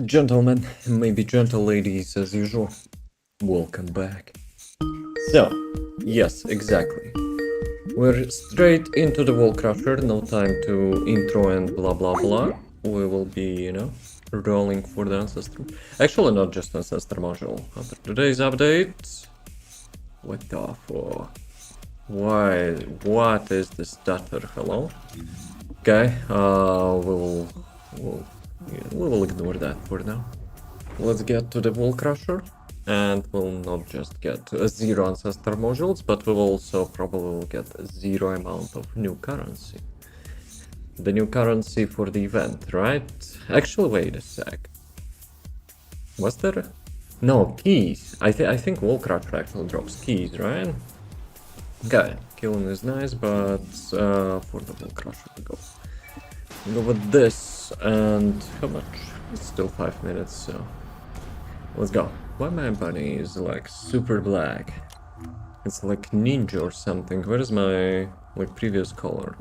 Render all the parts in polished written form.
Gentlemen, maybe gentle ladies as usual, welcome back. So, yes, exactly. We're straight into the wall crusher, no time to intro and blah blah blah. We will be, rolling for the ancestor. Actually, not just ancestor module. After today's update... What the fuck? Why? What is this stutter? Hello? Okay, we will ignore that for now. Let's get to the wall crusher, and we'll not just get 0 ancestor modules, but we will also probably get 0 amount of new currency. The new currency for the event, right? Actually, wait a sec. Was there? No, keys. I think wall crusher actually drops keys, right? Okay, killing is nice, but for the wall crusher we go. Go with this, and how much? It's still 5 minutes, so let's go. Why my bunny is like super black? It's like ninja or something. Where is my previous color?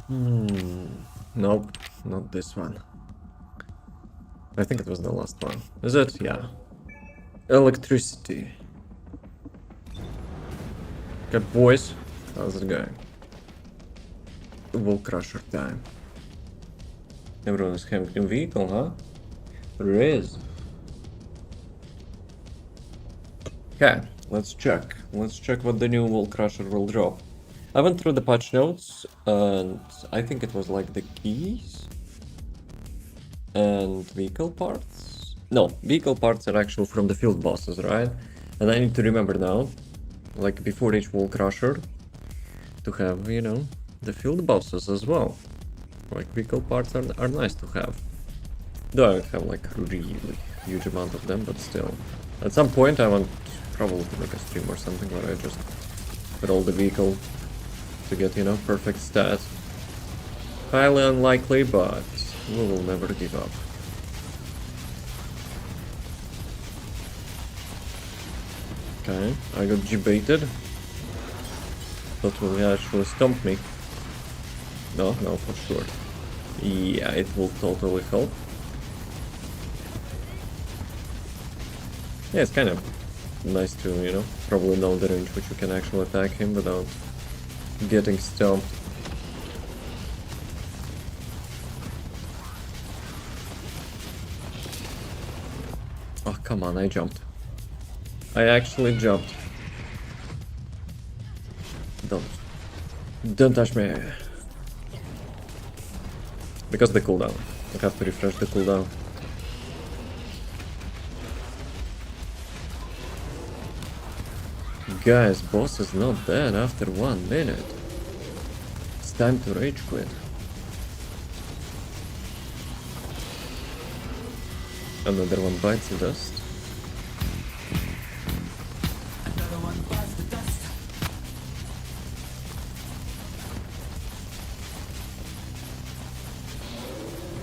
Nope, not this one. I think it was the last one. Is it? Yeah. Electricity. Okay, boys, how's it going? Wall crusher time. Everyone is having a new vehicle, huh? Riz. Okay, let's check. Let's check what the new wall crusher will drop. I went through the patch notes, and I think it was like the keys and vehicle parts. No, vehicle parts are actually from the field bosses, right? And I need to remember now, like before each wall crusher, to have, the field bosses as well. Like vehicle parts are nice to have. Though I don't have like really huge amount of them, but still. At some point I want probably to make a stream or something where I just roll the vehicle to get, perfect stats. Highly unlikely, but we will never give up. Okay, I got G-baited. That will actually stomp me. No, for sure. Yeah, it will totally help. Yeah, it's kind of nice to, probably know the range which you can actually attack him without getting stomped. Oh, come on, I jumped. I actually jumped. Don't touch me. Because the cooldown. I have to refresh the cooldown. Guys, boss is not dead after 1 minute. It's time to rage quit. Another one bites the dust.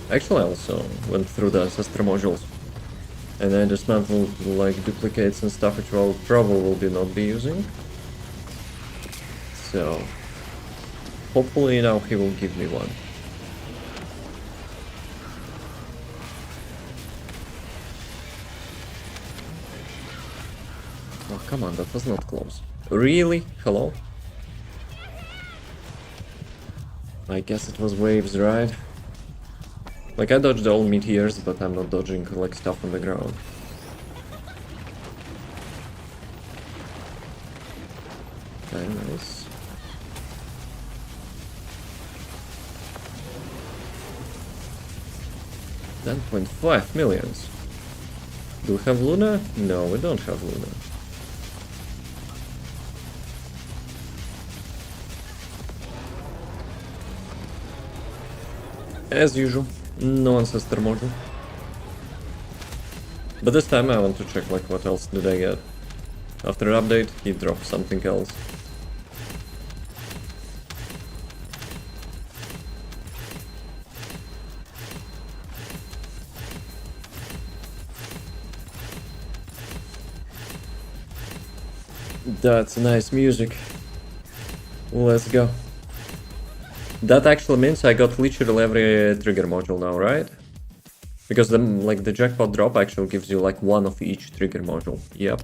Actually, I also went through the ancestor modules, and I dismantled like duplicates and stuff which I will probably not be using. So hopefully now he will give me one. Oh, come on, that was not close. Really? Hello? I guess it was waves, right? Like, I dodged all meteors, but I'm not dodging, like, stuff on the ground. Okay, nice. $10.5 million. Do we have Luna? No, we don't have Luna. As usual. No ancestor module. But this time I want to check like what else did I get. After update, he dropped something else. That's nice music. Let's go. That actually means I got literally every trigger module now, right? Because the jackpot drop actually gives you like one of each trigger module. Yep.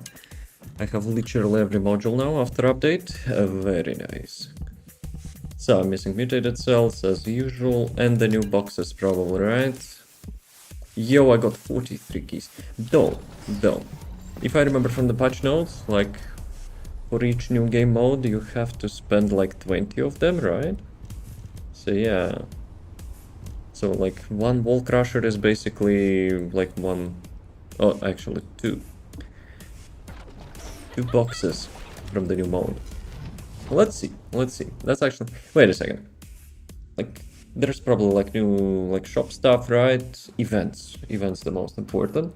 I have literally every module now after update. Very nice. So I'm missing mutated cells as usual, and the new boxes probably, right? Yo, I got 43 keys. Though, if I remember from the patch notes, like for each new game mode you have to spend like 20 of them, right? So yeah. So like one wall crusher is basically like one, oh actually two boxes from the new mode. Let's see. That's actually, wait a second. Like there's probably like new like shop stuff, right? Events the most important.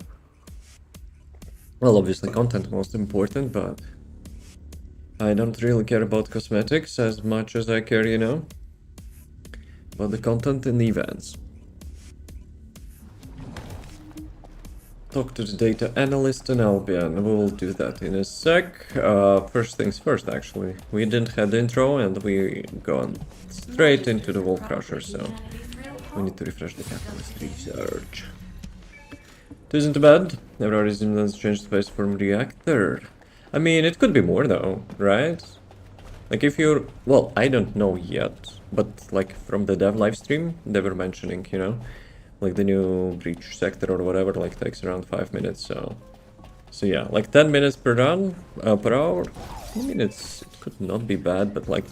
Well, obviously content most important, but I don't really care about cosmetics as much as I care, you know, about the content and the events. Talk to the data analyst in Albion. We will do that in a sec. First things first, actually. We didn't have the intro and we gone straight into the wall crusher, so we need to refresh the catalyst research. It isn't bad. Never Descendants changed space from reactor. I mean, it could be more though, right? Like if you're, well, I don't know yet, but like from the dev livestream, they were mentioning, you know, like the new breach sector or whatever, like takes around 5 minutes, so yeah, like 10 minutes per run, per hour. I mean, it could not be bad, but like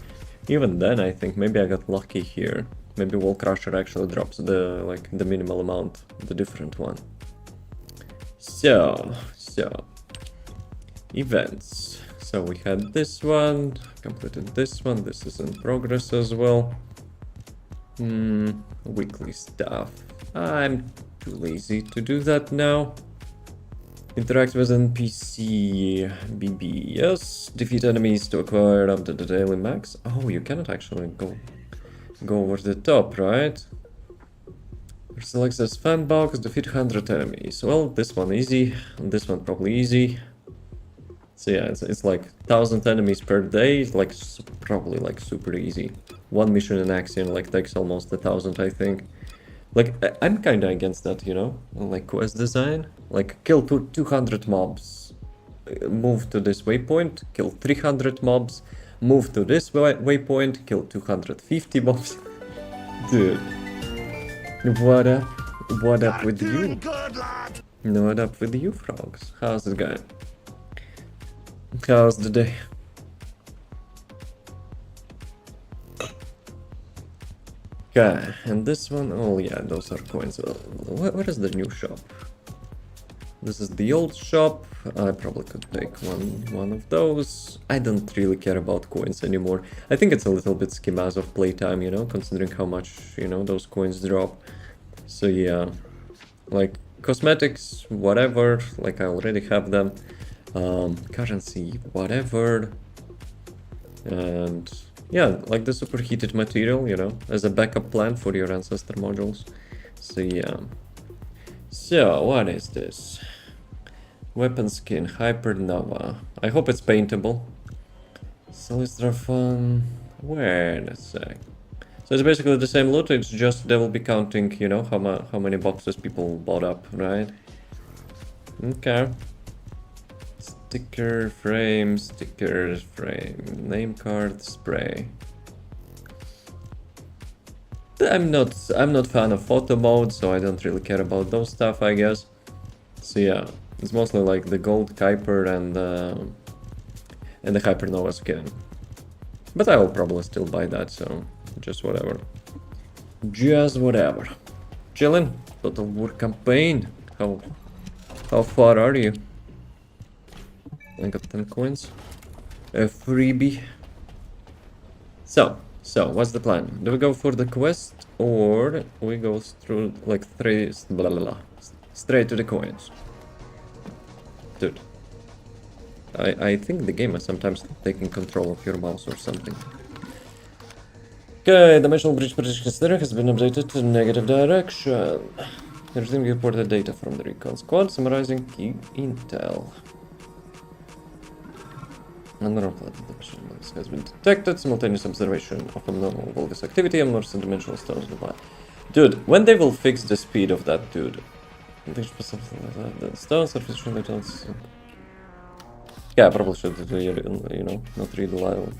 even then, I think maybe I got lucky here. Maybe Wall Crusher actually drops the the minimal amount, the different one. So events. So we had this one, completed this one. This is in progress as well. Weekly stuff. I'm too lazy to do that now. Interact with NPC. 𝑮𝑏, yes. Defeat enemies to acquire up to the daily max. Oh, you cannot actually go over the top, right? Select this fan box, defeat 100 enemies. Well, this one easy, and this one probably easy. So yeah, it's like 1000 enemies per day, like probably like super easy. One mission in Axion like takes almost 1000, I think. Like I'm kinda against that, you know, like quest design. Like kill 200 mobs, move to this waypoint, kill 300 mobs, move to this waypoint, kill 250 mobs. Dude, what up? What up with you? What up with you, frogs? How's it going? How's the day? Okay, and this one, oh yeah, those are coins. What is the new shop? This is the old shop. I probably could take one of those. I don't really care about coins anymore. I think it's a little bit schemaz of playtime, you know, considering how much, you know, those coins drop. So yeah, like cosmetics, whatever, like I already have them. Currency, whatever. And yeah, like the superheated material, you know, as a backup plan for your ancestor modules. So yeah. So what is this? Weapon skin, Hypernova. I hope it's paintable. Celestra fun. Wait a sec. So it's basically the same loot, it's just they will be counting, you know, how many boxes people bought up, right? Okay. Sticker frame, name card, spray. I'm not fan of photo mode, so I don't really care about those stuff, I guess. So yeah, it's mostly like the gold Kuiper and the Hypernova skin. But I will probably still buy that, so just whatever. Just whatever. Chillin'. Total War campaign. How far are you? I got 10 coins. A freebie. So, what's the plan? Do we go for the quest or we go through like straight to the coins? Dude. I think the game is sometimes taking control of your mouse or something. Okay, dimensional breach prediction center has been updated to negative direction. Resume reported data from the recon squad, summarizing key intel. Unrelated dimensional noise has been detected. Simultaneous observation of abnormal volgus activity and multi-dimensional stones nearby. Dude, when they will fix the speed of that dude? Something like that. The stones are visually don't. Yeah, I probably should, you know, not read aloud.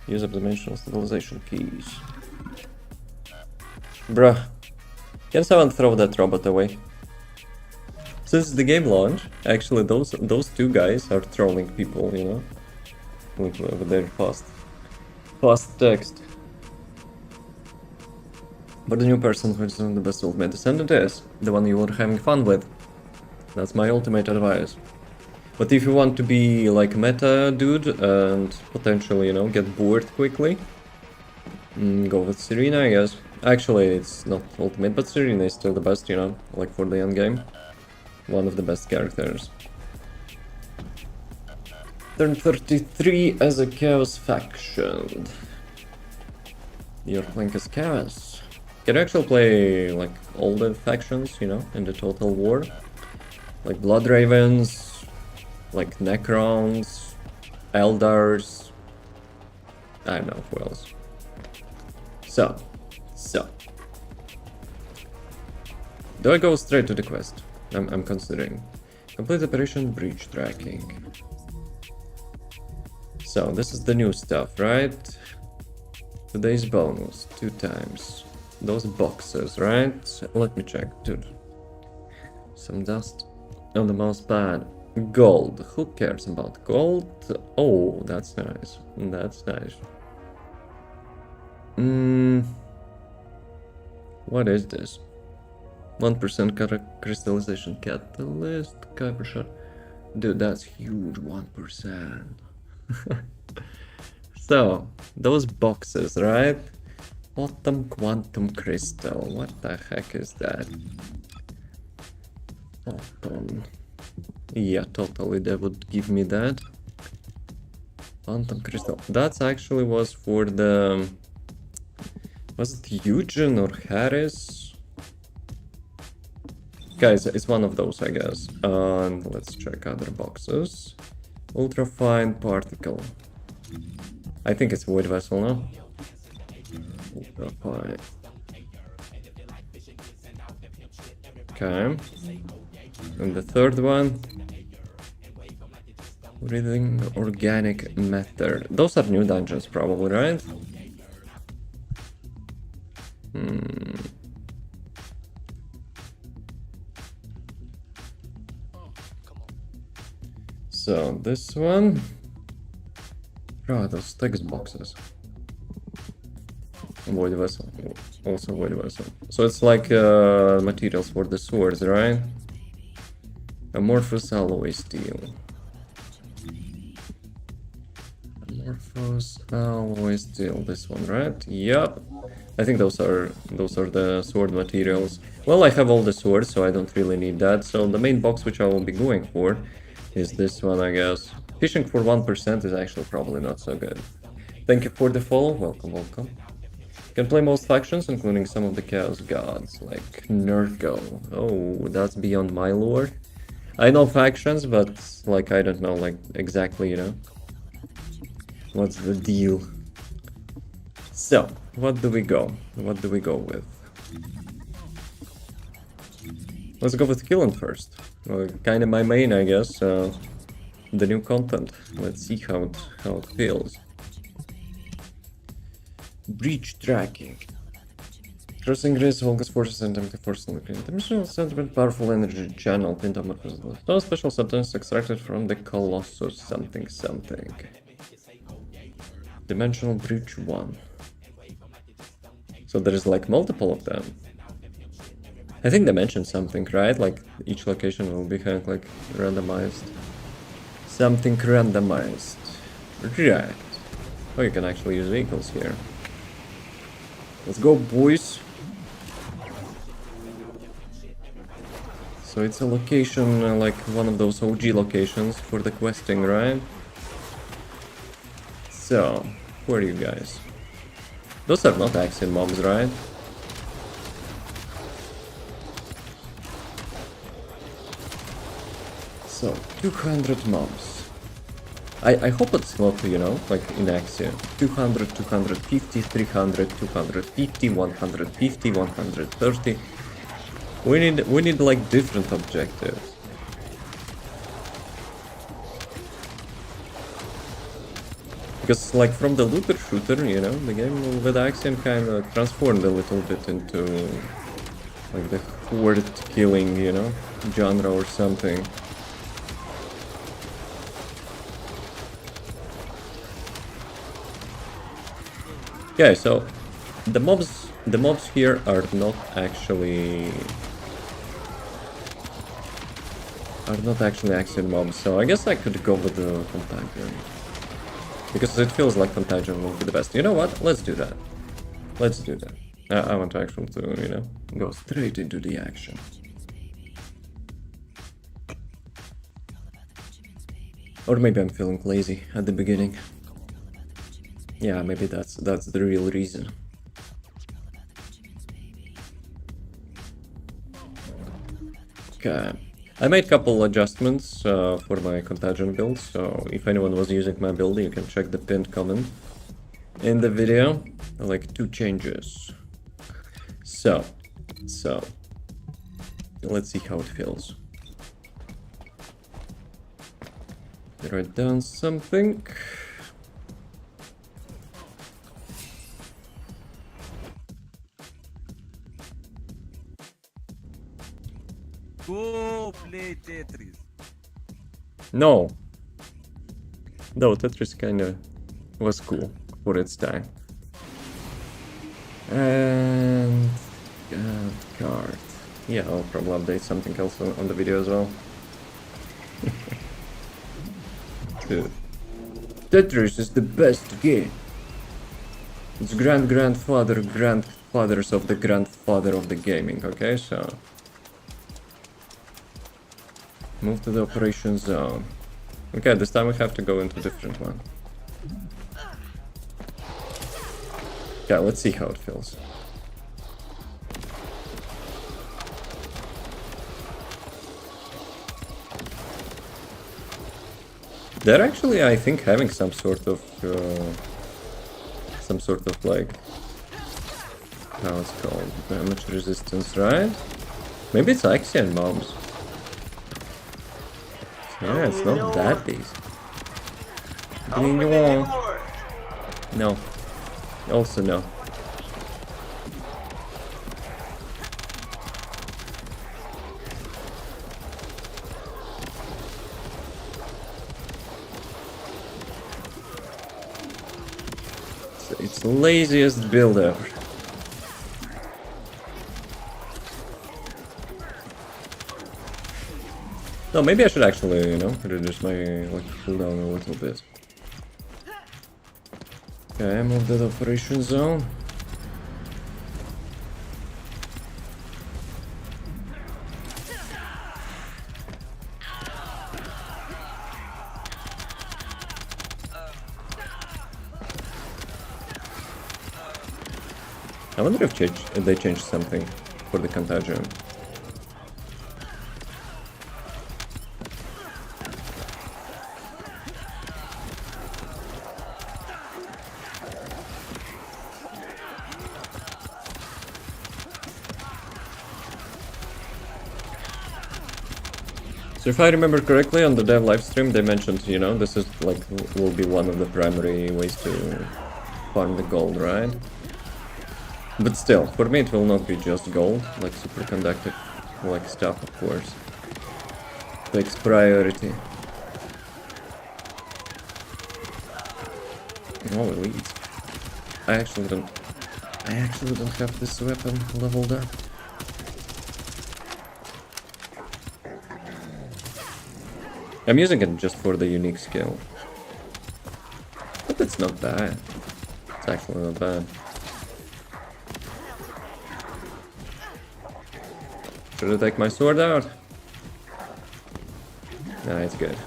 Use of dimensional stabilization keys. Bruh. Can someone throw that robot away? Since the game launch, actually those two guys are trolling people, you know? With their fast text. But the new person who is the best ultimate descendant is the one you are having fun with. That's my ultimate advice. But if you want to be like meta dude and potentially, you know, get bored quickly, go with Serena, I guess. Actually, it's not ultimate, but Serena is still the best, you know, like for the end game. One of the best characters. Turn 33 as a Chaos faction. You're playing as Chaos. Can you actually play like all the factions, you know, in the Total War? Like Blood Ravens, like Necrons, Eldars. I don't know who else. So. Do I go straight to the quest? I'm considering. Complete operation breach tracking. So this is the new stuff, right? Today's bonus, 2 times. Those boxes, right? Let me check, dude. Some dust on the mouse pad. Gold. Who cares about gold? Oh, that's nice. That's nice. What is this? 1% crystallization catalyst. Kyber. Dude, that's huge. 1%. So, those boxes, right? Bottom quantum crystal. What the heck is that? Bottom. Yeah, totally. That would give me that. Quantum crystal. That's actually was for the. Was it Eugen or Harris? Guys, it's one of those, I guess. And let's check other boxes. Ultrafine particle. I think it's void vessel now. Ultrafine. Okay. And the third one. Breathing organic matter. Those are new dungeons, probably, right? So this one. Oh, those text boxes. Void vessel. Also void vessel. So it's like materials for the swords, right? Amorphous alloy steel. Amorphous alloy steel. This one, right? Yep. I think those are the sword materials. Well, I have all the swords, so I don't really need that. So the main box which I will be going for is this one, I guess. Fishing for 1% is actually probably not so good. Thank you for the follow. Welcome, welcome. Can play most factions, including some of the Chaos Gods, like Nurgle. Oh, that's beyond my lore. I know factions, but like I don't know like exactly, you know, what's the deal. So, what do we go? What do we go with? Let's go with Killing first. Kind of my main, I guess. The new content. Let's see how it feels. Breach tracking. Crossing race, Volgas forces and empty force dimensional sentiment, powerful energy channel, pentamorphosis. No special substance extracted from the Colossus something. Dimensional breach 1. So there is like multiple of them. I think they mentioned something, right? Like each location will be kind of like randomized. Something randomized. Right. Oh, you can actually use vehicles here. Let's go, boys. So it's a location, like one of those OG locations for the questing, right? So, who are you guys? Those are not axiom mobs, right? So, 200 mobs. I hope it's not, you know, like in Axia. 200, 250, 300, 250, 150, 130. We need like different objectives. Because like from the looter shooter, you know, the game with Axiom kind of transformed a little bit into like the horde killing, you know, genre or something. Okay, so the mobs here are not actually Axiom mobs, so I guess I could go with the Contagion. Because it feels like Contagion will be the best. You know what? Let's do that. Let's do that. I want to actually, you know, go straight into the action. Or maybe I'm feeling lazy at the beginning. Yeah, maybe that's the real reason. Okay. I made a couple adjustments for my Contagion build, so if anyone was using my build, you can check the pinned comment in the video. Like 2 changes. So let's see how it feels. Write down something. Go play Tetris. No. Though Tetris kinda was cool for its time. And card. Yeah, I'll probably update something else on the video as well. Dude. Tetris is the best game. It's grandfathers of the grandfather of the gaming, okay, so move to the operation zone. Okay, this time we have to go into a different one. Yeah, let's see how it feels. They're actually, I think, having some sort of like, how it's called, damage resistance, right? Maybe it's Axion mobs. Yeah, it's not that big. No. Also no. It's the laziest build ever. No, maybe I should actually, you know, reduce my cooldown a little bit. Okay, move to the operation zone. I wonder if they changed something for the Contagion. So if I remember correctly, on the dev livestream they mentioned, you know, this is like will be one of the primary ways to farm the gold, right? But still, for me it will not be just gold, like superconductive like stuff, of course. Takes priority. Oh, elite. I actually don't have this weapon leveled up. I'm using it just for the unique skill. But it's not bad. It's actually not bad. Should I take my sword out? Nah, it's good.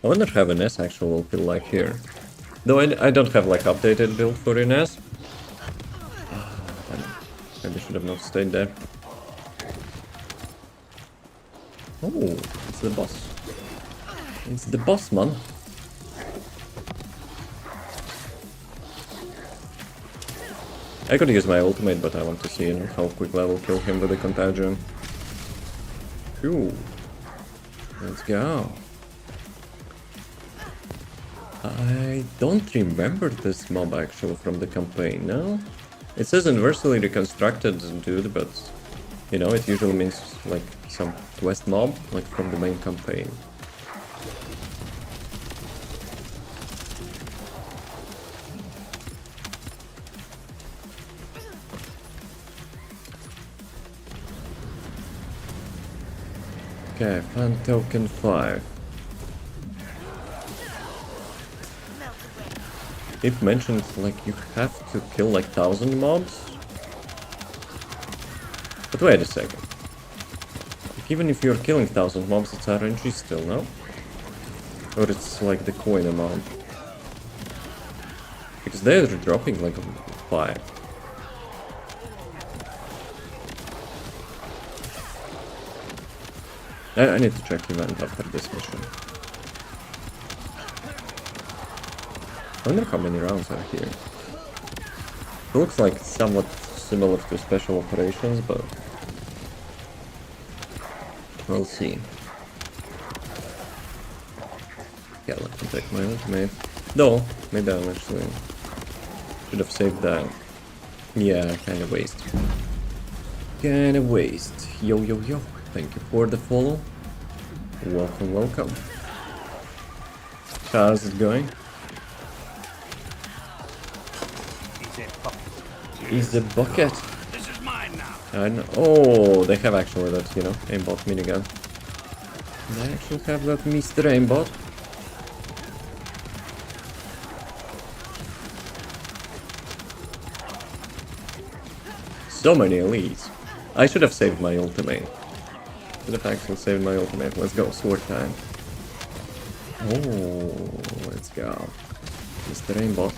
I wonder how an S actually will feel like here. Though I don't have like updated build for an S. Maybe should have not stayed there. Oh, it's the boss. It's the boss, man. I could use my ultimate, but I want to see how quickly I will kill him with the contagion. Phew. Let's go. I don't remember this mob actually from the campaign, no? It says universally reconstructed dude, but you know, it usually means like some quest mob, like from the main campaign. Okay, fan token 5. It mentions like you have to kill like 1,000 mobs. But wait a second. Like, even if you're killing 1,000 mobs, it's RNG still, no? Or it's like the coin amount. Because they're dropping like 5. I need to check event after this mission. I wonder how many rounds are here. It looks like somewhat similar to special operations, but we'll see. Yeah, let me take my ultimate. Though, maybe I actually should have saved that. Yeah, kinda waste. Kinda waste. Yo, yo, yo. Thank you for the follow. Welcome, welcome. How's it going? Is a bucket. This is mine now. I know. Oh, they have actually that, you know, aimbot minigun. They actually have that Mr. Aimbot. So many elites. I should have saved my ultimate. Should have actually saved my ultimate. Let's go, sword time. Oh, let's go. Mr. Aimbot.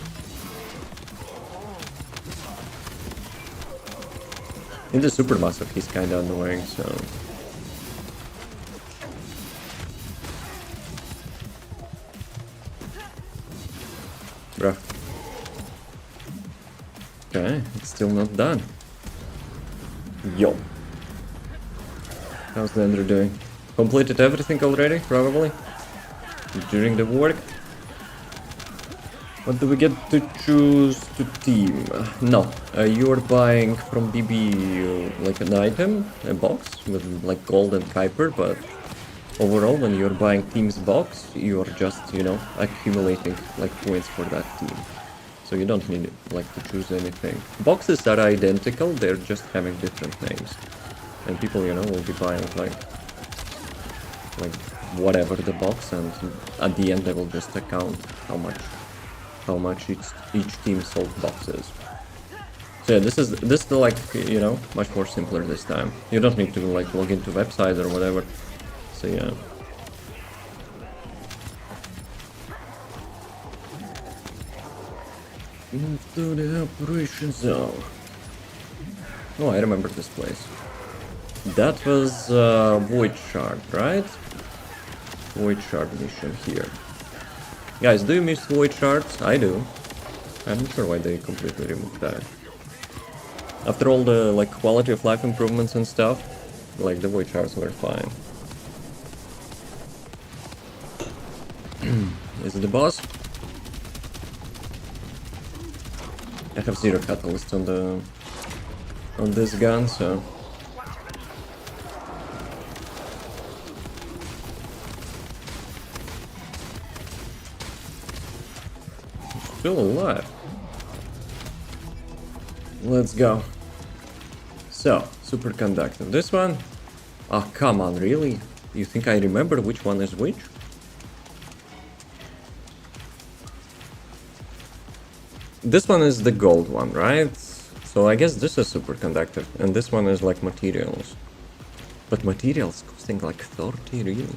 In the super massive, he's kinda annoying, so. Bruh. Okay, it's still not done. Yo. How's the Ender doing? Completed everything already, probably? During the work? What do we get to choose to team? No, you're buying from 𝑏𝑏 like an item, a box with like gold and Kuiper, but overall when you're buying team's box, you're just, you know, accumulating like points for that team. So you don't need like to choose anything. Boxes are identical, they're just having different names. And people, you know, will be buying like whatever the box, and at the end they will just account how much each team sold boxes. So yeah, this is like, you know, much more simpler this time. You don't need to like log into websites or whatever. So yeah. Into the operation zone. Oh, I remember this place. That was Void Shard, right? Void Shard mission here. Guys, do you miss Void Shards? I do. I'm not sure why they completely removed that. After all the like quality of life improvements and stuff, like the Void Shards were fine. Is it the boss? I have 0 catalyst on this gun, so. Still alive. Let's go. So, superconductor. This one? Oh, come on, really? You think I remember which one is which? This one is the gold one, right? So I guess this is superconductor, and this one is like materials. But materials costing like 30, really?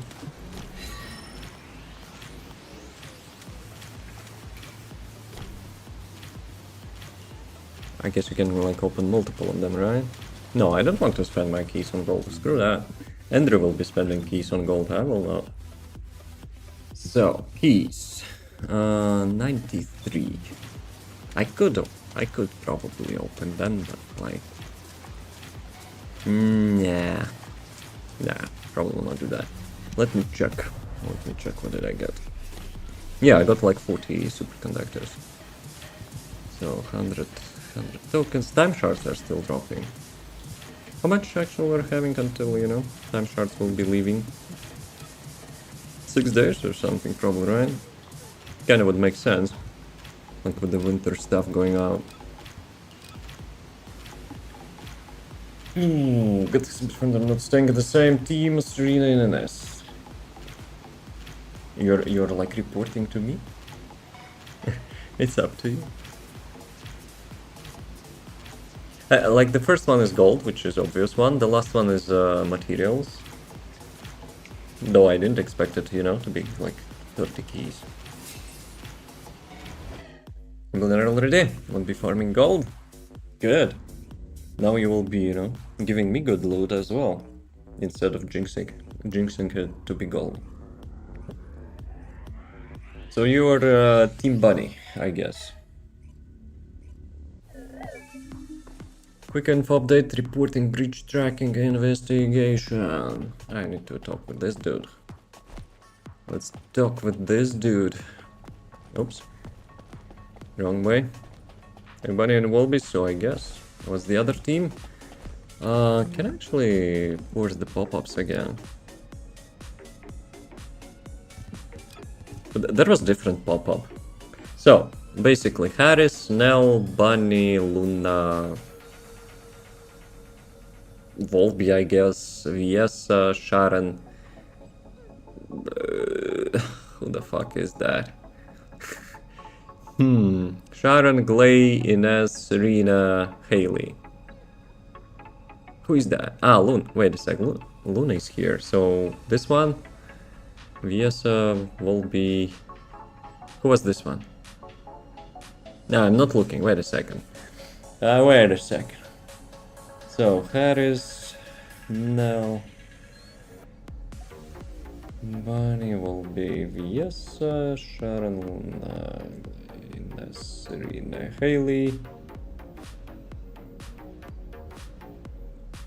I guess you can like open multiple of them, right? No, I don't want to spend my keys on gold. Screw that. Andrew will be spending keys on gold. I will not. So keys, 93. I could probably open them, but like, nah, probably will not do that. Let me check. What did I get? Yeah, I got like 40 superconductors. So 100 tokens. Time shards are still dropping. How much actually we're having until, you know, time shards will be leaving? 6 days or something, probably, right? Kinda would make sense. Like with the winter stuff going out. Good to see friend, I'm not staying at the same team as Serena in NS. You're like reporting to me? It's up to you. Like the first one is gold, which is obvious one. The last one is materials. Though I didn't expect it, you know, to be like 30 keys. Millionaire already. Won't be farming gold. Good. Now you will be, you know, giving me good loot as well. Instead of jinxing it to be gold. So you are Team Bunny, I guess. Quick info update, reporting breach tracking investigation. I need to talk with this dude. Let's talk with this dude. Oops. Wrong way. Everybody in Wolby, so I guess. What's the other team? Can I actually force the pop-ups again? But that was different pop-up. So, basically, Harris, Nell, Bunny, Luna, Volby, I guess, Viesa, Sharon. Who the fuck is that? Sharon, Glay, Inez, Serena, Haley. Who is that? Ah, Luna. Wait a sec. Luna is here. So this one, Viesa, Volby. Who was this one? No, I'm not looking. Wait a second. Wait a second. So Harris, no. Bunny will be Viesa, Sharon, Luna, Inez, Serena, Haley.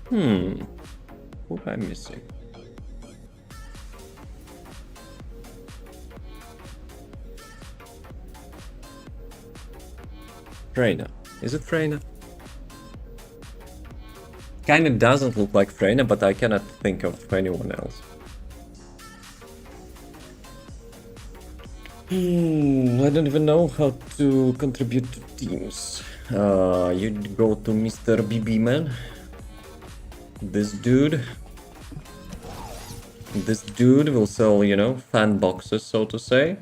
Who am I missing? Freyna. Is it Freyna? Kinda doesn't look like Freyna, but I cannot think of anyone else. I don't even know how to contribute to teams. You go to Mr. 𝑏𝑏 man. This dude will sell, you know, fan boxes, so to say.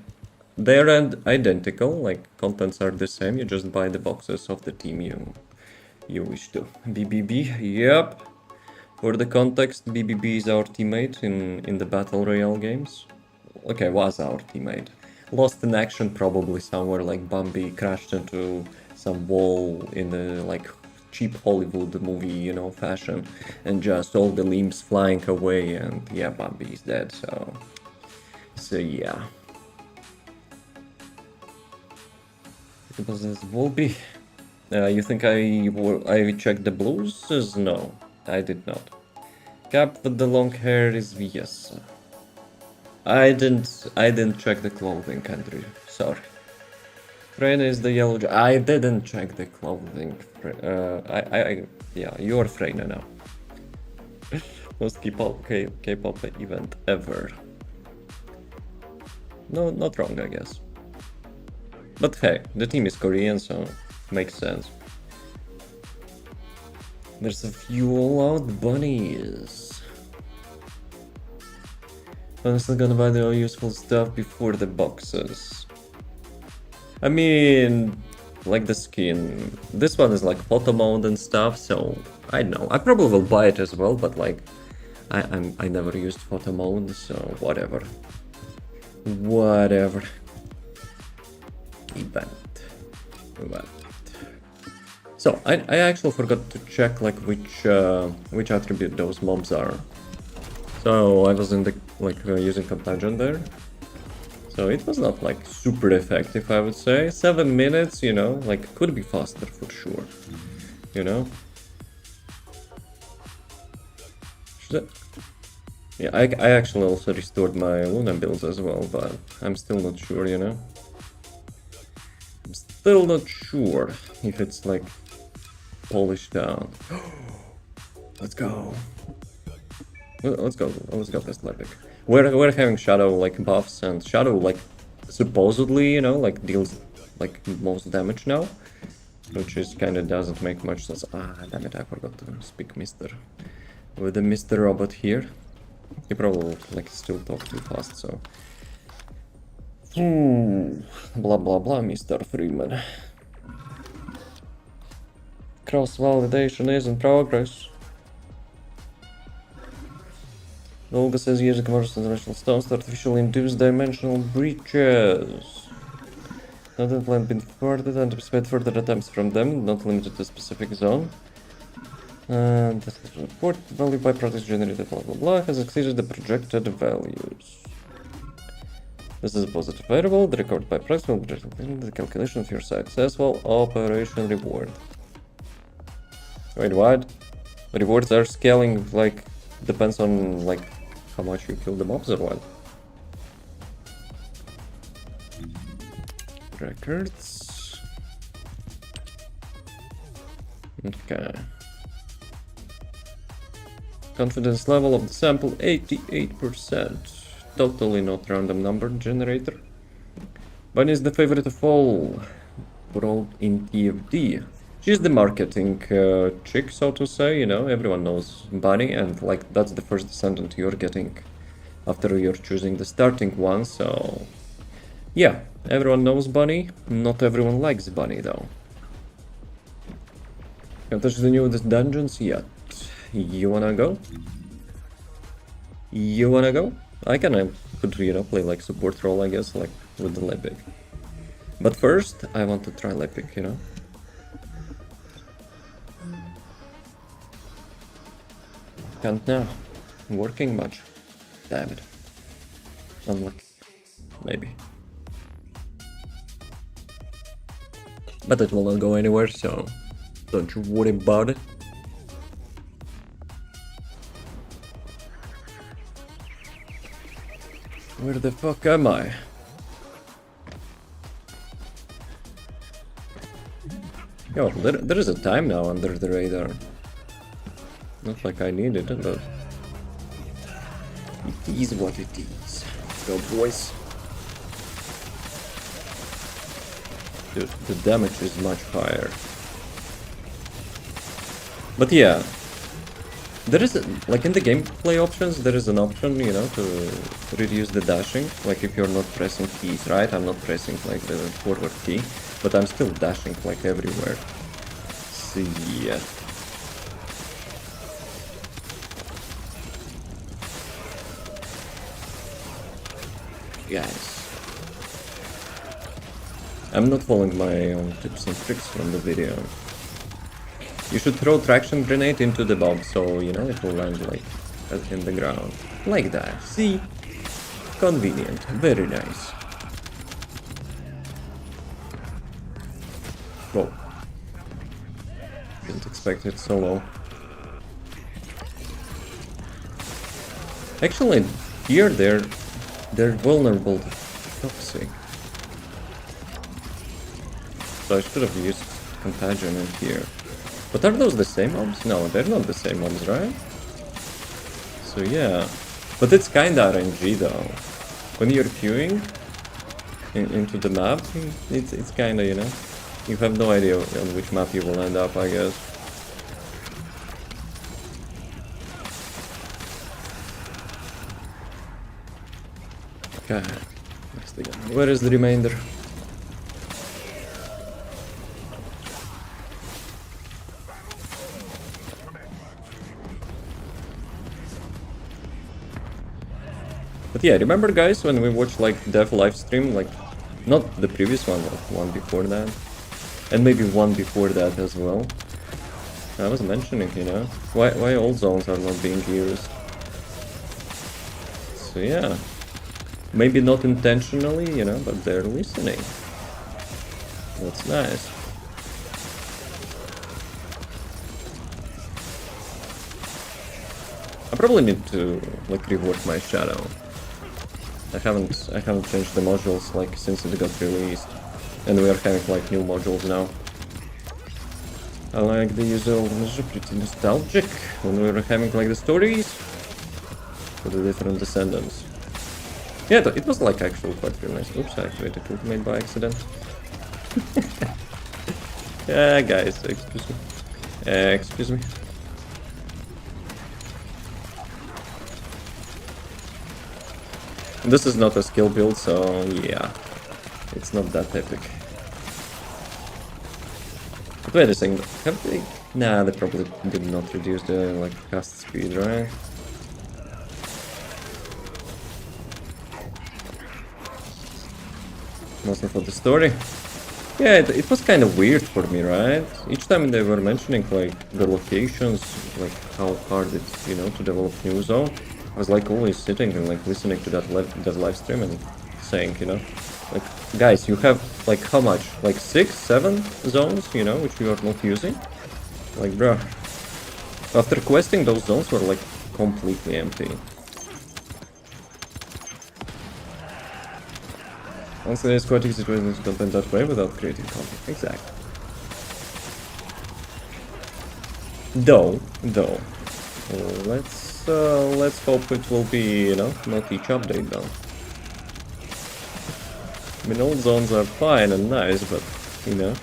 They're identical, like contents are the same. You just buy the boxes of the team you wish to. 𝑏𝑏, yep. For the context, 𝑏𝑏 is our teammate in the Battle Royale games. Okay, was our teammate. Lost in action probably somewhere, like 𝑏𝒂 crashed into some wall in the like cheap Hollywood movie, you know, fashion, and just all the limbs flying away, and yeah, 𝑏𝒂 is dead, so yeah. It was this Volby. You think I checked the blues? No, I did not. Cap with the long hair is Viesa. I didn't check the clothing, Andrew. Sorry. Freyna is the yellow. I didn't check the clothing. Yeah, you're Freyna now. Most K-pop event ever. No, not wrong, I guess. But hey, the team is Korean, so makes sense. There's a few all-out bunnies. I'm still gonna buy the all useful stuff before the boxes. I mean, like the skin. This one is like photo mode and stuff, so I don't know. I probably will buy it as well, but like I never used photo mode, so whatever. Event. So I actually forgot to check like which attribute those mobs are. So I was in the using contagion there. So it was not like super effective, I would say. 7 minutes, you know, like could be faster for sure. You know. Yeah, I actually also restored my Luna builds as well, but I'm still not sure, you know. I'm still not sure if it's like polished down. Let's go. Let's go this Lepic. We're having Shadow like buffs, and Shadow like supposedly, you know, like deals like most damage now, which is kind of doesn't make much sense. Ah, damn it, I forgot to speak Mister with the Mr. Robot here. He probably like still talk too fast, so. Blah blah blah, Mr. Freeman. Cross validation is in progress. Olga says using commercial dimensional stones to artificially induce dimensional breaches. Not that plan been thwarted and anticipate further attempts from them, not limited to a specific zone. And this report value by products generated blah blah blah has exceeded the projected values. This is a positive variable. The record by products will be the calculation of your successful operation reward. Wait, what? Rewards are scaling like depends on like how much you kill the mobs or what? Records. Okay. Confidence level of the sample 88%. Totally not random number generator. Bunny is the favorite of all world in TFD. She's the marketing chick, so to say, you know, everyone knows Bunny, and like that's the first Descendant you're getting after you're choosing the starting one, so yeah, everyone knows Bunny, not everyone likes Bunny though. Can't touch the new dungeons yet. You wanna go? You wanna go? I could, you know, play like support role, I guess, like with the Lepic. But first, I want to try Lepic, you know? Can't now. Working much. Damn it. Unlucky. Maybe. But it will not go anywhere, so don't you worry about it. Where the fuck am I? Yo, there is a time now under the radar. Not like I need it, but it is what it is. Go, boys. Dude, the damage is much higher. But yeah, there is, like in the gameplay options, there is an option, you know, to reduce the dashing. Like if you're not pressing keys, right? I'm not pressing like the forward key, but I'm still dashing like everywhere. So yeah. Guys, I'm not following my own tips and tricks from the video. You should throw traction grenade into the bomb, so you know it will land like in the ground, like that. See, convenient, very nice. Whoa, didn't expect it so low. Actually, here they're vulnerable to toxic. So I should have used contagion in here. But are those the same mobs? No, they're not the same mobs, right? So yeah. But it's kinda RNG though. When you're queuing into the map, it's kinda, you know, you have no idea on which map you will end up, I guess. Okay, next again. Where is the remainder? But yeah, remember guys when we watched like dev livestream, like not the previous one, but one before that, And maybe one before that as well. I was mentioning, you know, why all zones are not being used. So yeah, maybe not intentionally, you know, but they're listening. That's nice. I probably need to like rework my shadow. I haven't changed the modules like since it got released, and we are having like new modules now. I like the usual, pretty nostalgic when we were having like the stories for the different Descendants. Yeah, it was like actually quite really nice. Oops, I activated ultimate by accident. Yeah, guys, excuse me. Excuse me. This is not a skill build, so yeah, it's not that epic. But wait a second, have they? Nah, they probably did not reduce the like cast speed, right? Mostly for the story. Yeah, it was kind of weird for me, right? Each time they were mentioning like the locations, like how hard it's, you know, to develop new zone, I was like always sitting and like listening to that live stream and saying, you know, like, guys, you have like how much? Like 6, 7 zones, you know, which you are not using? Like, bruh. After questing, those zones were like completely empty. Honestly, it's quite easy to create content that way without creating content. Exactly. Though, let's hope it will be, you know, not each update though. I mean, old zones are fine and nice, but, you know,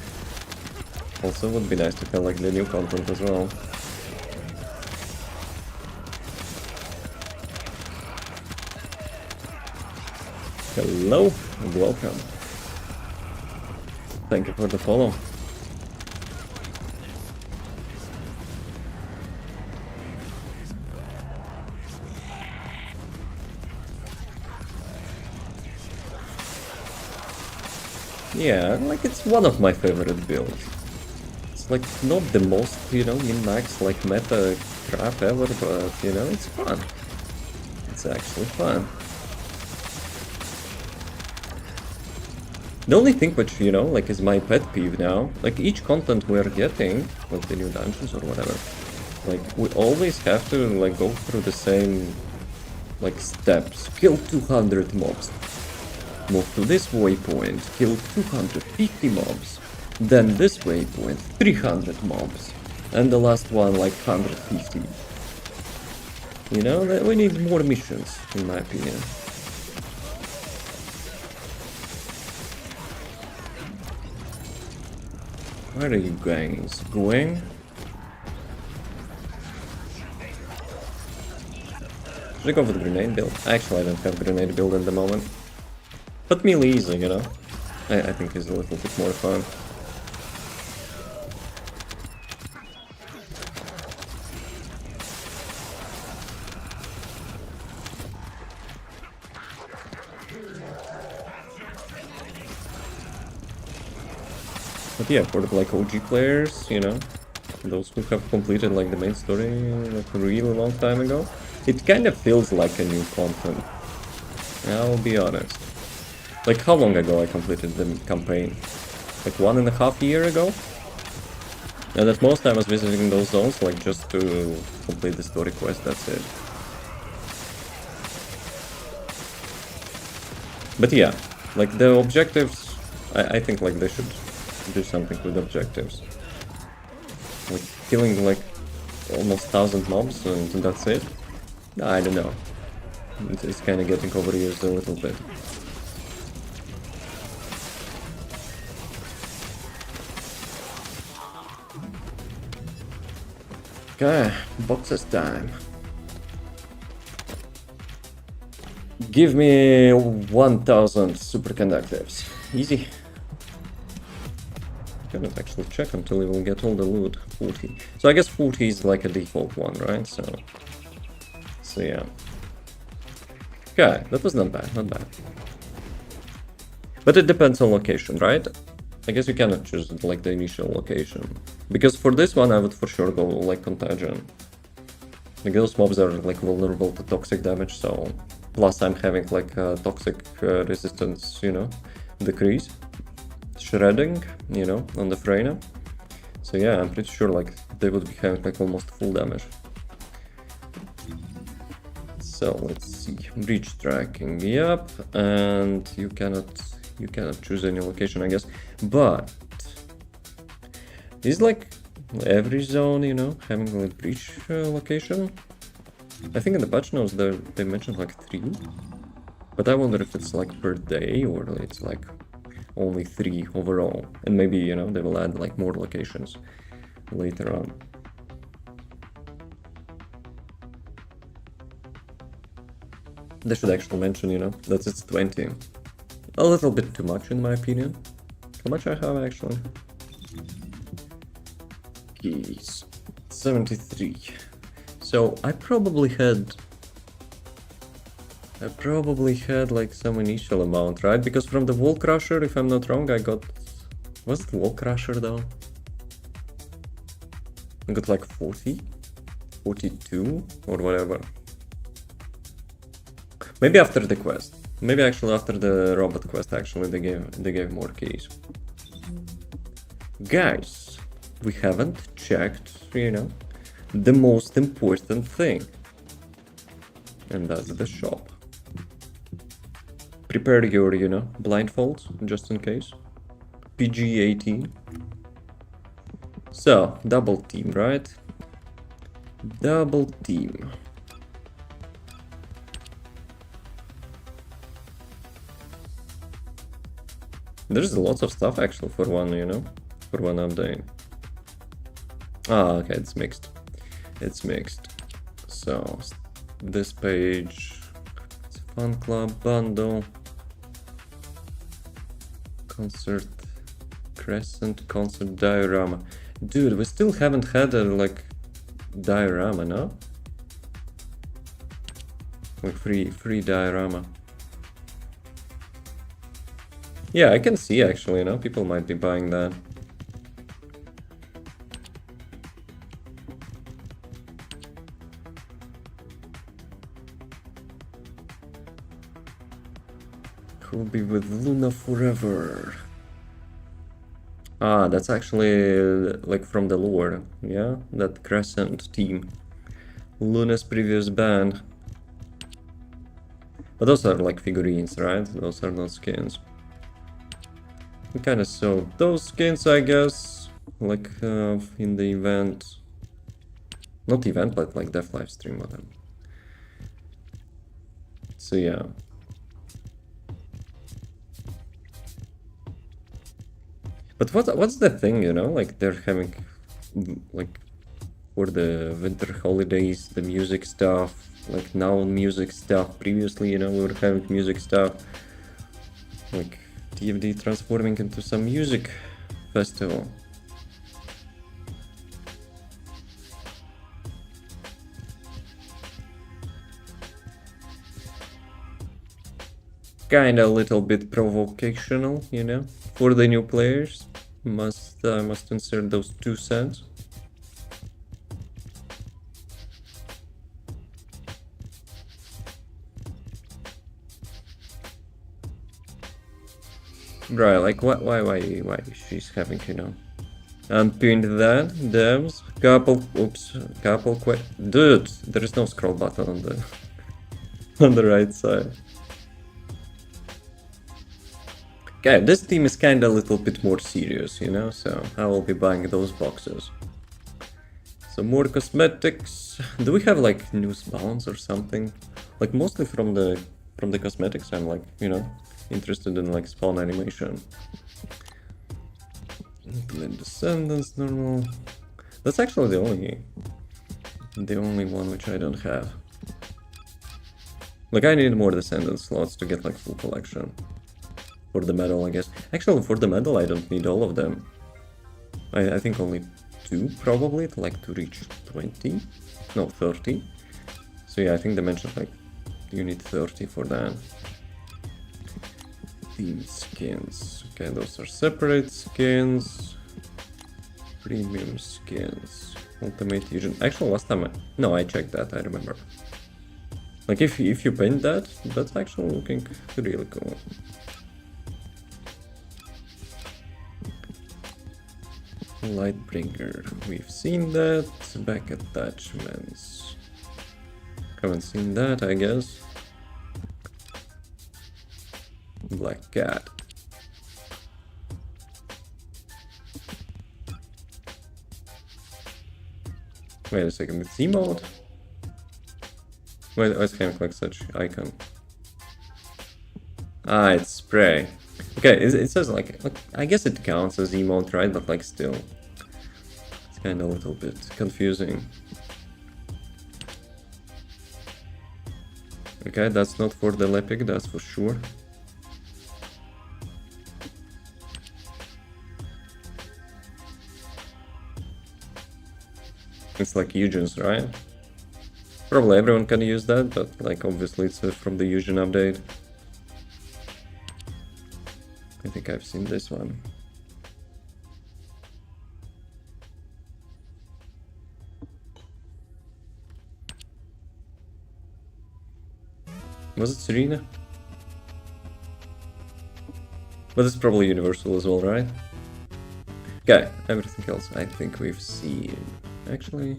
also would be nice to have like the new content as well. Hello and welcome. Thank you for the follow. Yeah, like it's one of my favorite builds. It's like not the most, you know, min-max like meta crap ever, but you know, it's fun. It's actually fun. The only thing which, you know, like is my pet peeve now, like each content we're getting, like the new dungeons or whatever, like we always have to like go through the same like steps. Kill 200 mobs. Move to this waypoint, kill 250 mobs. Then this waypoint, 300 mobs. And the last one like 150. You know, we need more missions, in my opinion. Where are you guys going? Should I go for the grenade build? Actually, I don't have grenade build at the moment. But melee easy, you know? I think it's a little bit more fun. But yeah, for the like OG players, you know, those who have completed like the main story like a really long time ago, it kind of feels like a new content. I'll be honest. Like how long ago I completed the campaign? Like 1.5 years ago? And at most I was visiting those zones like just to complete the story quest, that's it. But yeah, like the objectives, I think like they should do something with objectives. Like killing like almost 1,000 mobs and that's it? I don't know. It's kind of getting overused a little bit. Okay, boxes time. Give me 1,000 superconductives. Easy. Cannot actually check until we will get all the loot. 40. So I guess 40 is like a default one, right? So yeah. Okay, that was not bad, not bad. But it depends on location, right? I guess you cannot choose like the initial location. Because for this one I would for sure go like Contagion. Like those mobs are like vulnerable to toxic damage, so plus I'm having like toxic resistance, you know, decrease. Shredding, you know, on the Freyna. So yeah, I'm pretty sure like they would be having like almost full damage. So let's see, breach tracking, yep, and you cannot choose any location, I guess, but is like every zone, you know, having like breach location? I think in the patch notes they mentioned like 3, but I wonder if it's like per day or it's like only 3 overall, and maybe, you know, they will add like more locations later on. They should actually mention, you know, that it's 20. A little bit too much in my opinion. How much I have actually? Keys. 73. So I probably had like some initial amount, right? Because from the Wall Crusher, if I'm not wrong, I got... Was it Wall Crusher though? I got like 40? 42? Or whatever. Maybe after the quest. Maybe actually after the robot quest, actually they gave more keys. Guys, we haven't checked, you know, the most important thing. And that's the shop. Prepare your, you know, blindfolds, just in case. PG-18. So, double team, right? Double team. There's lots of stuff actually for one, you know, for one update. Ah, okay, it's mixed. It's mixed. So, this page, it's Fan Club Bundle, Concert, Crescent, Concert Diorama. Dude, we still haven't had a, like, diorama, no? Like, free diorama. Yeah, I can see actually, you know, people might be buying that. Who'll be with Luna forever? Ah, that's actually like from the lore, yeah? That Crescent team. Luna's previous band. But those are like figurines, right? Those are not skins. We kind of saw those skins, I guess, like in the event. Not event, but like Death live stream, whatever. So yeah. But what's the thing, you know? Like they're having, like, for the winter holidays, the music stuff. Like now music stuff. Previously, you know, we were having music stuff. Like TFD transforming into some music festival. Kinda a little bit provocational, you know, for the new players. Must insert those 2 cents. Right, like why she's having, you know, unpinned that, devs, couple dude, there is no scroll button on the on the right side. Okay, this team is kinda a little bit more serious, you know, so I will be buying those boxes. Some more cosmetics. Do we have like news balance or something? Like mostly from the cosmetics, I'm like, you know, interested in like spawn animation. Descendants normal. That's actually the only one which I don't have. Like I need more Descendant slots to get like full collection. For the medal, I guess. Actually, for the medal, I don't need all of them. I think only 2 probably to reach 20. No, 30. So yeah, I think they mentioned like you need 30 for that. Theme skins. Okay, those are separate skins. Premium skins. Ultimate Fusion. Actually, last time I checked that, I remember. Like, if you paint that, that's actually looking really cool. Lightbringer. We've seen that. Back attachments. Haven't seen that, I guess. Black Cat. Wait a second, it's emote? Why is having like such icon? Ah, it's spray. Okay, it says like I guess it counts as emote, right? But like still, it's kind of a little bit confusing. Okay, that's not for the Lepic, that's for sure. It's like Eugen's, right? Probably everyone can use that, but like obviously it's from the Eugen update. I think I've seen this one. Was it Serena? But it's probably universal as well, right? Okay, everything else I think we've seen. Actually,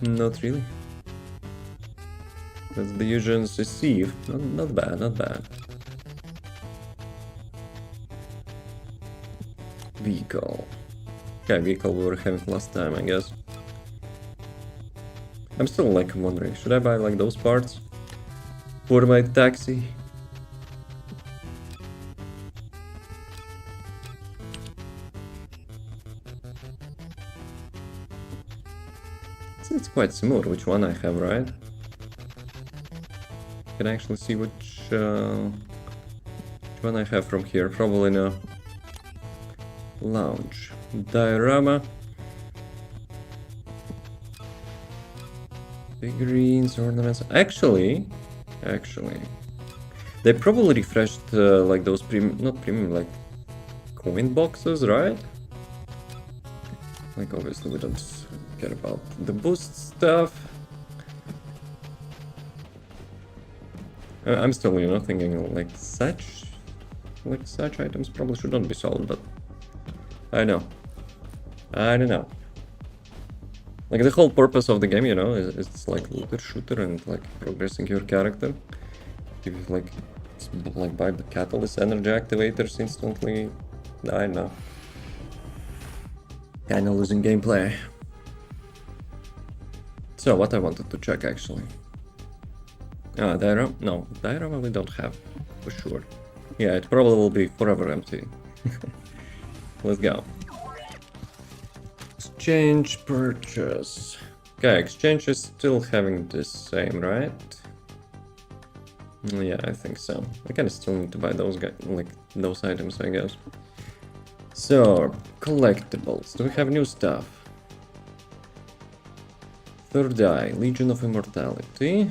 not really. That's the Eugen's receive. Not bad, not bad. Vehicle. Okay, vehicle we were having last time, I guess. I'm still like wondering, should I buy like those parts for my taxi? It's quite similar which one I have, right? Can I actually see which one I have from here? Probably no. Lounge. Diorama. Figurines, ornaments. Actually, they probably refreshed like those not premium, like coin boxes, right? Like obviously we don't care about the boost stuff. I'm still, you know, thinking like such items probably should not be sold, but I don't know. Like the whole purpose of the game, you know, is like looter shooter and like progressing your character. If you like buy the catalyst energy activators instantly, I don't know. Kinda losing gameplay. So what I wanted to check actually. Diorama? No, diorama we don't have for sure. Yeah, it probably will be forever empty. Let's go. Exchange purchase. Okay, exchange is still having the same, right? Yeah, I think so. I kinda still need to buy those those items, I guess. So, collectibles. Do we have new stuff? Third Eye, Legion of Immortality.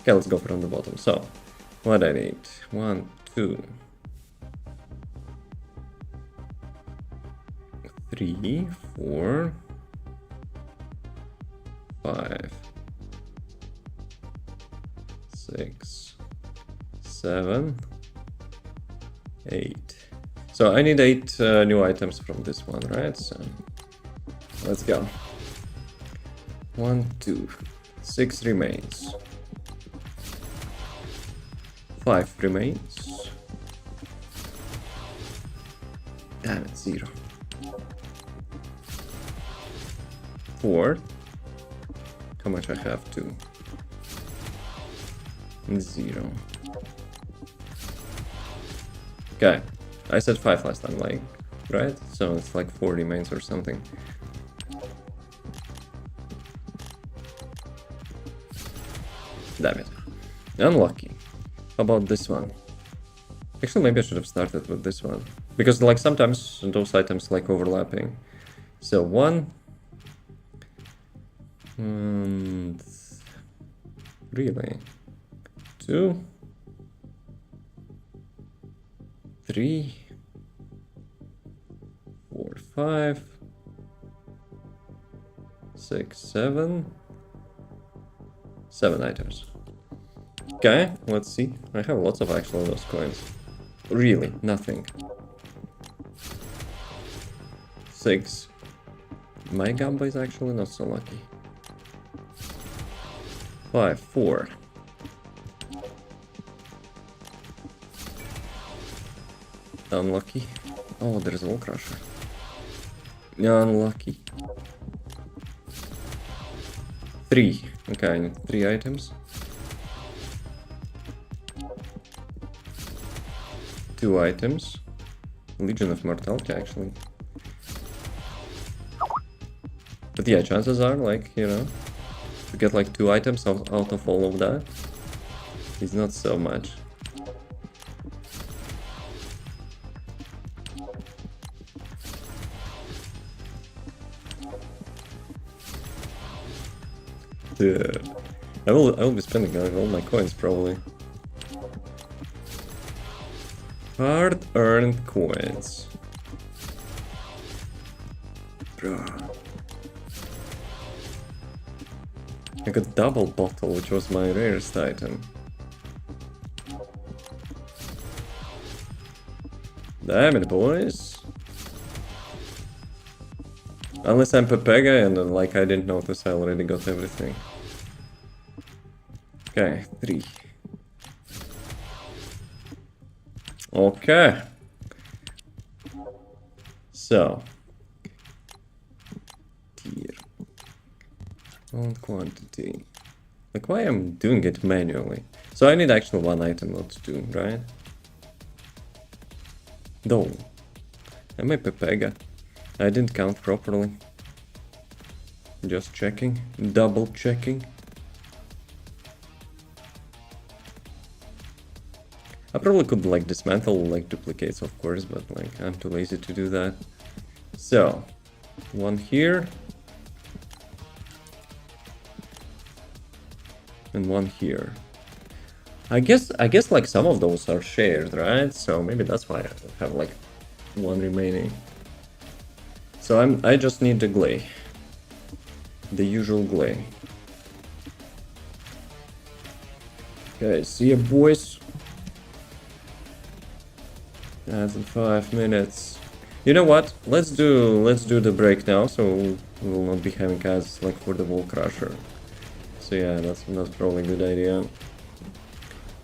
Okay, let's go from the bottom. So, what I need? 1, 2, 3, 4, 5, 6, 7, 8. So I need 8 new items from this one, right? So let's go. 1, 2, 6 remains. 5 remains. Damn it, 0. 4. How much I have? 2. 0. Okay. I said 5 last time, like, right? So it's like 4 remains or something. Damn it. Unlucky. How about this one? Actually, maybe I should have started with this one. Because, like, sometimes those items like overlapping. So, 1. And... really? 2. 3, 4, 5, 6, 7. 7 items. Okay, let's see. I have lots of actual those coins. Really, nothing. 6. My gamba is actually not so lucky. 5, 4. Unlucky. Oh, there's a wall crusher. Unlucky. 3. Okay, I need 3 items. 2 items. Legion of Mortality, actually. But yeah, chances are, like, you know, to get like 2 items out of all of that is not so much. Dude, I will be spending all my coins probably. Hard-earned coins. Bro. I got double bottle, which was my rarest item. Damn it, boys. Unless I'm 𝑮𝒊𝒏 and then, like, I didn't notice I already got everything. Okay, 3. Okay. So. Tier. On quantity. Like, why I'm doing it manually? So I need actually 1 item, not 2, right? Though. Am I 𝑮𝒊𝒏? I didn't count properly. Just checking. Double checking. I probably could like dismantle like duplicates, of course, but like I'm too lazy to do that. So 1 here. And 1 here. I guess like some of those are shared, right? So maybe that's why I have like 1 remaining. So I just need the glay. The usual glay. Okay, see ya, boys. That's in 5 minutes. You know what? Let's do the break now, so we will not be having ads like for the wall crusher. So yeah, that's probably a good idea.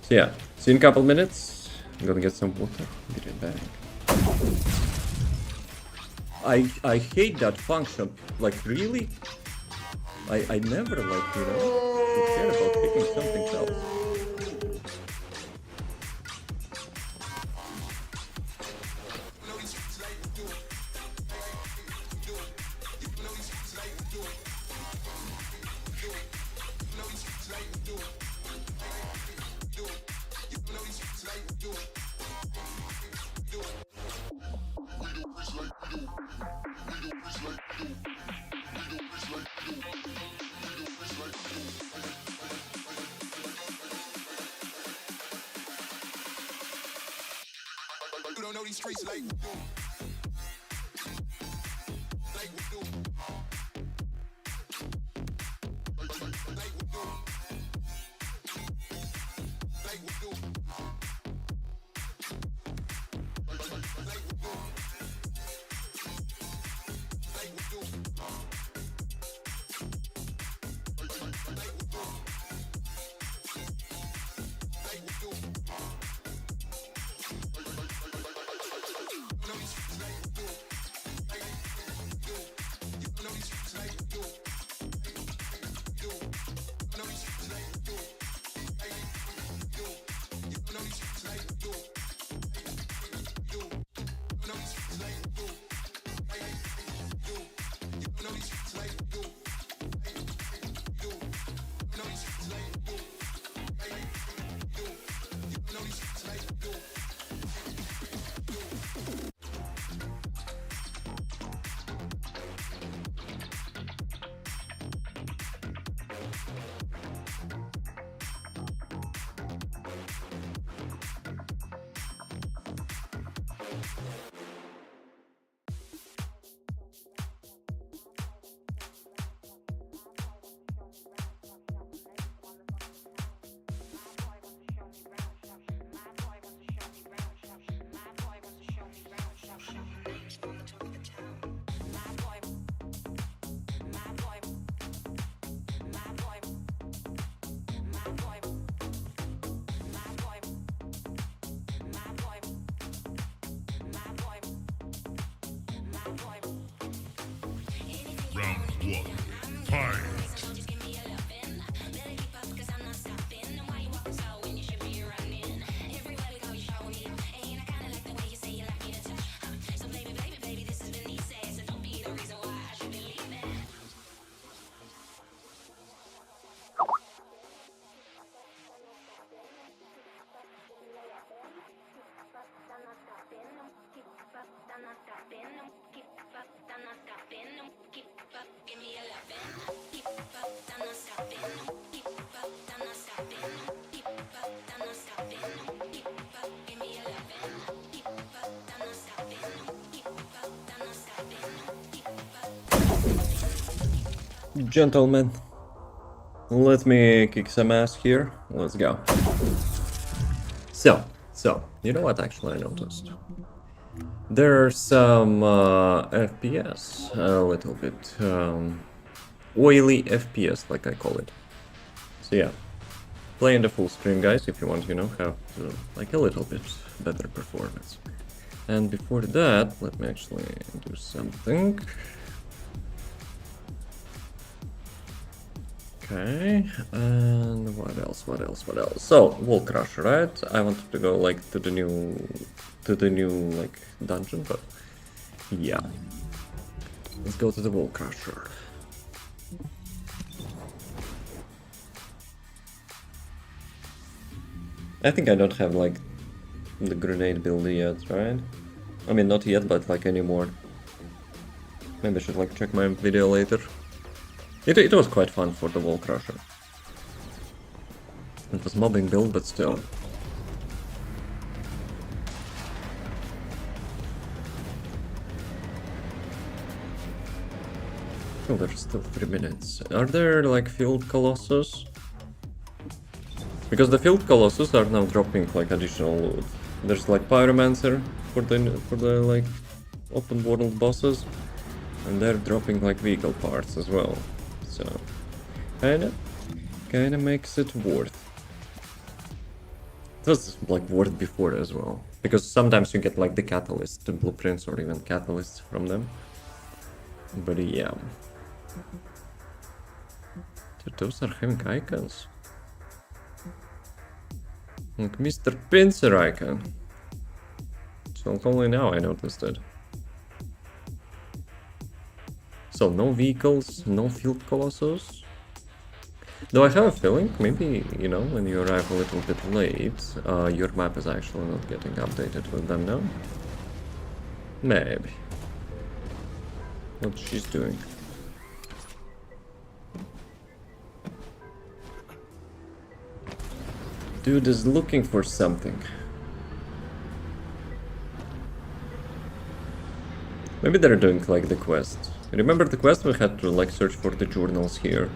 So yeah, see you in a couple minutes. I'm gonna get some water. Be right back. I hate that function. Like, really? I never, like, you know, care about picking something else. You don't know these streets like we do. Like we do. Like we do. Like we do. Like we do. Like we do. Like we do. Round one, fight! Gentlemen, let me kick some ass here. Let's go. So, you know what actually I noticed? There's some FPS, a little bit oily FPS, like I call it. So yeah, play in the full screen, guys, if you want, you know, have like a little bit better performance. And before that, let me actually do something. Okay, and what else? So, Wall Crusher, right? I wanted to go like to the new like dungeon, but yeah. Let's go to the Wall Crusher. I think I don't have like the grenade build yet, right? I mean, not yet, but like anymore. Maybe I should like check my video later. It was quite fun for the Wall Crusher. It was mobbing build, but still. Oh, there's still 3 minutes. Are there like field colossus? Because the field colossus are now dropping like additional loot. There's like pyromancer for the like open world bosses, and they're dropping like vehicle parts as well. So kinda makes it worth. It was like worth before as well, because sometimes you get like the catalyst, the blueprints, or even catalysts from them. But yeah, those are having icons. Like Mr. Pincer icon. So only now I noticed it. So no vehicles, no field colossus. Though I have a feeling, maybe, you know, when you arrive a little bit late, your map is actually not getting updated with them now. Maybe. What she's doing. Dude is looking for something. Maybe they're doing like the quest. Remember the quest? We had to like search for the journals here.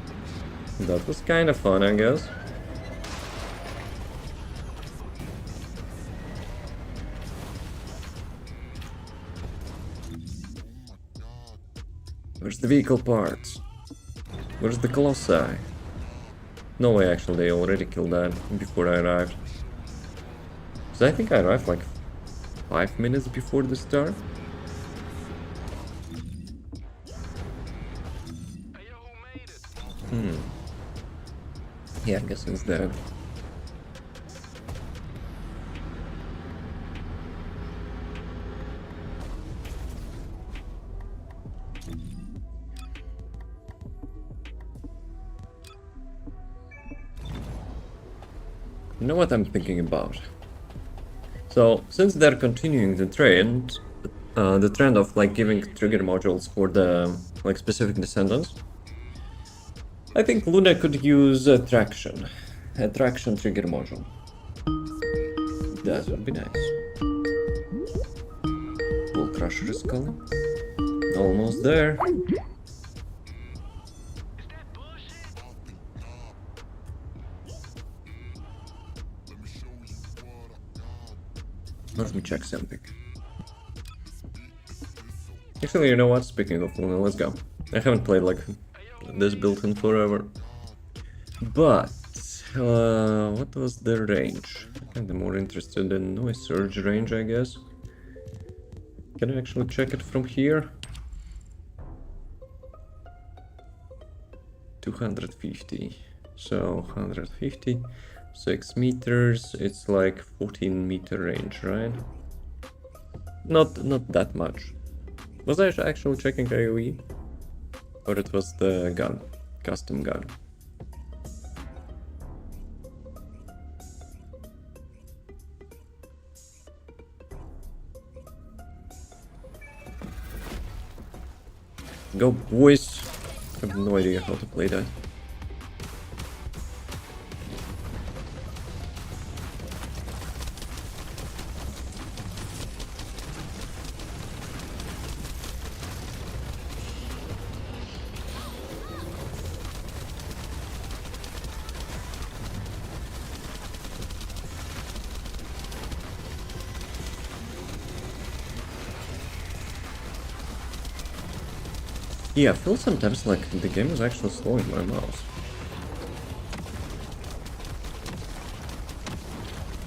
That was kind of fun, I guess. Where's the vehicle parts? Where's the colossi? No way, actually, they already killed that before I arrived. So I think I arrived like 5 minutes before the start. Yeah, I guess it's dead. You know what I'm thinking about? So, since they're continuing the trend of like giving trigger modules for the like specific descendants, I think Luna could use a traction trigger module. That would be nice. Wall Crusher is calling. Almost there. Let me check something. Actually, you know what? Speaking of Luna, let's go. I haven't played like this build in forever. But what was the range? I'm kinda more interested in noise surge range, I guess. Can I actually check it from here? 250. So 150, 6 meters. It's like 14-meter range, right? Not that much. Was I actually checking AoE? Or it was the gun, custom gun? Go, boys! I have no idea how to play that. Yeah, I feel sometimes like the game is actually slowing my mouse.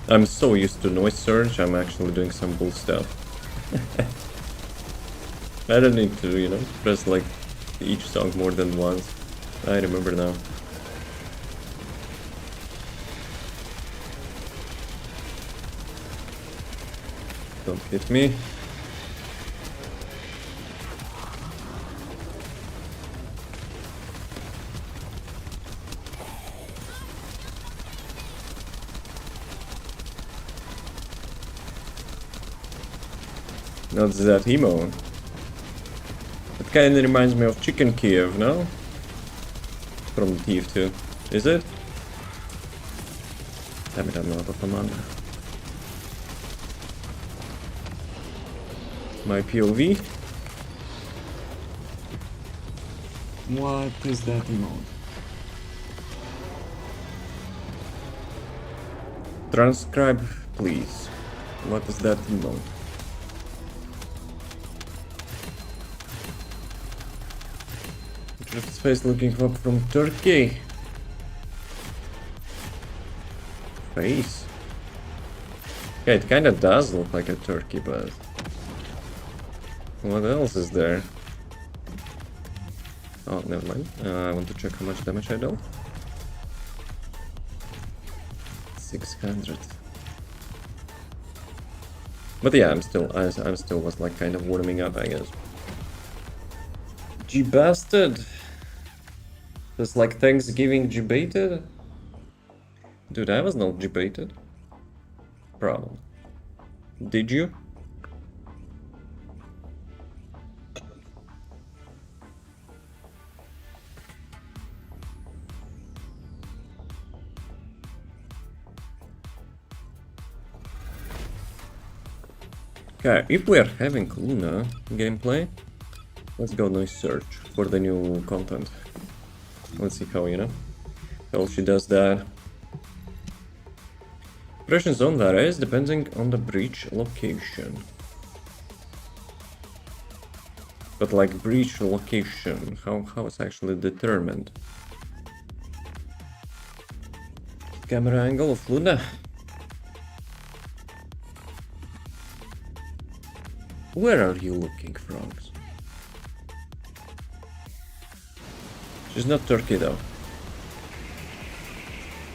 I'm so used to noise surge, I'm actually doing some bull stuff. I don't need to, you know, press like each song more than once. I remember now. Don't hit me. Not that emo. It kinda reminds me of Chicken Kiev, no? From Thief 2. Is it? Damn it, I'm out of mana. My POV? What is that emote? Transcribe, please. What is that emote? Drift's face looking up from Turkey. Face. Yeah, it kinda does look like a turkey, but what else is there? Oh, never mind. I want to check how much damage I dealt. 600. But yeah, I'm still was like kind of warming up, I guess. G-bastard. It's like Thanksgiving G-baited? Dude, I was not G-baited. Problem. Did you? Okay, if we are having Luna gameplay, let's go noise search for the new content. Let's see how, you know, how she does that. Oppression zone varies depending on the breach location. But like breach location, how it's actually determined? Camera angle of Luna. Where are you looking from? She's not Turkey though.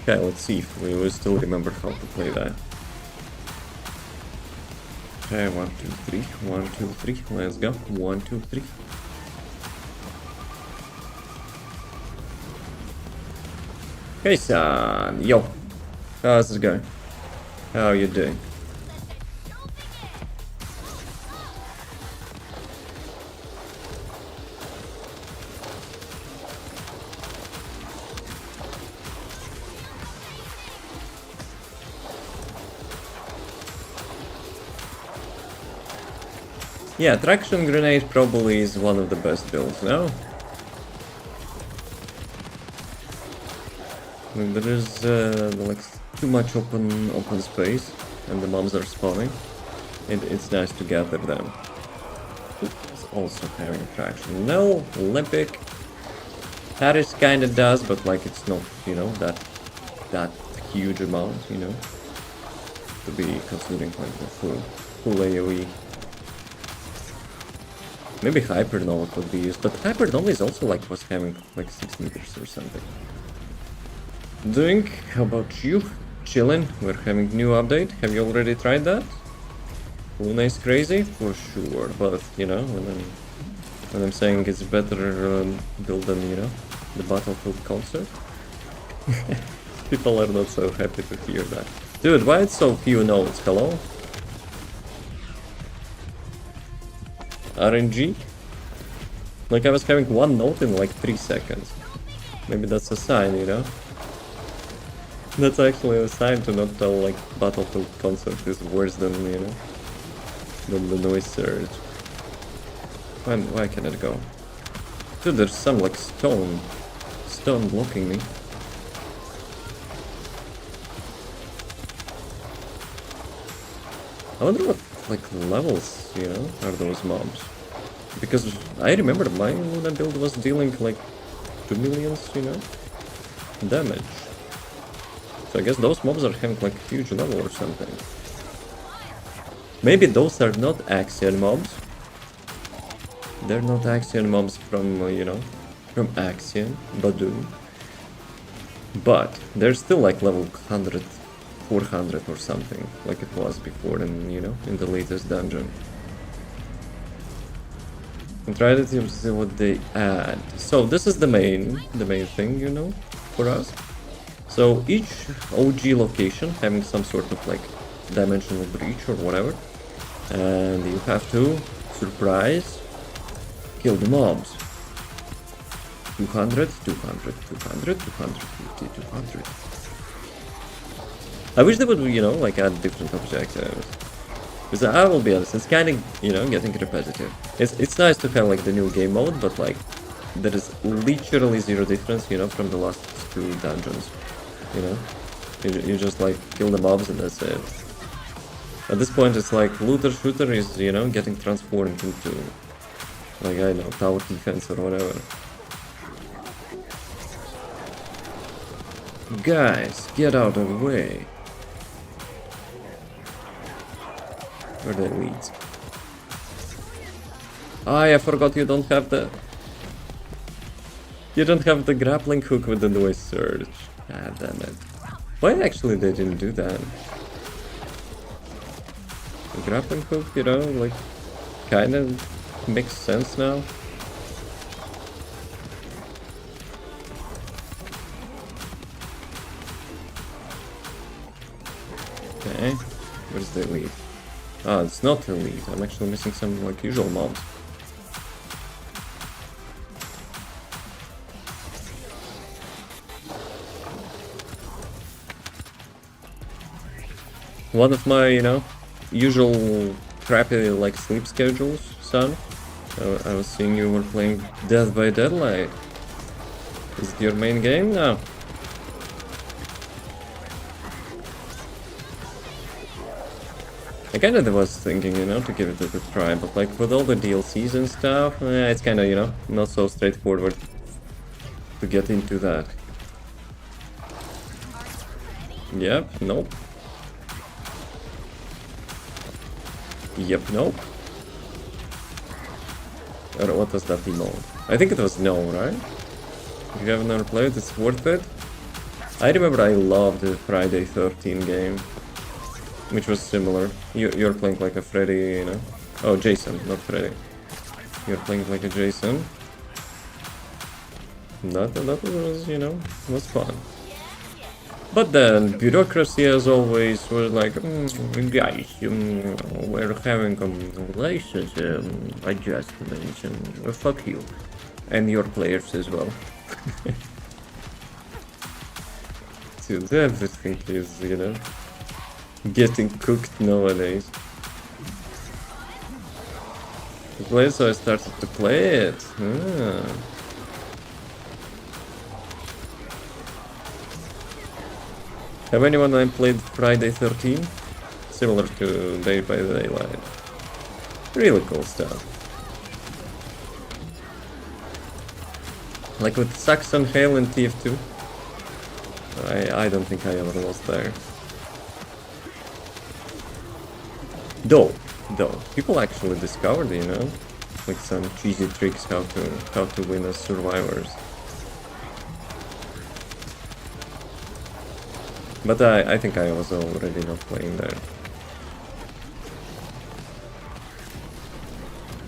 Okay, let's see if we will still remember how to play that. Okay, 1, 2, 3, 1, 2, 3, let's go. 1, 2, 3. Hey son, yo, how's it going? How are you doing? Yeah, traction grenade probably is one of the best builds now. When there is like too much open space and the mobs are spawning, it's nice to gather them. It's also having traction. No, Olympic. Paris kinda does, but like it's not, you know, that huge amount, you know, to be considering like the full AoE. Maybe Hypernova could be used, but Hypernova is also like was having like 6 meters or something. Doing, how about you? Chillin', we're having new update. Have you already tried that? Luna is crazy? For sure, but you know, when I'm saying it's better build than, you know, the Battlefield concert, people are not so happy to hear that. Dude, why it's so few nodes? Hello? RNG? Like I was having one note in like 3 seconds. Maybe that's a sign, you know? That's actually a sign to not tell like Battlefield concert is worse than, you know, than the noise surge. Why can it go? Dude, there's some like stone blocking me. I wonder what like levels, you know, are those mobs? Because I remember my Luna build was dealing like 2 millions, you know, damage. So I guess those mobs are having like a huge level or something. Maybe those are not Axion mobs. They're not Axion mobs from, you know, from Axion, Badu. But they're still like level 100, 400 or something, like it was before in, you know, in the latest dungeon. And try to see what they add. So this is the main thing, you know, for us. So each OG location having some sort of like dimensional breach or whatever, and you have to surprise kill the mobs. 200, 200, 200, 250, 200. I wish they would, you know, like add different objectives. Because I will be honest, it's kind of, you know, getting repetitive. It's nice to have like the new game mode, but like there is literally zero difference, you know, from the last 2 dungeons. You know, you just like kill the mobs and that's it. At this point, it's like looter shooter is, you know, getting transformed into like, I don't know, tower defense or whatever. Guys, get out of the way. Where are the elites? I forgot you don't have the... You don't have the grappling hook with the noise surge. Ah, damn it. Why actually they didn't do that? The grappling hook, you know, like, kind of makes sense now. Okay, where's the elite? Ah, it's not elite. I'm actually missing some, like, usual mobs. One of my, you know, usual crappy, like, sleep schedules, son. I was seeing you were playing Death by Deadlight. Is it your main game now? I kind of was thinking, you know, to give it a good try, but like with all the DLCs and stuff, it's kind of, you know, not so straightforward to get into that. Yep, nope. Yep, nope. Or what was that emote? I think it was no, right? If you haven't ever played, it's worth it. I remember I loved the Friday 13 game, which was similar. You're playing like a Freddy, you know? Oh, Jason, not Freddy. You're playing like a Jason. That was, you know, was fun. But then bureaucracy, as always, was like, guys, we're having a license adjustments, and fuck you, and your players as well. Dude, everything is, you know, getting cooked nowadays. play, so I started to play it. Ah. Have anyone played Friday 13? Similar to Day by Daylight. Really cool stuff. Like with Saxon, Hail and TF2. I don't think I ever lost there. Though, people actually discovered, you know, like some cheesy tricks how to win as survivors. But I think I was already not playing there.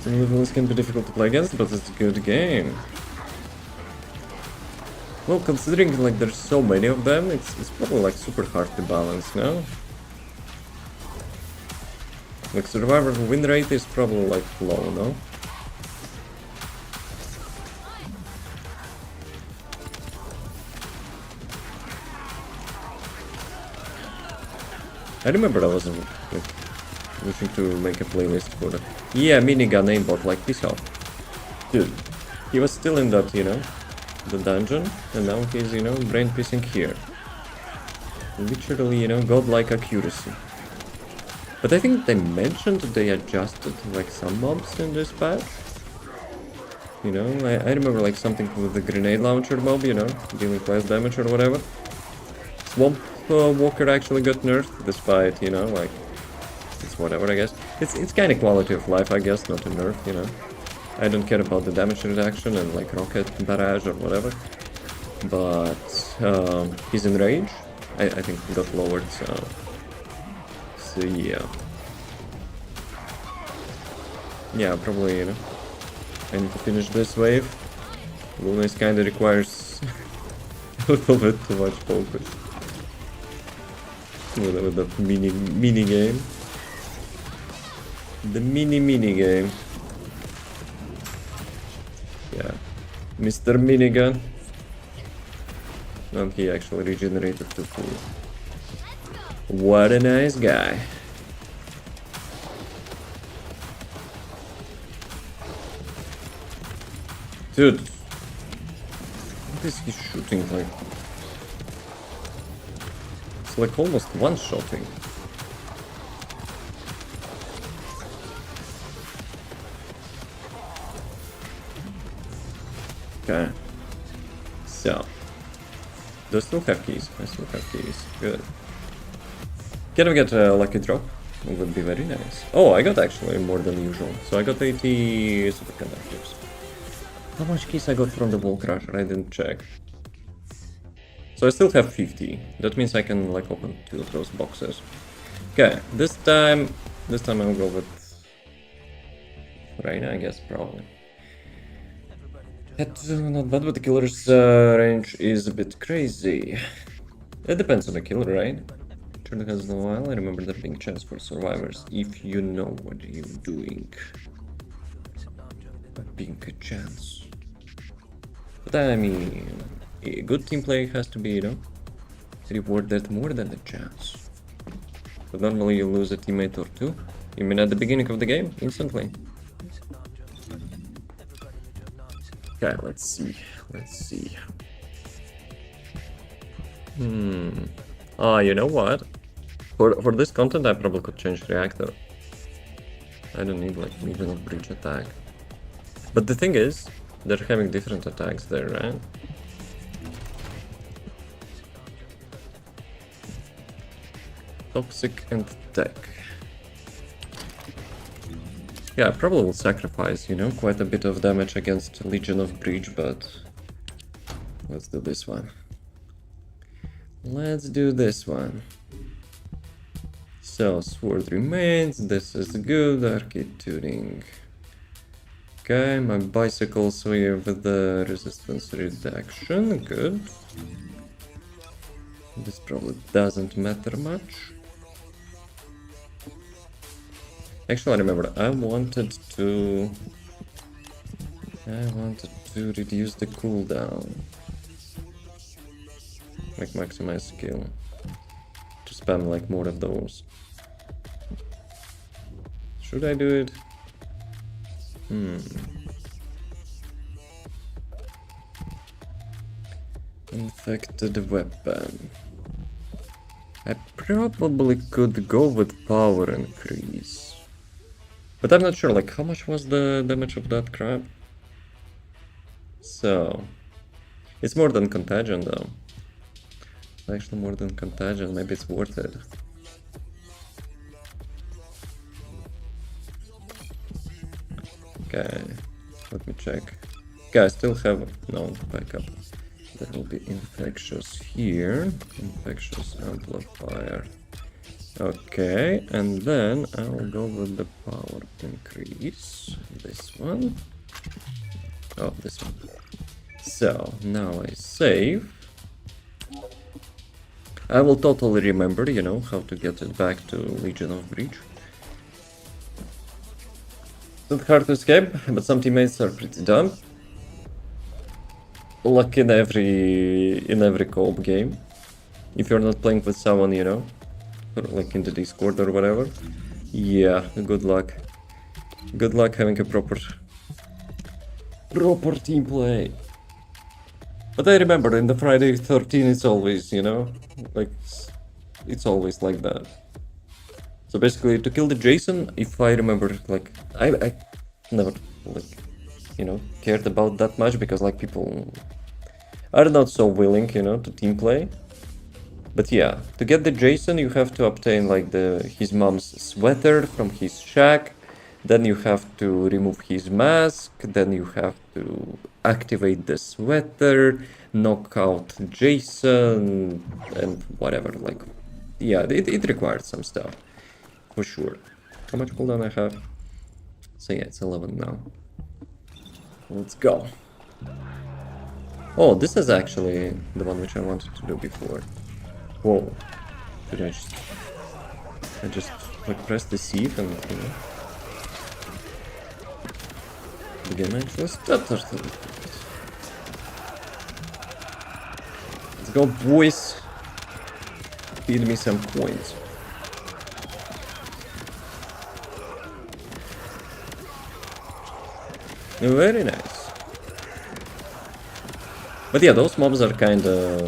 Some levels can be difficult to play against, but it's a good game. Well, considering like there's so many of them, it's probably like super hard to balance, no? Like survivor win rate is probably like low, no? I remember I was like wishing to make a playlist for the minigun aimbot like this out. Dude, he was still in that, you know, the dungeon, and now he's, you know, brain pissing here. Literally, you know, godlike accuracy. But I think they mentioned they adjusted like some mobs in this patch. You know, I remember like something with the grenade launcher mob, you know, dealing less damage or whatever. Swamp Walker actually got nerfed, despite, you know, like, it's whatever, I guess. It's kind of quality of life, I guess, not a nerf, you know. I don't care about the damage reduction and like rocket barrage or whatever. But his enrage, I think got lowered, so yeah. Yeah, probably, you know, I need to finish this wave. Lunas kinda requires a little bit too much focus. With that mini game. The mini game. Yeah. Mr. Minigun. And he actually regenerated to full. What a nice guy. Dude. What is he shooting like? It's like almost one-shotting. Okay. So. Do I still have keys? I still have keys. Good. Can we get a lucky drop? It would be very nice. Oh, I got actually more than usual. So I got 80 superconductors. How much keys I got from the wall crusher? I didn't check. So I still have 50. That means I can like open 2 of those boxes. Okay, this time I'll go with Reina, I guess, probably. That's not bad, but the killer's range is a bit crazy. It depends on the killer, right? Sure has a while. I remember there being chance for survivors if you know what you're doing. A big chance. But I mean, a good team play has to be, you know, rewarded more than a chance. But normally you lose a teammate or two. You mean at the beginning of the game? Instantly. Okay, let's see. You know what? For this content I probably could change reactor. I don't need like Legion of Breach attack. But the thing is, they're having different attacks there, right? Toxic and tech. Yeah, I probably will sacrifice, you know, quite a bit of damage against Legion of Breach, but let's do this one. Let's do this one. So, Sword remains, this is good, arcade tuning. Okay, my bicycles here with the resistance reduction, good. This probably doesn't matter much. Actually, I remember, I wanted to reduce the cooldown. Like maximize skill. To spam like more of those. Should I do it? Infected weapon. I probably could go with power increase. But I'm not sure, like, how much was the damage of that crab? So... It's more than contagion, though. Actually more than contagion, maybe it's worth it. Okay, let me check. Okay, I still have no backup. There will be infectious here. Infectious amplifier. Okay, and then I'll go with the power increase. This one. Oh, this one. So, now I save. I will totally remember, you know, how to get it back to Legion of Breach. It's not hard to escape, but some teammates are pretty dumb. Like in every co-op game. If you're not playing with someone, you know, or like in the Discord or whatever. Yeah, good luck. Good luck having a proper team play. But I remember in the Friday 13 it's always, you know, like, it's always like that. So basically, to kill the Jason, if I remember, like, I never, like, you know, cared about that much, because, like, people are not so willing, you know, to team play. But yeah, to get the Jason, you have to obtain, like, his mom's sweater from his shack. Then you have to remove his mask, then you have to activate the sweater, knock out Jason, and whatever, like, yeah, it requires some stuff, for sure. How much cooldown I have? So yeah, it's 11 now. Let's go. Oh, this is actually the one which I wanted to do before. Whoa. Did I just like press the seat and, you know, the game actually stuttered. Let's go, boys. Feed me some coins. Very nice. But yeah, those mobs are kinda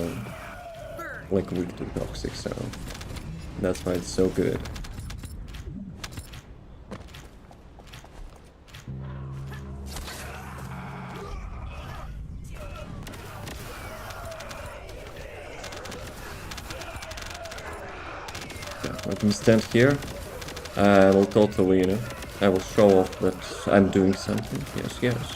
like weak to toxic, so that's why it's so good. Yeah, let me stand here. I will totally, you know, I will show off that I'm doing something. Yes, yes.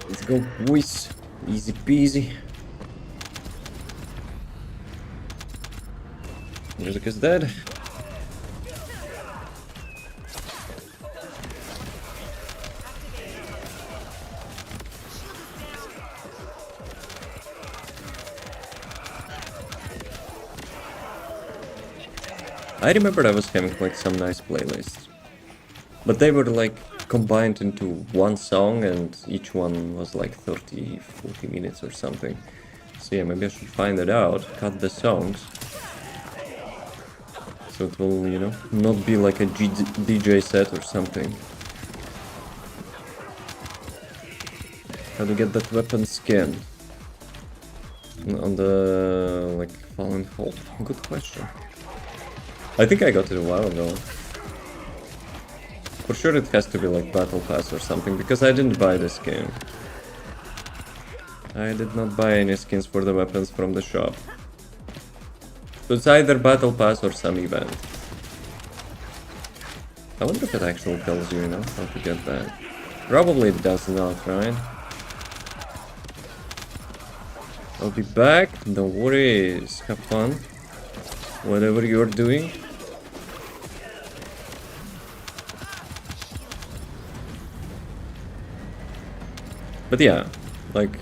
Let's go, boys. Easy peasy. Music is dead. I remember I was having like some nice playlists, but they were like combined into one song and each one was like 30-40 minutes or something. So yeah, maybe I should find it out, cut the songs, so it will, you know, not be like a DJ set or something. How to get that weapon skin on the like Fallen Hope? Good question. I think I got it a while ago. For sure it has to be like Battle Pass or something, because I didn't buy this game. I did not buy any skins for the weapons from the shop. So it's either Battle Pass or some event. I wonder if it actually tells you, you know, how to get that. Probably it does not, right? I'll be back, don't worry, have fun. Whatever you're doing. But yeah, like,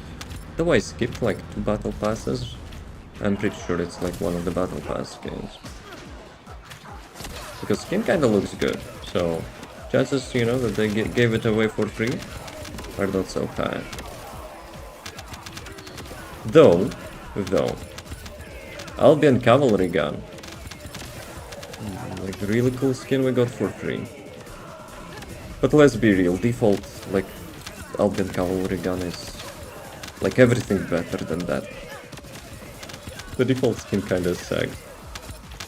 though I skipped like 2 battle passes, I'm pretty sure it's like one of the battle pass skins. Because skin kinda looks good, so chances, you know, that they gave it away for free are not so high. Though, Albion Cavalry Gun Like really cool skin we got for free. But let's be real, default like Albion Cavalry gun is like everything better than that. The default skin kinda sags.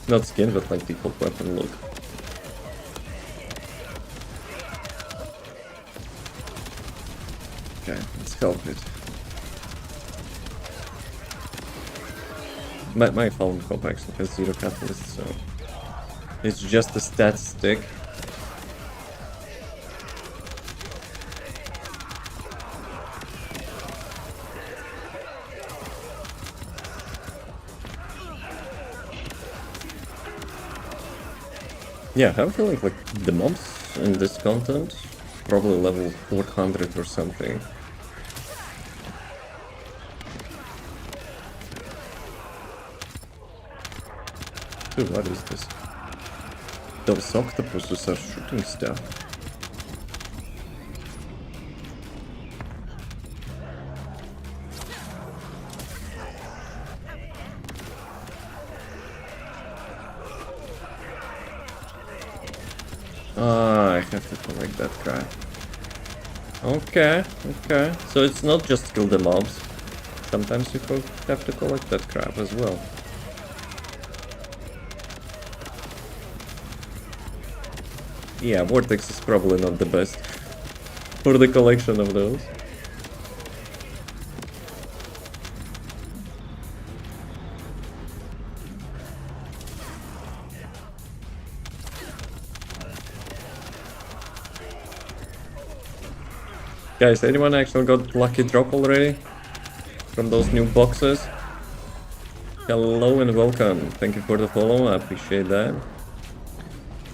Not skin, but like default weapon look. Okay, let's help it. My Fallen Cop actually has 0 catalyst, so it's just a stat stick. Yeah, I have a feeling like the mobs in this content probably level 400 or something. Dude, what is this? Those octopuses are shooting stuff. Ah, I have to collect that crap. Okay, okay. So it's not just kill the mobs. Sometimes you have to collect that crap as well. Yeah, Vortex is probably not the best for the collection of those. Guys, anyone actually got lucky drop already? From those new boxes? Hello and welcome. Thank you for the follow, I appreciate that.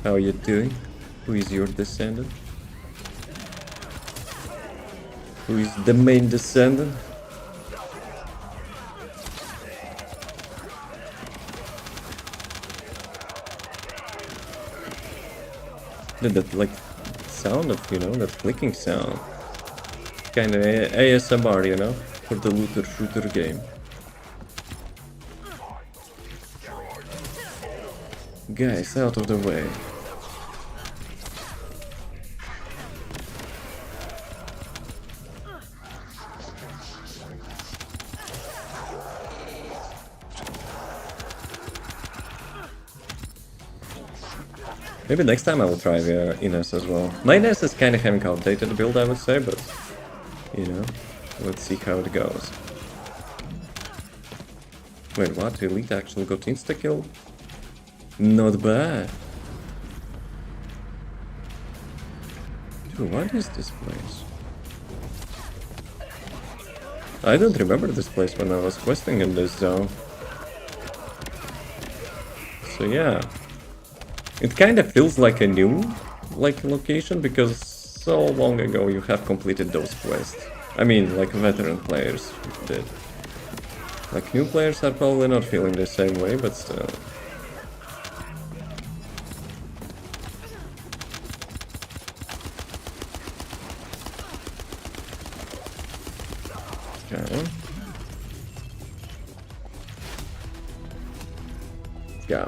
How are you doing? Who is your descendant? Who is the main descendant? That like sound of, you know, that clicking sound. Kind of ASMR, you know, for the looter shooter game. Guys, out of the way. Maybe next time I will try Ines as well. My Ines is kind of having outdated build, I would say, but you know, let's see how it goes. Wait, what? Elite actually got insta-kill? Not bad. Dude, what is this place? I don't remember this place when I was questing in this zone. So yeah. It kind of feels like a new location because so long ago you have completed those quests. I mean, like veteran players did. Like new players are probably not feeling the same way, but still. Okay. Yeah.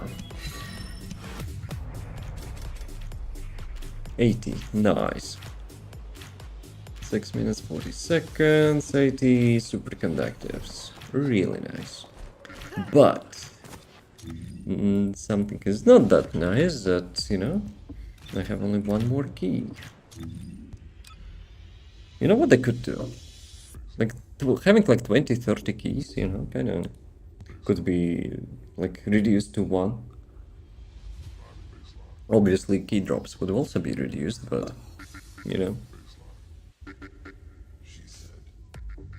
80, nice. 6 minutes 40 seconds, 80 superconductives, really nice. But something is not that nice, that, you know, I have only one more key. You know what I could do? Like, having like 20-30 keys, you know, kind of could be like reduced to 1. Obviously, key drops would also be reduced, but, you know.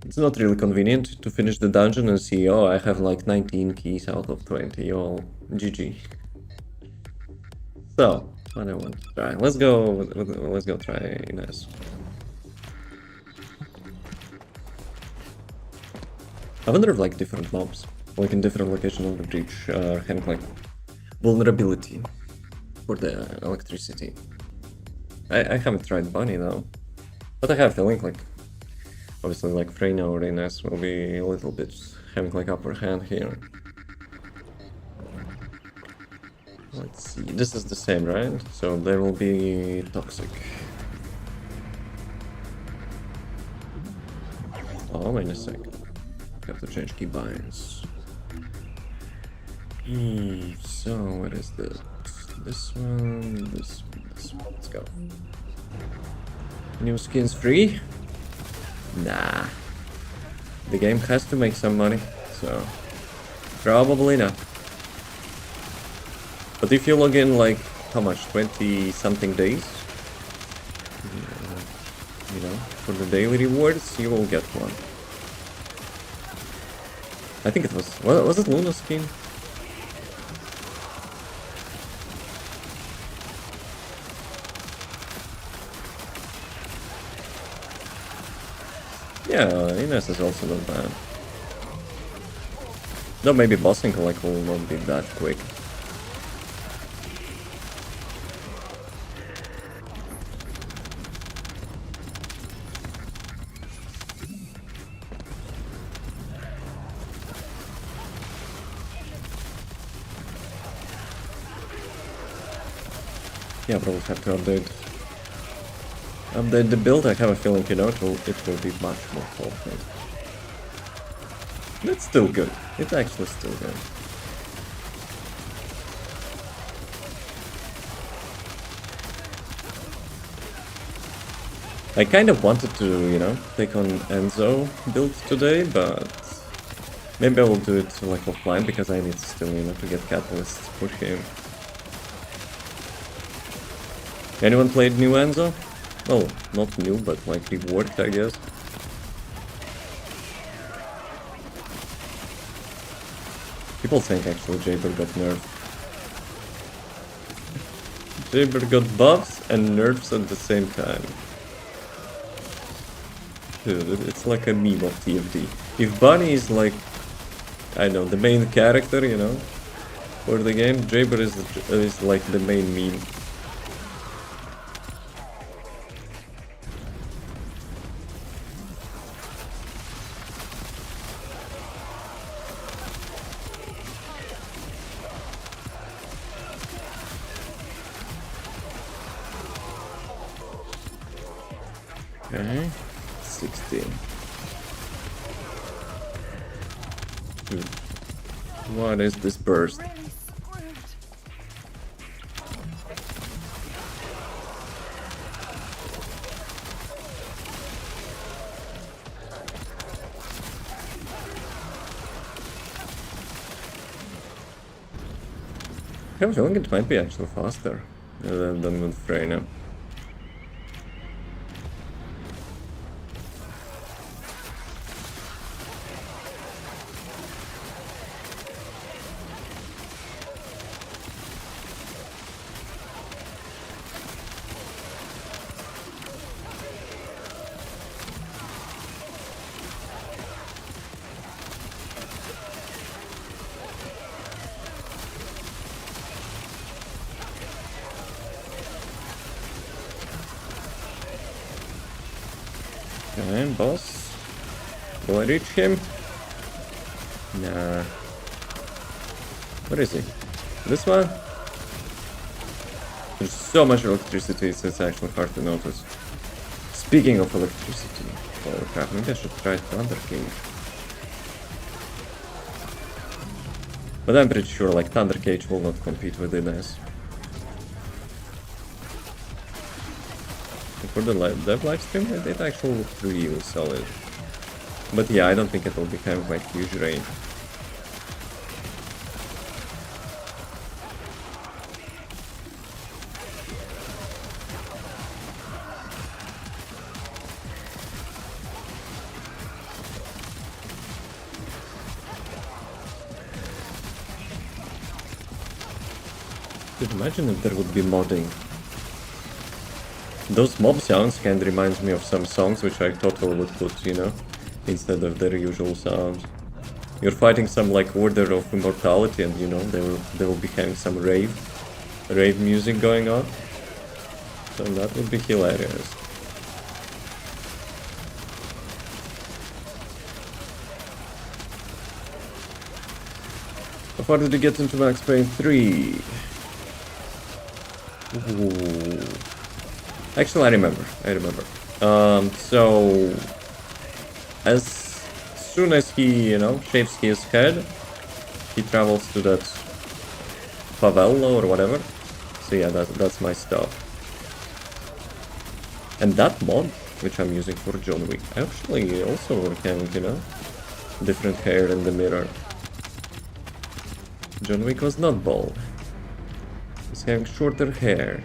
It's not really convenient to finish the dungeon and see, oh, I have like 19 keys out of 20, oh, GG. So, what I want to try. Let's go try Ines. I wonder if like different mobs, like in different locations of the breach, having like vulnerability for the electricity. I haven't tried Bunny though, but I have a feeling like obviously like Freyna or Ines will be a little bit having like upper hand here. Let's see. This is the same, right? So they will be toxic. Oh, wait a sec. Have to change key binds. So what is this? This one, this one, this one. Let's go. New skins free? Nah. The game has to make some money, so probably not. But if you log in like, how much, 20 something days, you know, for the daily rewards, you will get one. I think it was it Luna skin? Yeah, Ines is also not bad. Though maybe bossing collect will not be that quick. Yeah, probably have to update the build. I have a feeling, you know, it will be much more powerful. It's still good. It's actually still good. I kind of wanted to, you know, take on Enzo build today, but maybe I will do it like offline because I need still, you know, to get catalysts to push him. Anyone played new Enzo? Well, not new, but like reworked, I guess. People think actually 𝑗_𝑏 got nerfed. 𝑗_𝑏 got buffs and nerfs at the same time. Dude, it's like a meme of TFD. If Bunny is like, I don't know, the main character, you know, for the game, 𝑗_𝑏 is like the main meme. Okay, 16. Dude, what is this burst? I have a feeling it might be actually faster than with Freyna. Okay, boss. Will I reach him? Nah. Where is he? This one? There's so much electricity, it's actually hard to notice. Speaking of electricity, oh crap, maybe I should try Thunder Cage. But I'm pretty sure like Thunder Cage will not compete with Ines. For the dev livestream, it actually looked really solid. But yeah, I don't think it will be kind of like huge range. Dude, imagine if there would be modding. Those mob sounds kind of reminds me of some songs which I totally would put, you know, instead of their usual sounds. You're fighting some like Order of Immortality and you know, they will be having some rave music going on. So that would be hilarious. How far did you get into Max Payne 3? Ooh. Actually, I remember. So as soon as he, shaves his head, he travels to that favela or whatever. So yeah, that's my stuff. And that mod, which I'm using for John Wick, actually also having, different hair in the mirror. John Wick was not bald. He's having shorter hair.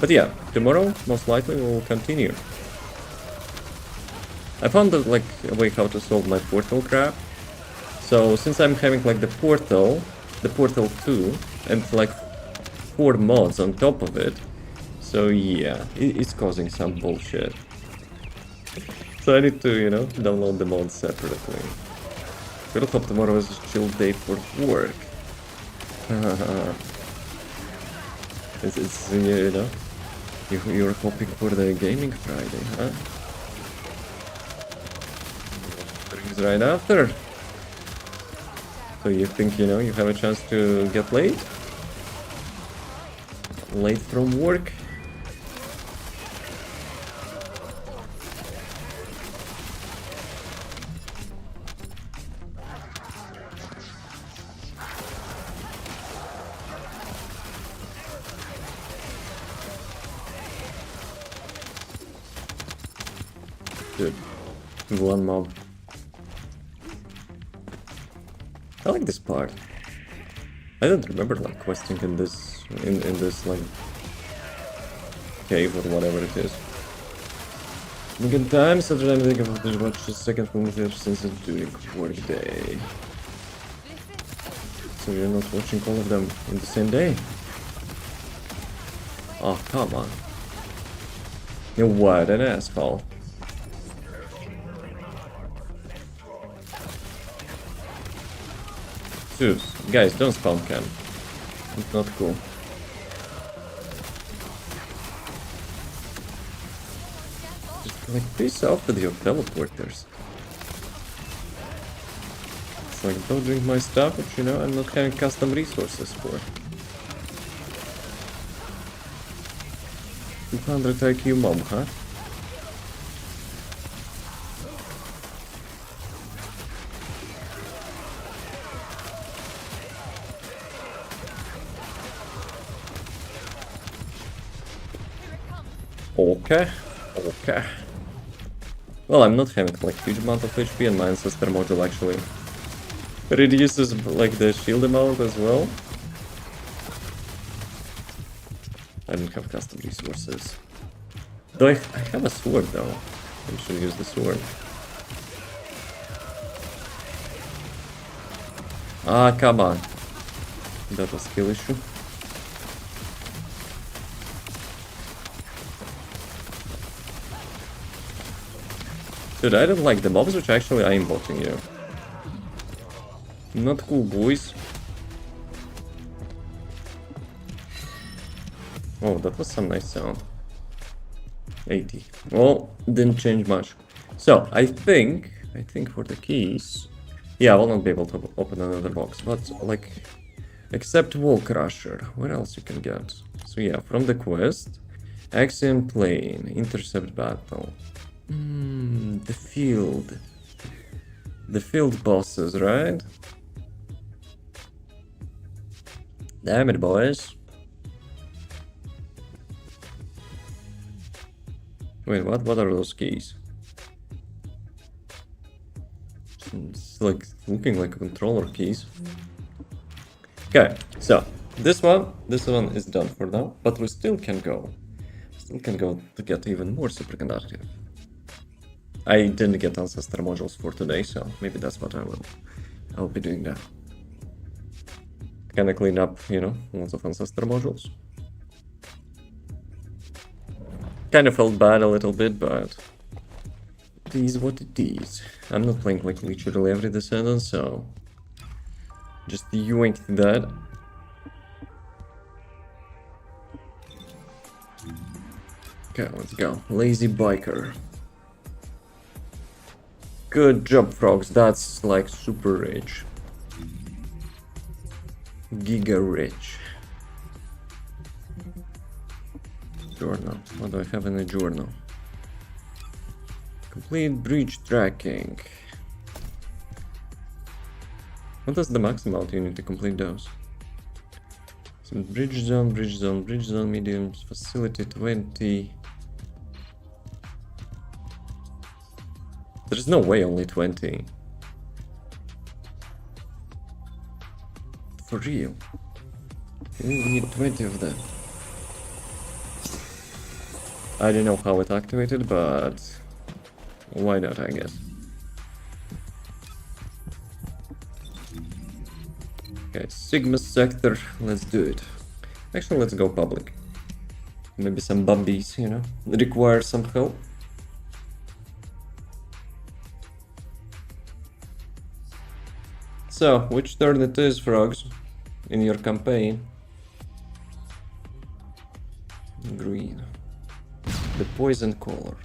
But yeah, tomorrow, most likely, we'll continue. I found, like, a way how to solve my portal crap. So, since I'm having, like, the portal 2, and, like, 4 mods on top of it, so yeah, it's causing some bullshit. So I need to, download the mods separately. We'll hope tomorrow is a chill day for work. it's you're hoping for the gaming Friday, huh? Streams right after. So you think, you have a chance to get late? Late from work? Dude, one mob. I like this part. I don't remember, like, questing in this like cave or whatever it is. Good time, Saturday I'm thinking of this watch the second film there since it's doing work day. So you're not watching all of them in the same day? Oh, come on. What an asshole. Dude, guys, don't spawn cam. It's not cool. Just like piss off with your teleporters. It's like, don't drink my stuff, which, I'm not having custom resources for. 200 IQ mob, huh? Okay. Well, I'm not having, like, huge amount of HP, and my ancestor module actually reduces, like, the shield amount as well. I don't have custom resources. Though I have a sword, though. I should use the sword. Ah, come on. That was skill issue. Dude, I don't like the mobs which actually are aimbotting you. Not cool, boys. Oh, that was some nice sound. 80. Well, didn't change much. So, I think for the keys... Yeah, I will not be able to open another box, but, like... Except Wall Crusher. Where else you can get? So yeah, from the quest... Axiom Plane, Intercept Battle... the field. The field bosses, right? Damn it, boys. Wait, what? What are those keys? It's like looking like controller keys. Okay, so this one is done for now, but we still can go. To get even more superconductive. I didn't get ancestor modules for today, so maybe that's what I'll be doing now. Kinda clean up, lots of ancestor modules. Kind of felt bad a little bit, but it is what it is. I'm not playing like literally every Descendant, so just yoinked that. Okay, let's go. Lazy biker. Good job, frogs. That's like super rich. Giga rich. Journal. What do I have in a journal? Complete breach tracking. What is the max amount you need to complete those? Some bridge zone, mediums, facility 20. There's no way only 20. For real. We need 20 of them. I don't know how it activated, but why not, I guess. Okay, Sigma sector, let's do it. Actually, let's go public. Maybe some bubbies, you know, require some help. So, which turn it is, frogs, in your campaign? Green. The poison color.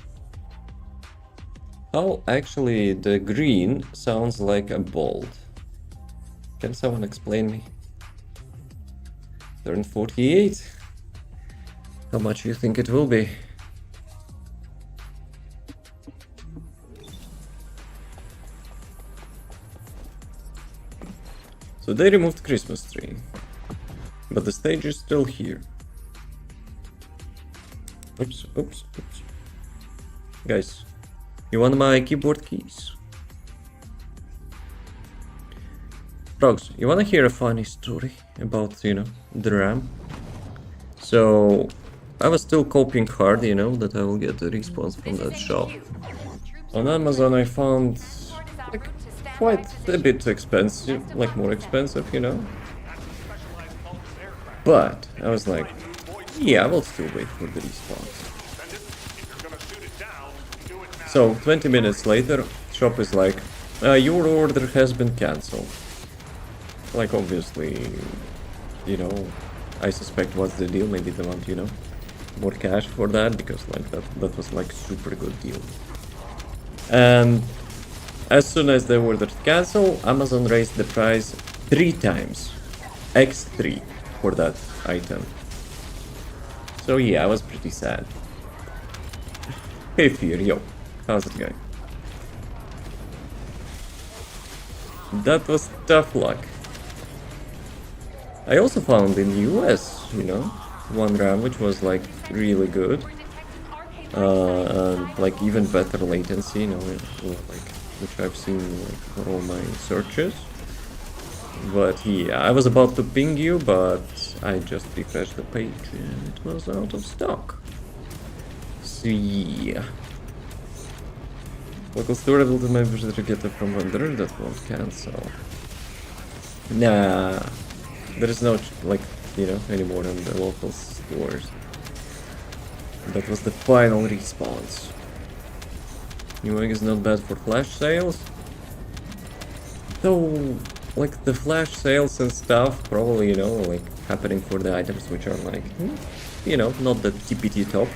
How actually the green sounds like a bolt? Can someone explain me? Turn 48. How much you think it will be? So they removed Christmas tree, but the stage is still here. Oops. Guys, you want my keyboard keys? Frogs, you wanna hear a funny story about, you know, the RAM? So, I was still coping hard, you know, that I will get a response from that shop. On Amazon I found like quite a bit expensive, like more expensive, you know. But I was like, yeah, I will still wait for the response. So 20 minutes later, shop is like, your order has been cancelled. Like obviously, you know, I suspect what's the deal. Maybe they want, you know, more cash for that, because like that was like super good deal. And as soon as they ordered cancel, Amazon raised the price 3 times, x3 for that item. So yeah, I was pretty sad. Hey Fear, yo, how's it going? That was tough luck. I also found in the US, you know, one RAM which was like really good, and like even better latency, you know, like which I've seen like for all my searches. But yeah, I was about to ping you, but I just refreshed the page and it was out of stock. So yeah. Local store able to maybe to get it from vendor that won't cancel. Nah. There is no, like, you know, anymore in the local stores. That was the final response. New egg is not bad for flash sales. Though, like, the flash sales and stuff probably, you know, like, happening for the items which are, like, you know, not the TPT top.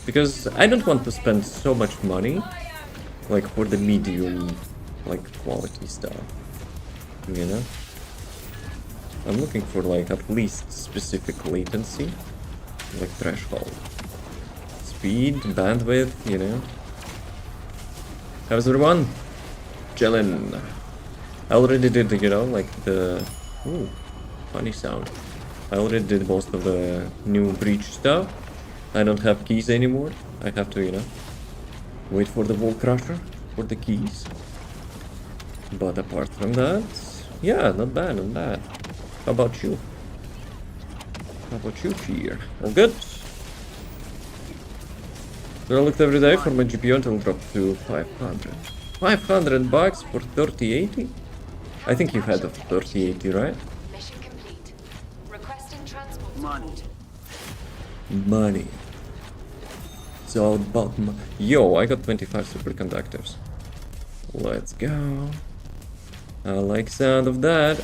Because I don't want to spend so much money, like, for the medium, like, quality stuff. You know? I'm looking for like at least specific latency, like threshold, speed, bandwidth, you know. How's everyone? Chillin'. I already did, you know, like the funny sound. I already did most of the new breach stuff. I don't have keys anymore. I have to, you know, wait for the wall crusher for the keys. But apart from that, yeah, not bad, not bad. How about you? How about you, Fear? All good? So I looked every day for my GPU until it dropped to 500. 500 bucks for 3080? I think you had a 3080, right? Mission complete. Requesting transport. Money. It's all about money. Yo, I got 25 superconductors. Let's go. I like sound of that.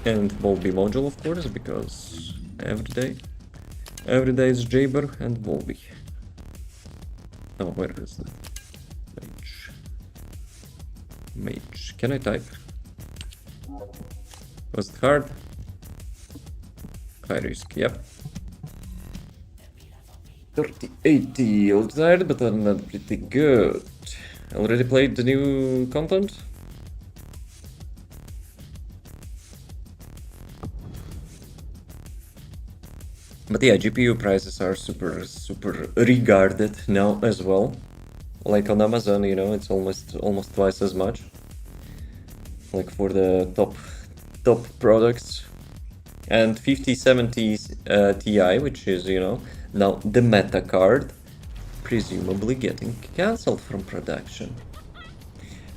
And 𝑮𝒊𝒏 module, of course, because every day is Jabber and 𝑮𝒊𝒏. Oh, where is the page? Mage. Can I type? Was it hard? High risk, yep. 3080, old tired, but I'm not pretty good. Already played the new content? But yeah, GPU prices are super regarded now as well. Like on Amazon, you know, it's almost twice as much. Like for the top products. And 5070 Ti, which is, you know, now the meta card, presumably getting cancelled from production.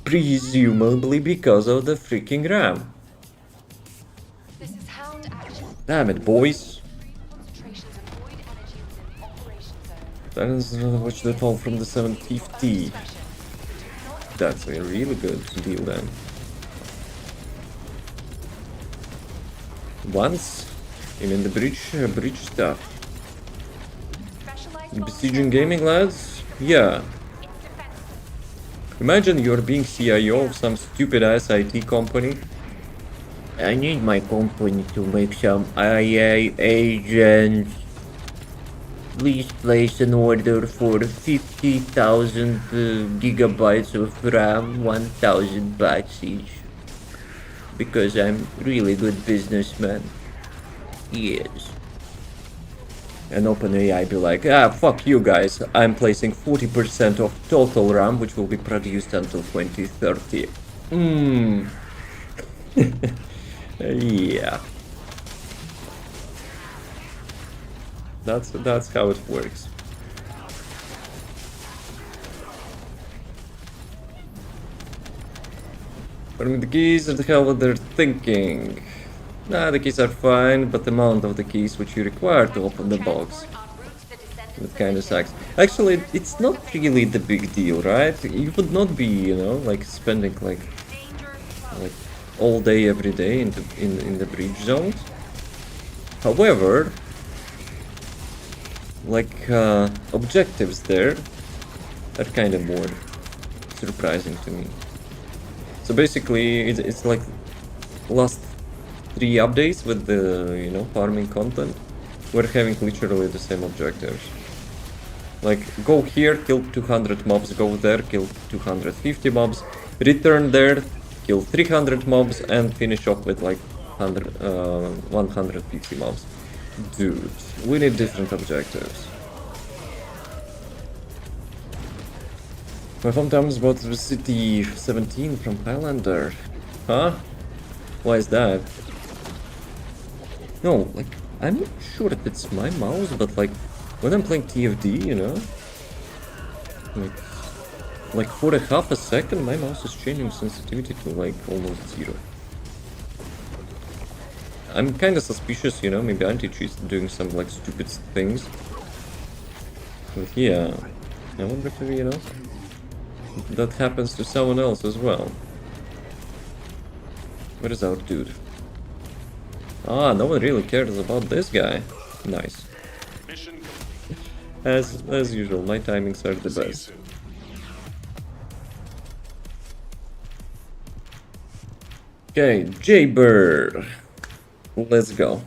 Presumably because of the freaking RAM. This is Hound action. Damn it, boys. Concentrations of void energy within operation zone. That is watch the fall from the 750. Discretion. Do not That's a really good deal then. Once I'm in the bridge stuff. specialize Besieging gaming, lads? Yeah. Imagine you're being CIO of some stupid ass IT company. I need my company to make some IA agents. Please place an order for 50,000 gigabytes of RAM, 1,000 bytes each. Because I'm really good businessman. Yes. And OpenAI be like, ah, fuck you guys. I'm placing 40% of total RAM, which will be produced until 2030. Yeah. That's how it works. But the keys are the hell what they're thinking. Nah, the keys are fine, but the amount of the keys which you require to open the box, that kind of sucks. Actually, it's not really the big deal, right? You would not be, you know, like spending like all day every day in the breach zones. However, like objectives there are kind of more surprising to me. So basically, it's like last 3 updates with the, you know, farming content, we're having literally the same objectives. Like, go here, kill 200 mobs, go there, kill 250 mobs, return there, kill 300 mobs, and finish off with like 150 mobs. Dude, we need different objectives. My hometown bought the city 17 from Highlander. Huh? Why is that? No, like, I'm not sure if it's my mouse, but like, when I'm playing TFD, you know? Like for a half a second, my mouse is changing sensitivity to like almost 0. I'm kinda suspicious, you know, maybe anti-cheat's doing some like stupid things. But yeah, I wonder if, you know, that happens to someone else as well. Where is our dude? Ah, no one really cares about this guy. Nice. As usual, my timings are the best. Okay, Jaybird. Let's go.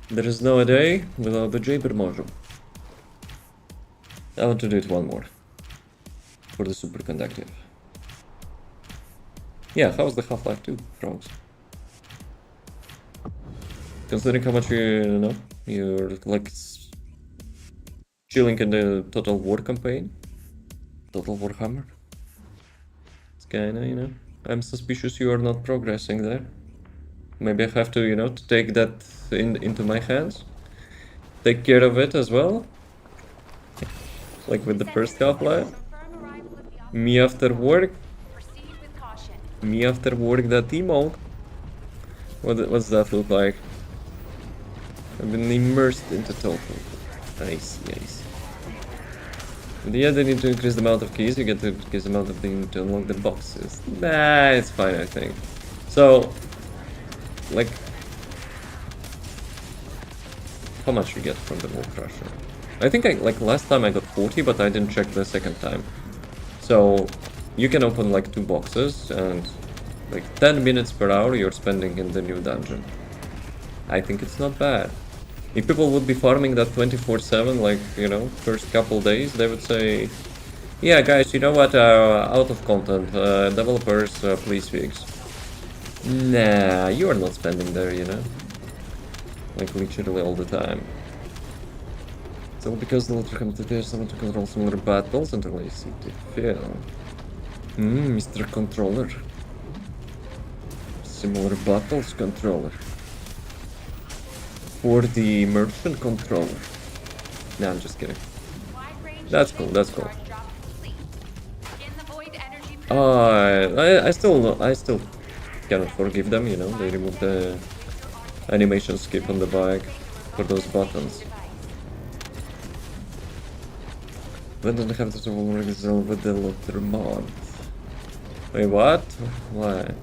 There is no a day without the Jaybird module. I want to do it one more. For the superconductive. Yeah, how's the Half-Life 2, frogs? Considering how much you know, you're like chilling in the Total War campaign, Total Warhammer. It's kinda, you know, I'm suspicious you are not progressing there. Maybe I have to, you know, to take that into my hands, take care of it as well, like with the first Half-Life. Me after work. Me after work, that emote. What's that look like? I've been immersed into Total. I see. Yeah, they need to increase the amount of keys, you get to increase the amount of things to unlock the boxes. Nah, it's fine, I think. So, like, how much you get from the Wall Crusher? I think like last time I got 40, but I didn't check the second time. So, you can open like 2 boxes and like 10 minutes per hour you're spending in the new dungeon. I think it's not bad. If people would be farming that 24/7, like, you know, first couple days, they would say, yeah, guys, you know what, out of content, developers, please fix. Nah, you are not spending there, you know? Like, literally all the time. So, because the later come to this, someone to control similar battles and release it to fail. Mr. Controller. Similar battles controller. For the merchant controller. Nah, I'm just kidding. That's cool, that's cool. I still cannot forgive them, you know, they removed the animation skip on the bike for those buttons. When don't have to resolve with the later mod. Wait, what? Why?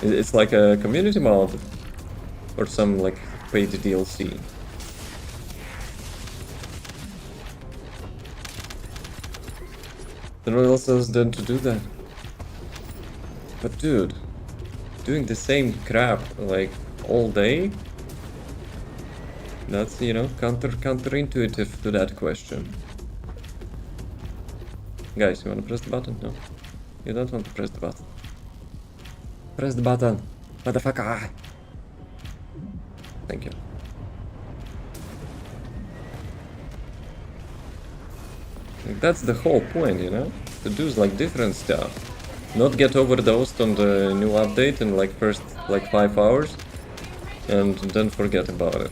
It's like a community mod or some like paid DLC. Then what else is done to do that? But dude, doing the same crap like all day? That's, you know, counterintuitive to that question. Guys, you wanna press the button? No. You don't want to press the button. Press the button, motherfucker! Thank you. Like, that's the whole point, you know? To do like different stuff. Not get overdosed on the new update in like first like 5 hours and then forget about it.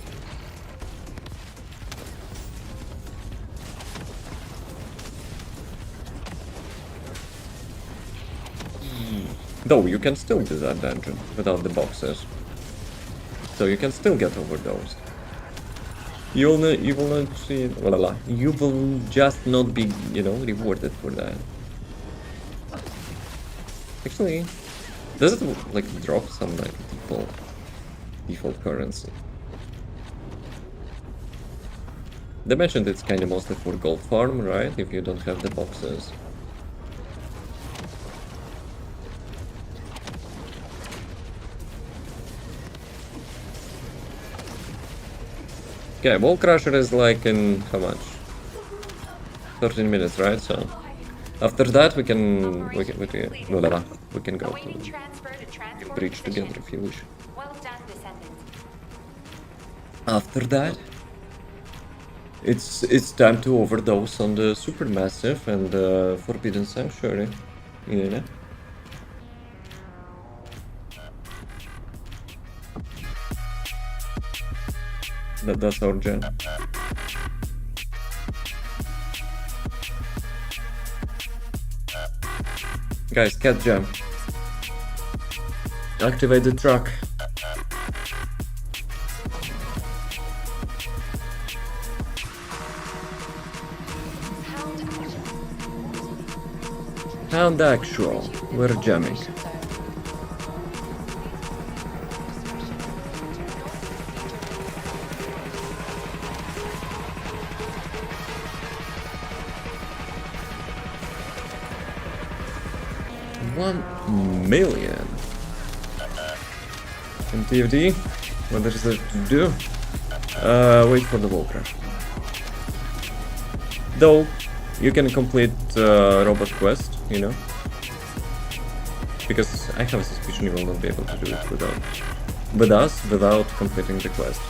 Though you can still do that dungeon without the boxes. So you can still get overdosed. You will not see, you will just not be, you know, rewarded for that. Actually, does it like drop some like default currency? They mentioned it's kind of mostly for gold farm, right? If you don't have the boxes. Okay, Wall Crusher is like in how much? 13 minutes, right? So after that we can go to bridge together if you wish. Well done, Descendants. After that, it's time to overdose on the Supermassive and Forbidden Sanctuary, you know. That's our gen. Guys, cat jump. Activate the truck. Hound actual. We're jamming. $1 million. And TFD, what is there to do? Wait for the wall crash. Though, you can complete robot quest, you know? Because I have a suspicion you will not be able to do it without completing the quest.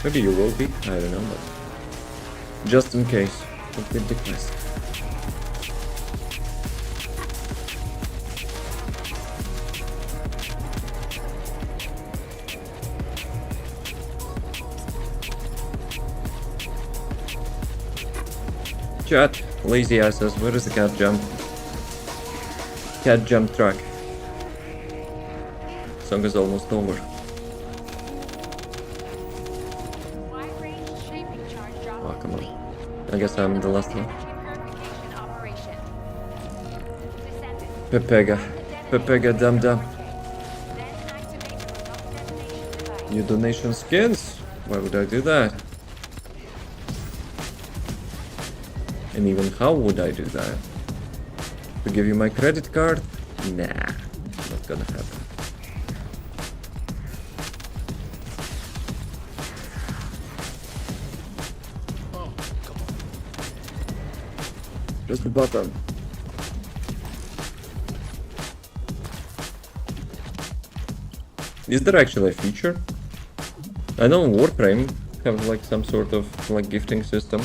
Maybe you will be, I don't know, but just in case, complete the quest. Chat, lazy asses, where is the cat jump? Cat jump track. Song is almost over. Oh, come on. I guess I'm the last one. Pepega dum dum. New donation skins? Why would I do that? And even how would I do that? To give you my credit card? Nah, not gonna happen. Just the button. Is there actually a feature? I know Warframe have like some sort of like gifting system.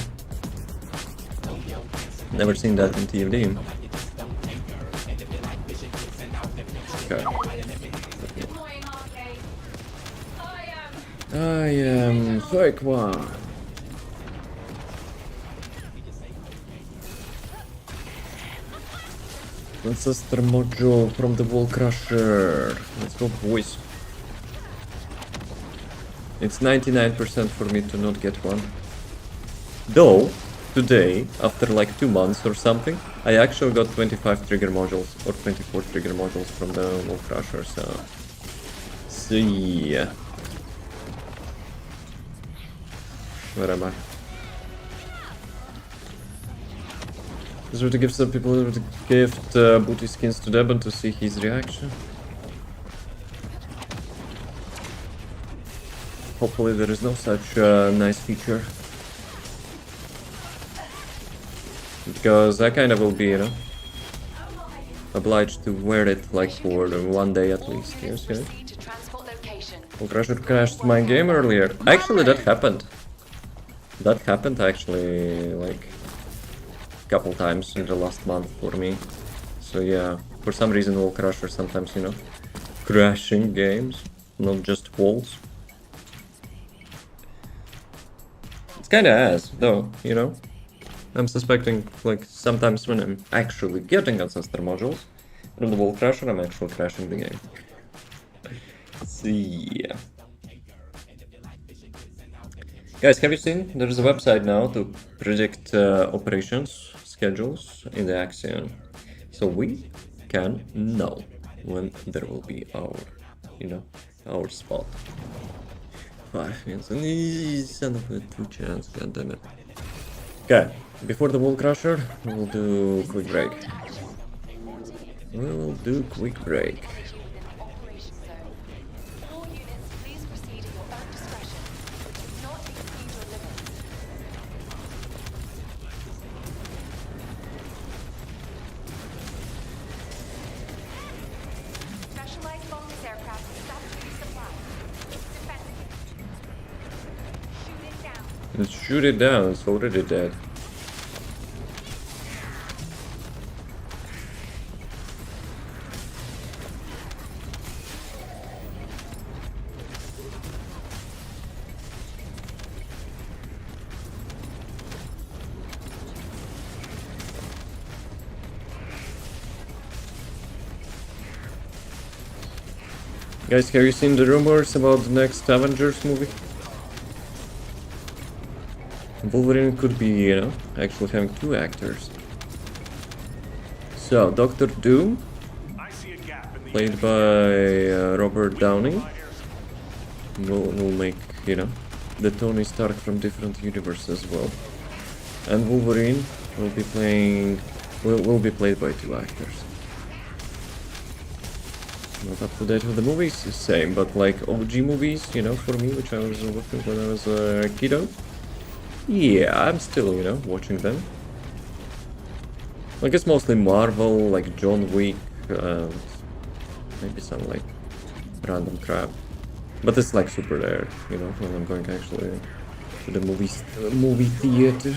Never seen that in TFD. Okay. I am fake one. Ancestor module from the Wall Crusher. Let's go, boys. It's 99% for me to not get one. Though, today, after like 2 months or something, I actually got 25 trigger modules or 24 trigger modules from the Wall Crusher, so yeah. Where am I? Is there to give some people to gift booty skins to Deben to see his reaction? Hopefully there is no such nice feature. Because I kind of will be, you know, obliged to wear it like for 1 day at least. Yes, yes. Proceed to transport location. Well, Crusher crashed my game earlier. Actually, that happened. That happened actually like a couple times in the last month for me. So yeah, for some reason Wall Crusher sometimes, you know, crashing games, not just walls. It's kinda ass, though, you know? I'm suspecting, like, sometimes when I'm actually getting Ancestor modules from the Wall Crusher, I'm actually crashing the game. So, yeah. Guys, have you seen? There's a website now to predict operations schedules in the Axion. So we can know when there will be our, you know, our spot. 5 minutes and son of a 2 chance, goddammit. Okay, before the Wall Crusher, we'll do quick break. We'll do quick break. Operation zone. All units, please proceed at your own discretion. Do not exceed your limits. Specialized bombers aircraft is stopped to be supplied. It's defensive. Shoot it down. Let's shoot it down, it's already dead. Guys, have you seen the rumors about the next Avengers movie? Wolverine could be, you know, actually having 2 actors. So, Doctor Doom, played by Robert Downey, will make, you know, the Tony Stark from different universes as well. And Wolverine will be played by 2 actors. Not up to date with the movies, same, but like OG movies, you know, for me, which I was watching when I was a kiddo. Yeah, I'm still, you know, watching them. Like, it's mostly Marvel, like John Wick, and maybe some, like, random crap. But it's, like, super rare, you know, when I'm going actually to the movie theater.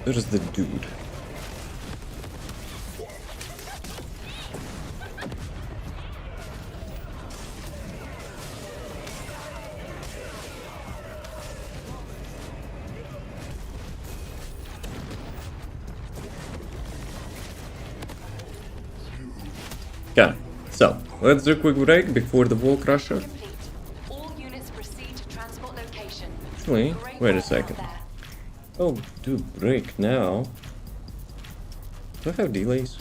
There's the dude. Okay, so let's do a quick break before the Wall Crusher. Complete. All units proceed to transport location. Actually, Great wait a work second. out there. Oh, do break now. Do I have delays?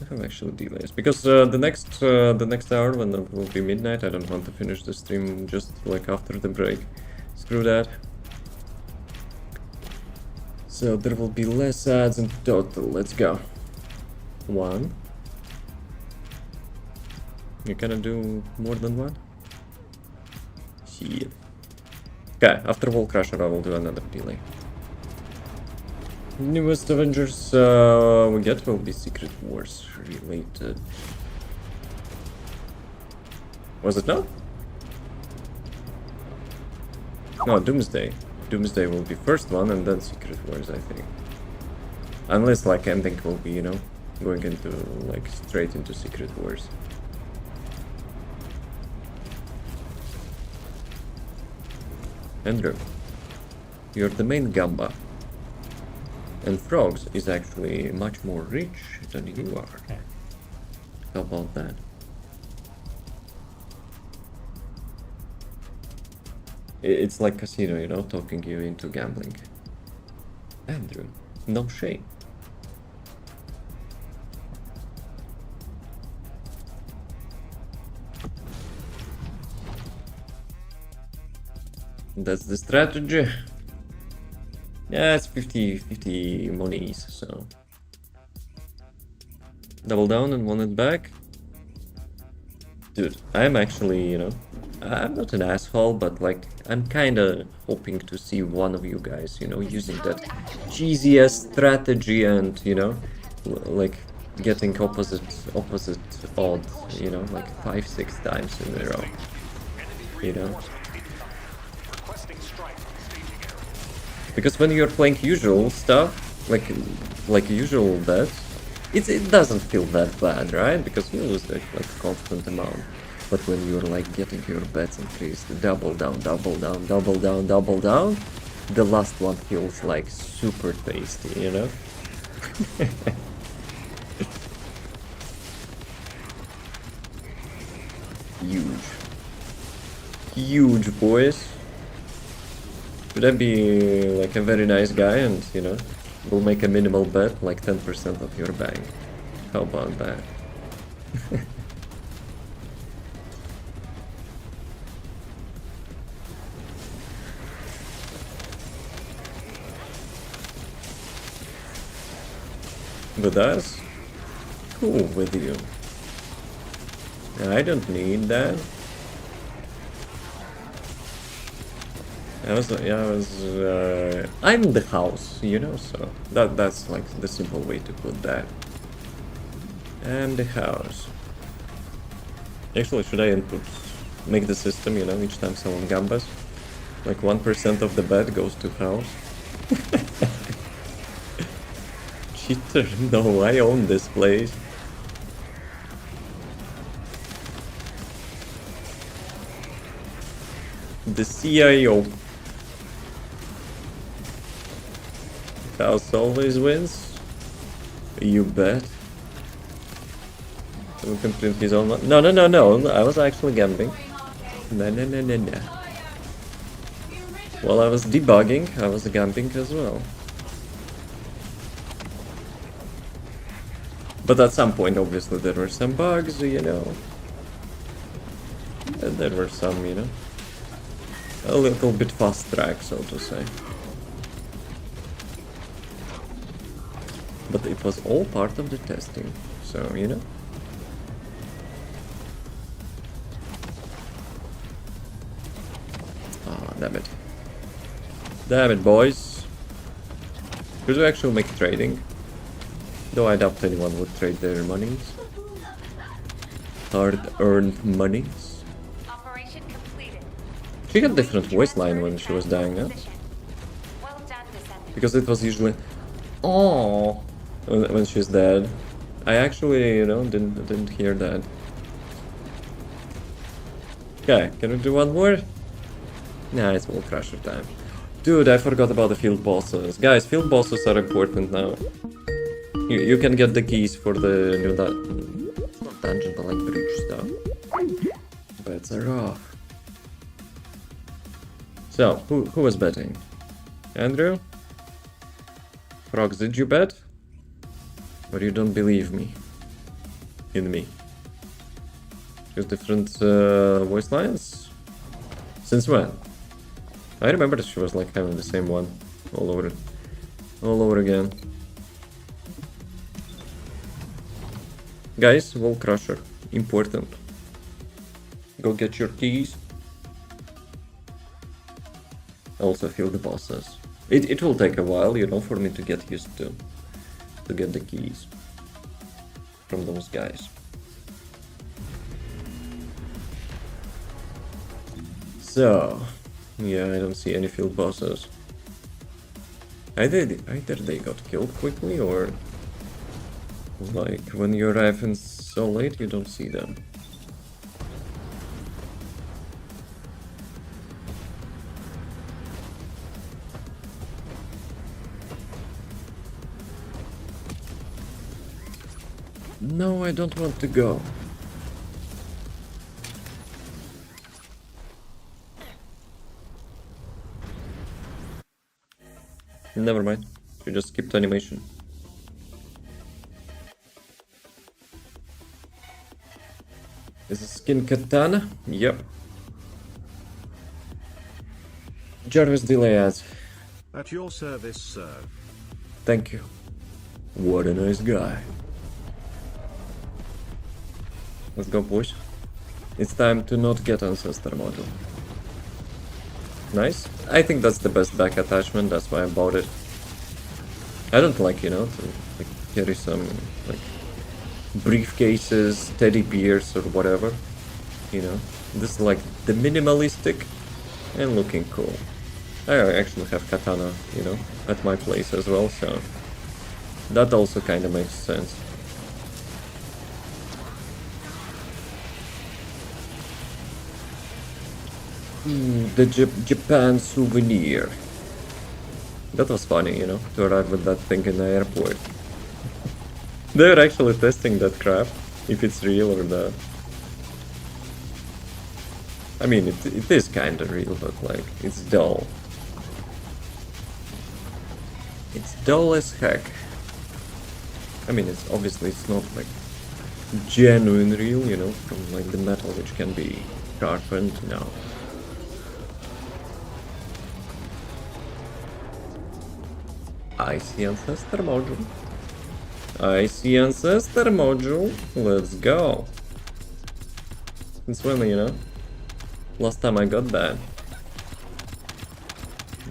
I have actually delays because the next hour when it will be midnight, I don't want to finish the stream just like after the break. Screw that. So there will be less ads in total. Let's go. 1. You cannot do more than 1? Shit. Okay, after Wall Crusher I will do another delay. Newest Avengers we get will be Secret Wars related. Was it not? No, Doomsday. Doomsday will be first one and then Secret Wars, I think. Unless like ending will be, you know, going into like straight into Secret Wars. Andrew, you're the main Gamba. And Frogs is actually much more rich than you are. How about that? It's like casino, you know, talking you into gambling. Andrew, no shame. That's the strategy. Yeah, it's 50 monies, so double down and want it back. Dude, I'm actually, you know, I'm not an asshole, but like I'm kinda hoping to see one of you guys, you know, using that cheesy ass strategy and, you know, like getting opposite odds, you know, like 5-6 times in a row, you know. Because when you're playing usual stuff, like usual bets, it doesn't feel that bad, right? Because you lose like constant amount. But when you're like getting your bets increased, double down, double down, double down, double down, the last one feels like super tasty, you know? Huge. Huge, boys. Should I be like a very nice guy and, you know, we'll make a minimal bet, like 10% of your bank? How about that? With us? Cool with you. I don't need that. I'm the house, you know, so that's like the simple way to put that. I'm the house. Actually, should I make the system, you know, each time someone gambas, like 1% of the bet goes to house? Cheater, no, I own this place. The CIO. House always wins. You bet. We can print his own. No. I was actually gambling. No. While I was debugging, I was gambling as well. But at some point, obviously, there were some bugs, you know. And there were some, you know, a little bit fast track, so to say. But it was all part of the testing, so, you know. Ah, damn it. Damn it, boys. Should we actually make trading? Though I doubt anyone would trade their monies. Hard-earned monies. Operation completed. She had different voice line when she was dying, huh? Well done, Descendant. Because it was usually, oh, when she's dead. I actually, you know, didn't hear that. Okay, can we do one more? Nah, it's Wall Crusher time. Dude, I forgot about the field bosses. Guys, field bosses are important now. You can get the keys for the new dungeon, but like bridge stuff. Bets are off. So, who was betting? Andrew? Frogs, did you bet? Or you don't believe me? in me. Use different voice lines? Since when? I remember that she was like having the same one all over again. Guys, Wall Crusher, important. Go get your keys. Also heal the bosses. It will take a while, you know, for me to get used to get the keys from those guys. So, yeah, I don't see any field bosses. Either they got killed quickly, or like when you arrive in so late you don't see them. No, I don't want to go. Never mind. You just skipped animation. Is it skin katana? Yep. Jarvis delay ads. At your service, sir. Thank you. What a nice guy. Let's go, boys. It's time to not get ancestor model. Nice. I think that's the best back attachment, that's why I bought it. I don't like, you know, to like, carry some like briefcases, teddy bears or whatever. You know, this is like the minimalistic and looking cool. I actually have katana, you know, at my place as well, so that also kind of makes sense. The Japan souvenir. That was funny, you know, to arrive with that thing in the airport. They're actually testing that crap, if it's real or not. I mean, it is kind of real, but like, it's dull. It's dull as heck. I mean, it's obviously it's not like genuine real, you know, from like the metal which can be sharpened, no. I see ancestor module. I see ancestor module. Let's go. It's when, you know, last time I got that.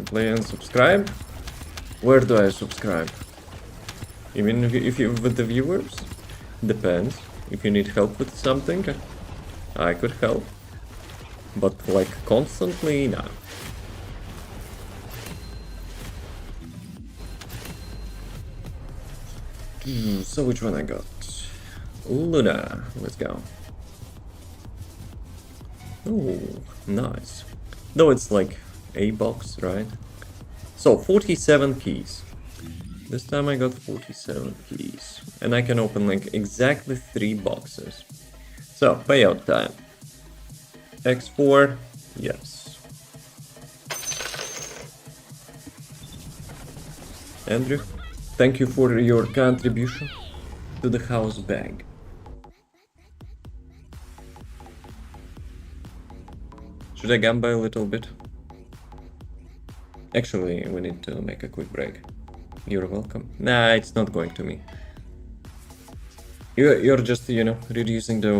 Play and subscribe. Where do I subscribe? Even if you with the viewers? Depends. If you need help with something, I could help. But like constantly, no. So which one I got? Luna. Let's go. Oh, nice. Though it's like a box, right? So 47 keys. This time I got 47 keys. And I can open like exactly 3 boxes. So, payout time. X4, yes. Andrew, thank you for your contribution to the house bag. Should I gamble a little bit? Actually, we need to make a quick break. You're welcome. Nah, it's not going to me. You're just, you know, reducing the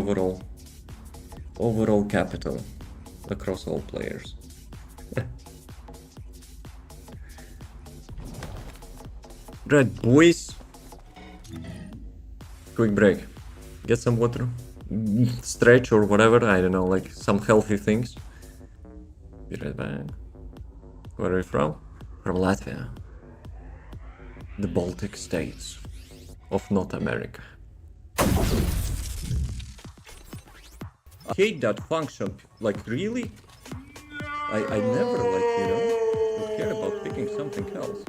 overall capital across all players. Right, boys. Quick break. Get some water, stretch or whatever. I don't know, like some healthy things. Be right back. Where are you from? From Latvia. The Baltic states of North America. I hate that function. Like, really? I never, like, you know, would care about picking something else.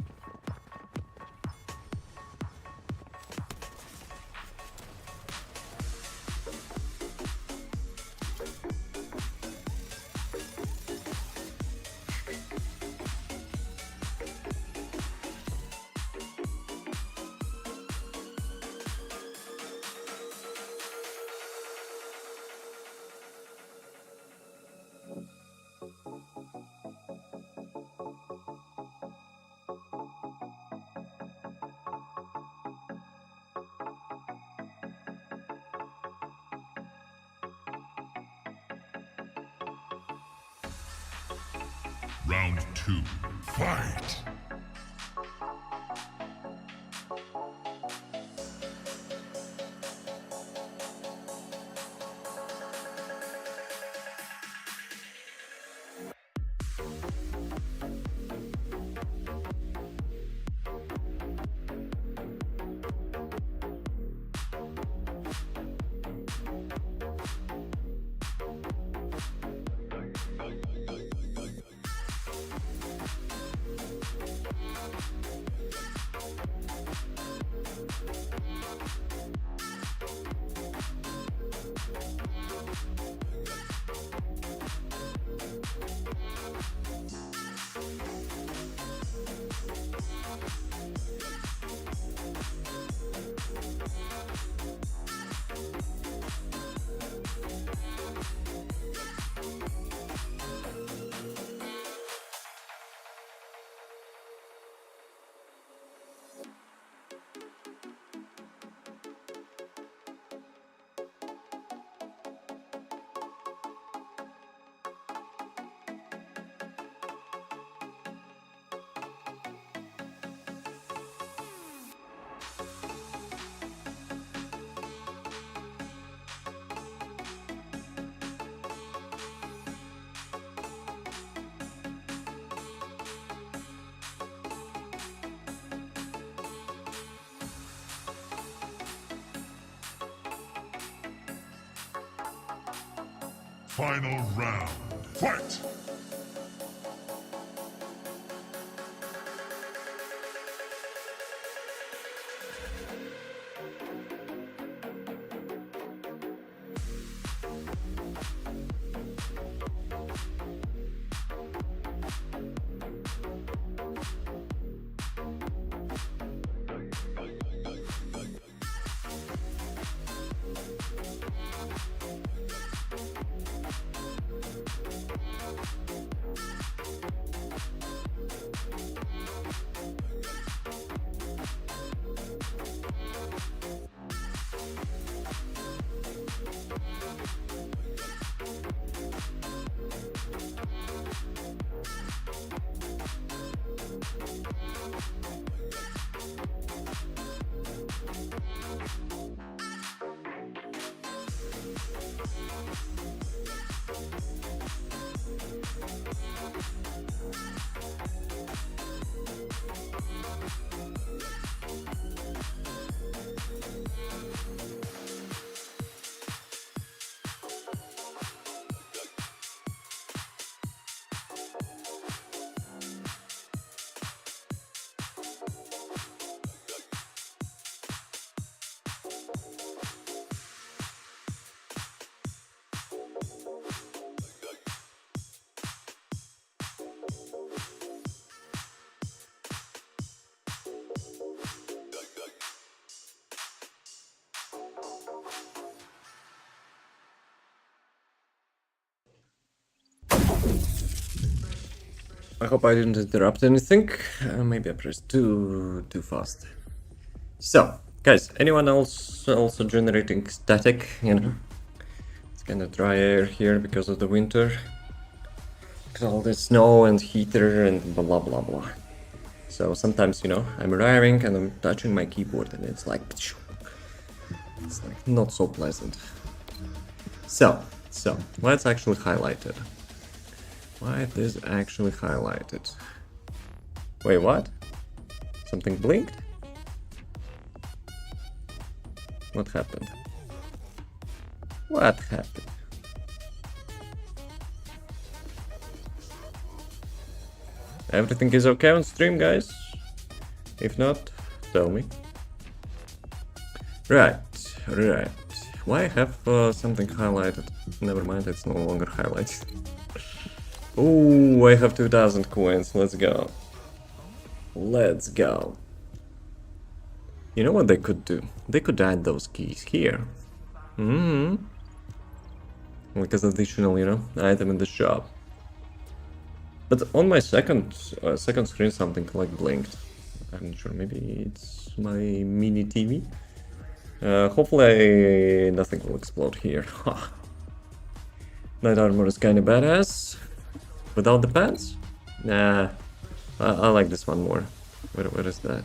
Round 2. Fight! Final round. Fight! I hope I didn't interrupt anything. Maybe I pressed too fast. So, guys, anyone else also generating static? You know, it's kind of dry air here because of the winter. Because all the snow and heater and blah blah blah. So sometimes, you know, I'm arriving and I'm touching my keyboard and it's like not so pleasant. So why it's actually highlighted? Why it is actually highlighted? Wait, what? Something blinked? What happened? What happened? Everything is okay on stream, guys? If not, tell me. Right. Why I have something highlighted? Never mind, it's no longer highlighted. Oh, I have 2000 coins. Let's go. Let's go. You know what they could do? They could add those keys here. Like as additional, you know, item in the shop. But on my second screen, something like blinked. I'm not sure. Maybe it's my mini TV. Hopefully nothing will explode here. Night armor is kinda badass. Without the pants? Nah, I like this one more. Where is that?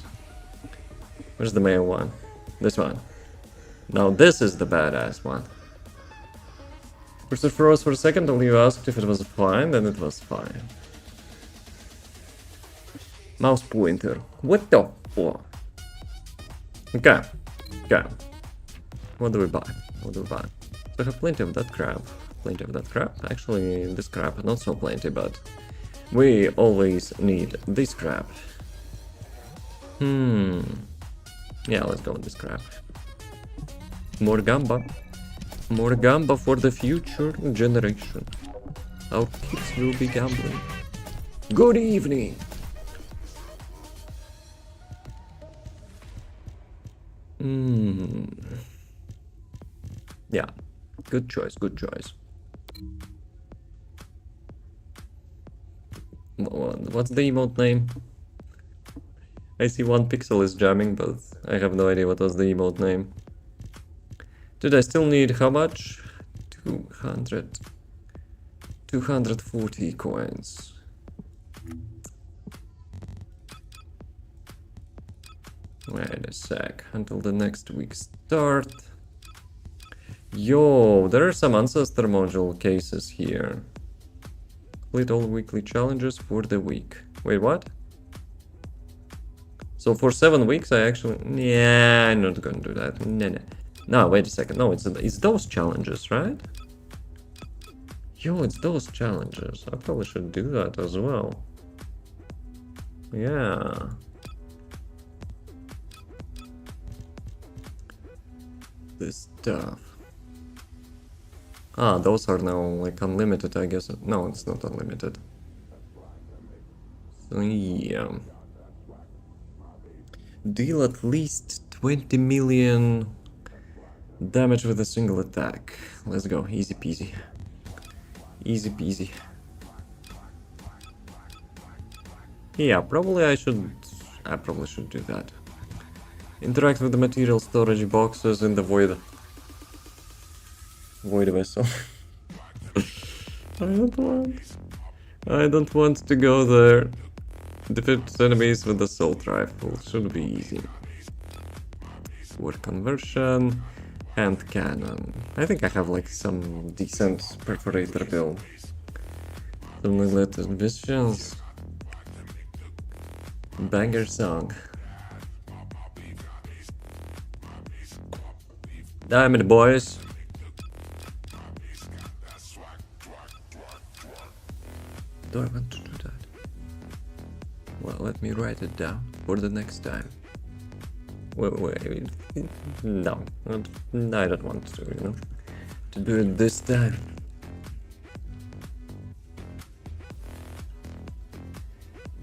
Where's the male one? This one. Now this is the badass one. Cursor froze for a second until you asked if it was fine, then it was fine. Mouse pointer. What the fuck? Okay. Okay. What do we buy? What do we buy? So I have plenty of that crap. Plenty of that crap. Actually, this crap, not so plenty, but we always need this crap. Yeah, let's go with this crap. More gamba. More gamba for the future generation. Our kids will be gambling. Good evening. Yeah, good choice, good choice. What's the emote name? I see one pixel is jamming, but I have no idea what was the emote name. Did I still need how much? 240 coins. Wait a sec, until the next week start. Yo, there are some ancestor module cases here. Complete all weekly challenges for the week. Wait, what? So for 7 weeks I actually... Yeah, I'm not gonna do that. No. No, wait a second. No, it's those challenges, right? Yo, it's those challenges. I probably should do that as well. Yeah. This stuff. Ah, those are now like unlimited, I guess. No, it's not unlimited. So yeah. Deal at least 20 million damage with a single attack. Let's go, easy peasy. Easy peasy. Yeah, probably I probably should do that. Interact with the material storage boxes in the void vessel. I don't want to go there. Defeat enemies with assault rifle. Should be easy. Word conversion. Hand cannon. I think I have like some decent perforator build. Some related visions. Banger song. Damn it, boys. Do I want to do that? Well, let me write it down for the next time. Wait. No, I don't want to, you know, to do it this time.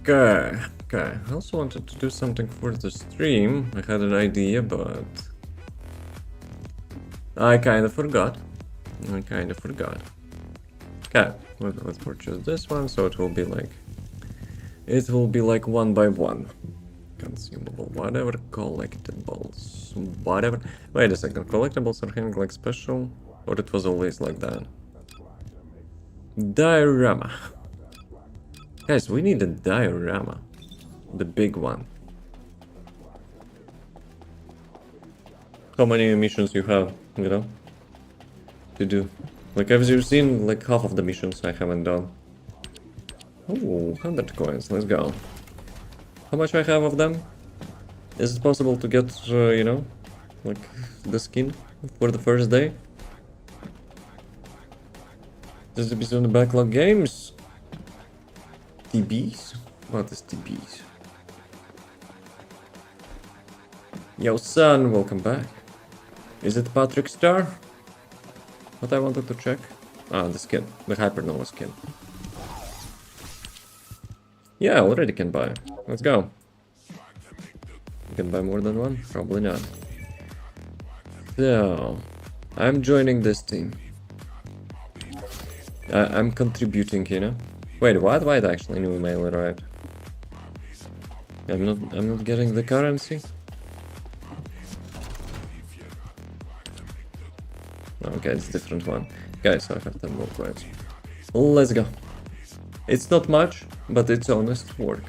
Okay. I also wanted to do something for the stream. I had an idea, but I kind of forgot. Okay, let's purchase this one, so it will be like one by one. Consumable, whatever, collectibles, whatever. Wait a second, collectibles are hanging like special, or it was always like that? Diorama. Guys, we need a diorama. The big one. How many missions you have, you know, to do? Like, have you seen, like, half of the missions I haven't done? Oh, 100 coins, let's go. How much I have of them? Is it possible to get, you know, like, the skin for the first day? Does it be on the backlog games? TBs? What is TBs? Yo, son, welcome back. Is it Patrick Star? What I wanted to check? Ah, the skin. The Hypernova skin. Yeah, I already can buy. Let's go. You can buy more than one? Probably not. So, I'm joining this team. I'm contributing, you know? Wait, what? Why actually new email arrived? I'm not getting the currency. Okay, it's a different one. Guys, so I have 10 more coins. Let's go. It's not much, but it's honest work.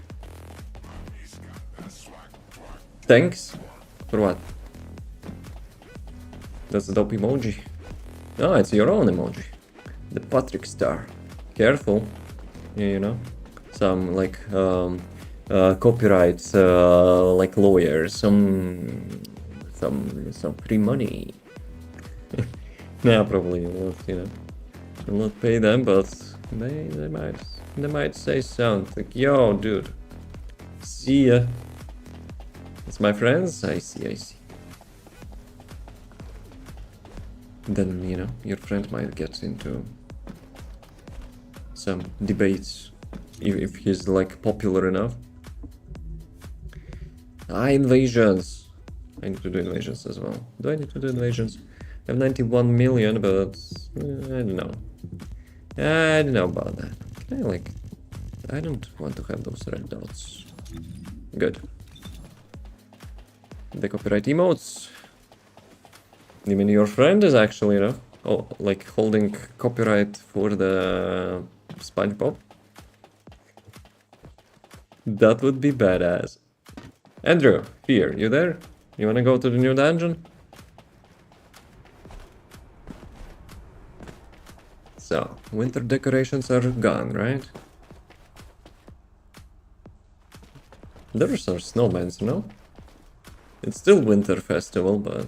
Thanks? For what? That's a dope emoji. Oh, it's your own emoji. The Patrick star. Careful. You know? Some like copyright like lawyers, some free money. Nah, probably won't, you know. Will not pay them, but they might say something. Yo, dude. See ya. It's my friends? I see. Then, you know, your friend might get into some debates if he's like popular enough. Invasions. I need to do invasions as well. Do I need to do invasions? I have 91 million, but I don't know. I don't know about that. I don't want to have those red dots. Good. The copyright emotes. Even your friend is actually, you know, like holding copyright for the SpongeBob. That would be badass. Andrew, here, you there? You wanna go to the new dungeon? So, winter decorations are gone, right? There are some snowmen, no? It's still winter festival, but...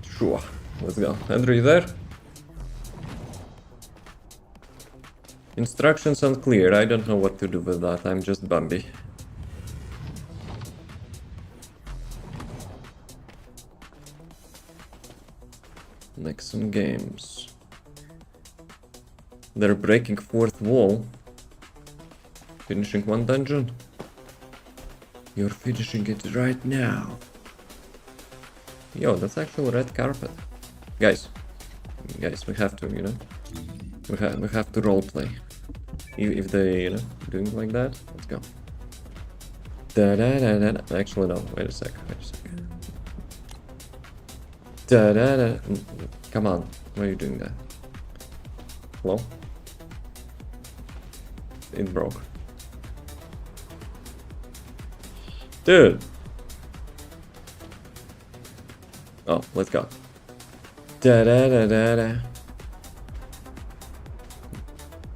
Sure, let's go. Andrew, you there? Instructions unclear, I don't know what to do with that, I'm just 𝑮𝒊𝒏. Nexon Games. They're breaking fourth wall. Finishing one dungeon. You're finishing it right now. Yo, that's actual red carpet. Guys, we have to, you know, we have to roleplay. If they, you know, doing like that, let's go. Da da da da. Actually, no. Wait a sec. Da da da. Come on. Why are you doing that? Hello? It broke. Dude. Oh, let's go. Da da da da da.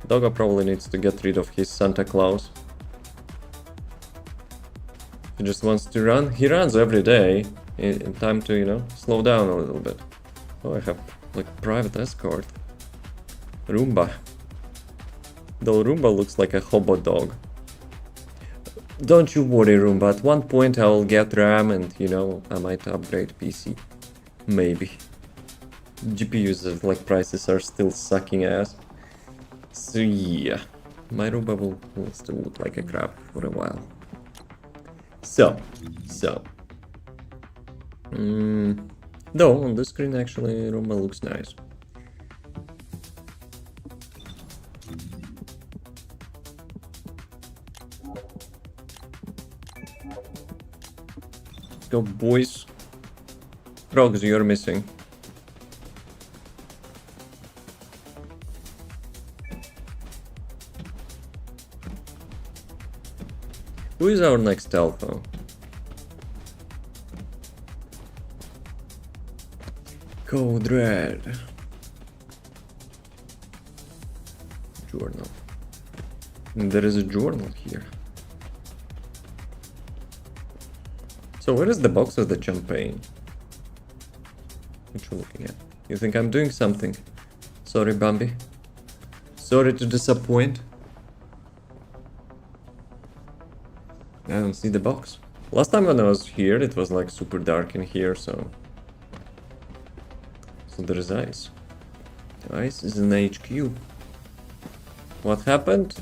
Doggo probably needs to get rid of his Santa Claus. He just wants to run. He runs every day. In time to, you know, slow down a little bit. Oh, I have like private escort. Roomba. Though Roomba looks like a hobo dog. Don't you worry, Roomba. At one point I will get RAM and, you know, I might upgrade PC. Maybe. GPUs like prices are still sucking ass. So yeah, my Roomba will still look like a crap for a while. So. Though on the screen actually Roomba looks nice. Go boys. Frogs, you're missing. Who is our next alpha? Code Red. Journal. There is a journal here. So where is the box of the champagne? What you looking at? You think I'm doing something? Sorry, 𝑮𝒊𝒏. Sorry to disappoint. I don't see the box. Last time when I was here, it was like super dark in here, so there is ice. Ice is an HQ. What happened?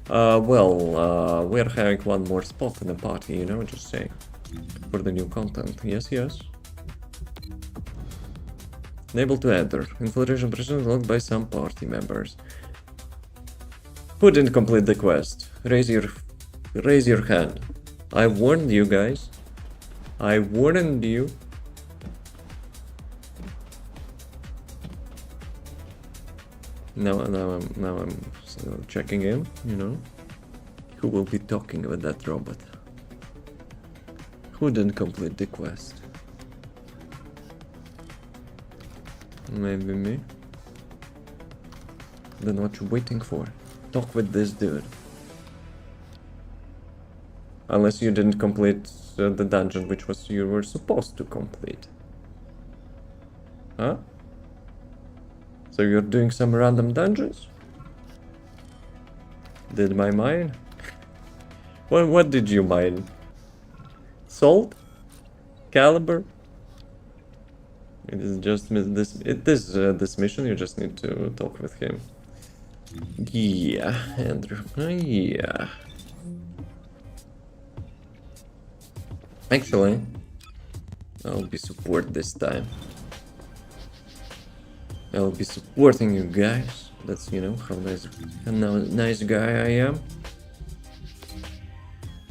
Well, we're having one more spot in the party, you know, just saying. For the new content. Yes. Unable to enter. Infiltration prison locked by some party members. Who didn't complete the quest? Raise your hand. I warned you guys. I warned you. Now I'm checking in, you know. Who will be talking with that robot? Who didn't complete the quest? Maybe me. Then what you waiting for? Talk with this dude. Unless you didn't complete the dungeon which was you were supposed to complete. Huh? So you're doing some random dungeons? Did my mine? What did you mine? Salt? Caliber? It is just this mission. You just need to talk with him. Yeah, Andrew. Yeah. Actually, I'll be support this time. I'll be supporting you guys. That's, you know, how nice guy I am.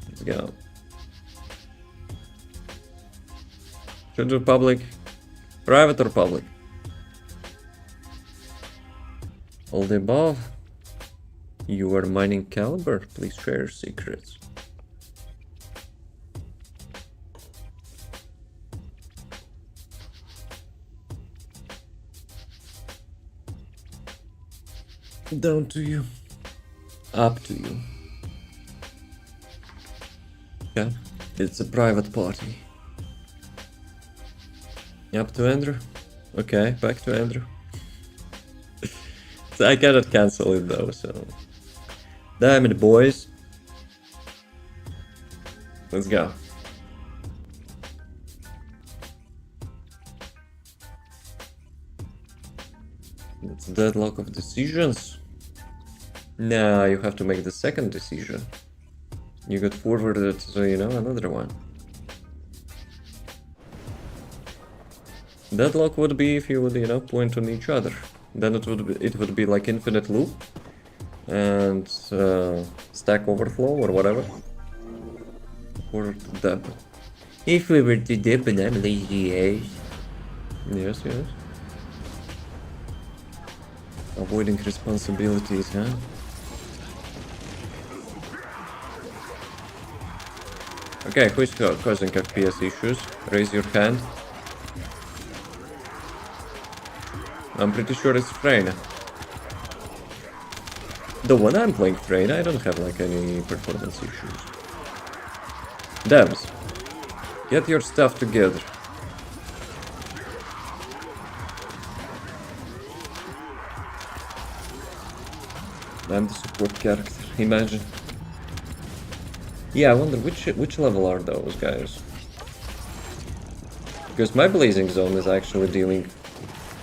Let's go. Should do public, private or public? All the above. You are mining caliber. Please share your secrets. Down to you. Up to you. Yeah, it's a private party. Up to Andrew? Okay, back to Andrew. So I cannot cancel it though, so... Damn it, boys. Let's go. It's a deadlock of decisions. Nah, you have to make the second decision. You got forwarded, so you know, another one. Deadlock would be if you would, you know, point on each other. Then it would be like infinite loop and stack overflow or whatever. Or deb. If we were to dip and I'm lazy, eh? Yes, yes. Avoiding responsibilities, huh? Okay, who is causing FPS issues? Raise your hand. I'm pretty sure it's Freyna. Though when I'm playing Freyna, I don't have like any performance issues. Devs, get your stuff together. I'm the support character, imagine. Yeah, I wonder which level are those guys? Because my blazing zone is actually dealing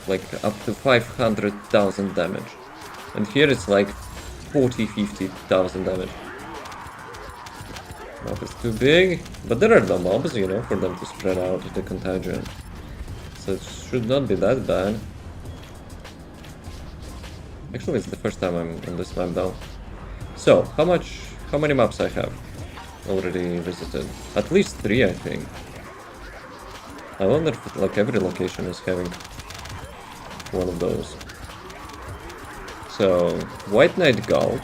like up to 500,000 damage. And here it's like 40-50,000 damage. Mob is too big, but there are no mobs, you know, for them to spread out the contagion. So it should not be that bad. Actually, it's the first time I'm on this map though. So, how many maps I have already visited? At least 3, I think. I wonder if like every location is having one of those. So, White Knight Gulch,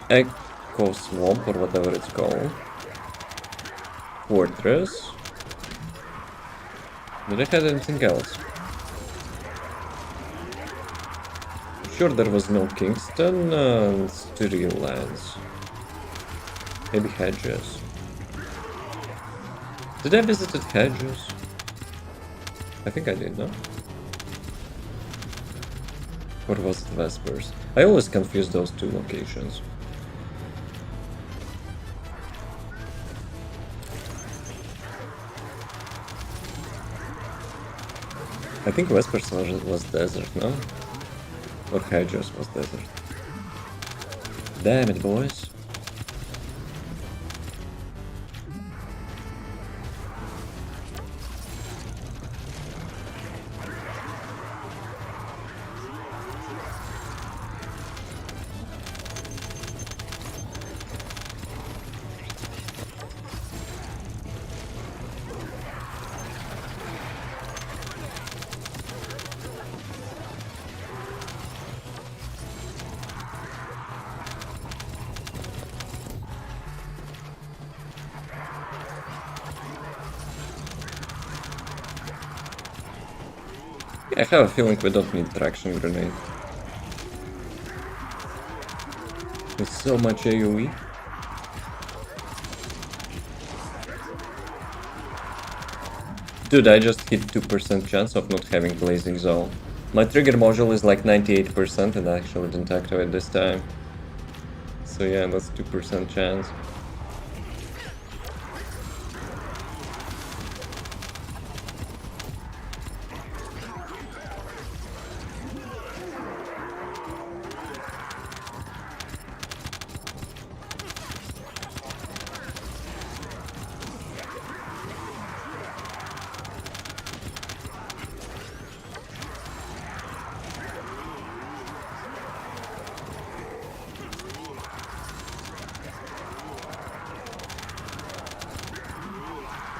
Echo Swamp or whatever it's called, Fortress. Did I have anything else? Sure there was no Kingston and Studio Lands. Maybe Hedges. Did I visit Hedges? I think I did, no? Or was it Vespers? I always confuse those two locations. I think Vespers was desert, no? Or Hedges was desert. Damn it, boys. I have a feeling we don't need traction grenade. With so much AoE. Dude, I just hit 2% chance of not having blazing zone. My trigger module is like 98% and I actually didn't activate this time. So yeah, that's 2% chance.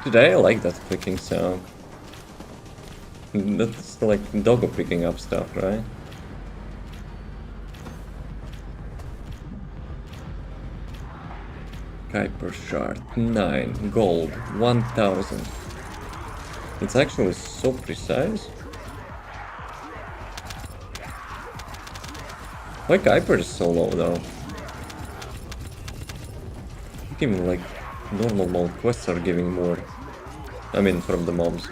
Dude, I like that clicking sound. That's like doggo picking up stuff, right? Kuiper shard, 9, gold, 1000. It's actually so precise. Why Kuiper is so low though? Even like normal mode quests are giving more. I mean, from the mobs.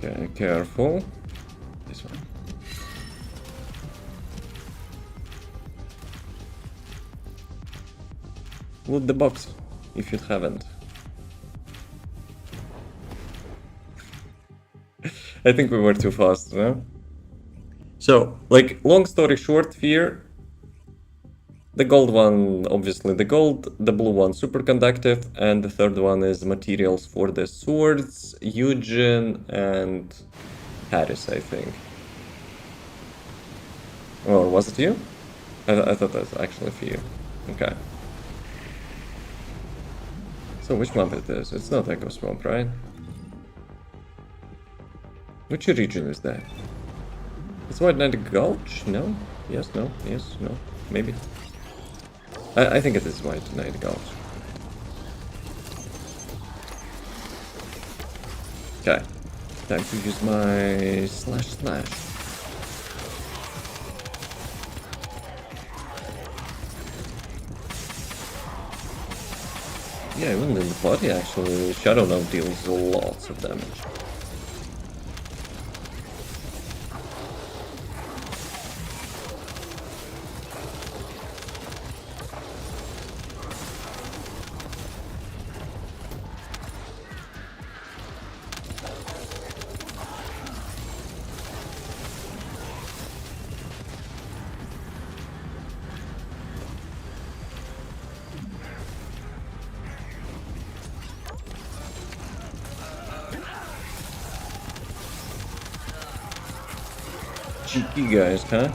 Okay, careful. This one. Loot the box, if you haven't. I think we were too fast, no? So, like, long story short here, the gold one, obviously the gold, the blue one superconductive, and the third one is materials for the swords, Eugen and Paris, I think. Or was it you? I thought that was actually for you. Okay. So which map it is? It's not Echo Swamp, right? Which region is that? It's White Knight Gulch? No? Yes, no, yes, no, maybe. I think it is White Knight Gulch. Okay. Time to use my slash. Yeah, even in the body actually, Shadow now deals lots of damage. Cheeky guys, huh?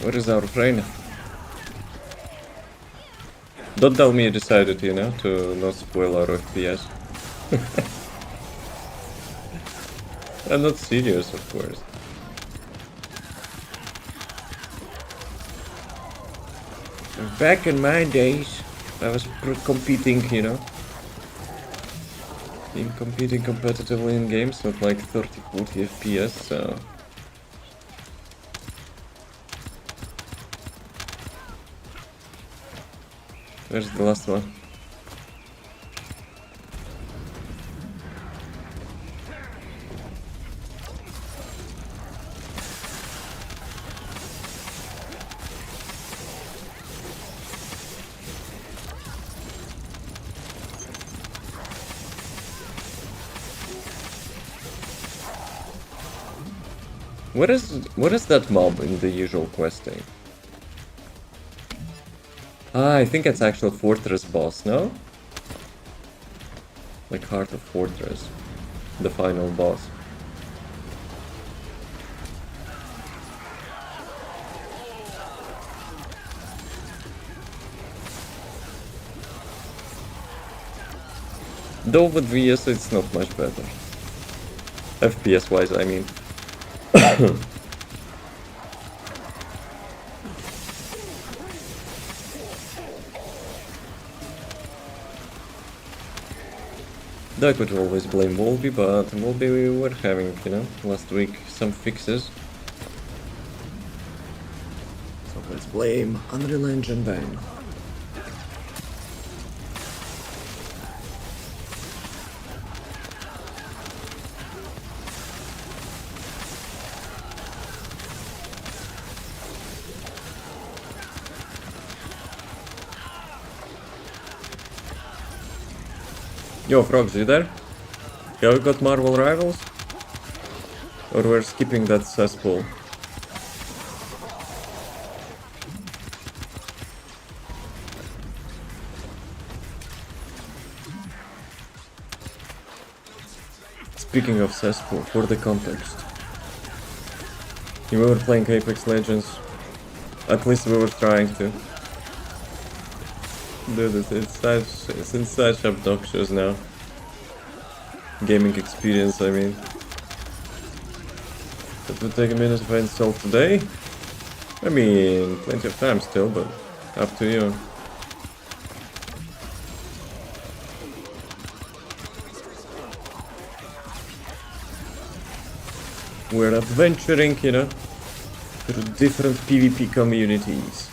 Where is our train? Don't tell me you decided, you know, to not spoil our FPS. I'm not serious, of course. Back in my days, I was competing, you know. Been competing competitively in games with like 30-40 FPS, so... Where's the last one? What is that mob in the usual questing? Ah, I think it's actual Fortress boss, no? Like Heart of Fortress. The final boss. Though with VS it's not much better. FPS wise, I mean. I could always blame 𝑮𝒊𝒏, but 𝑮𝒊𝒏 we were having, you know, last week some fixes. So let's blame Unreal Engine ban. Yo, Frogs, you there? Yeah, we got Marvel Rivals? Or we're skipping that cesspool? Speaking of cesspool, for the context. We were playing Apex Legends. At least we were trying to. Dude, it's such obnoxious now. Gaming experience, I mean. It would take a minute if I install today. I mean, plenty of time still, but up to you. We're adventuring, you know, through different PvP communities.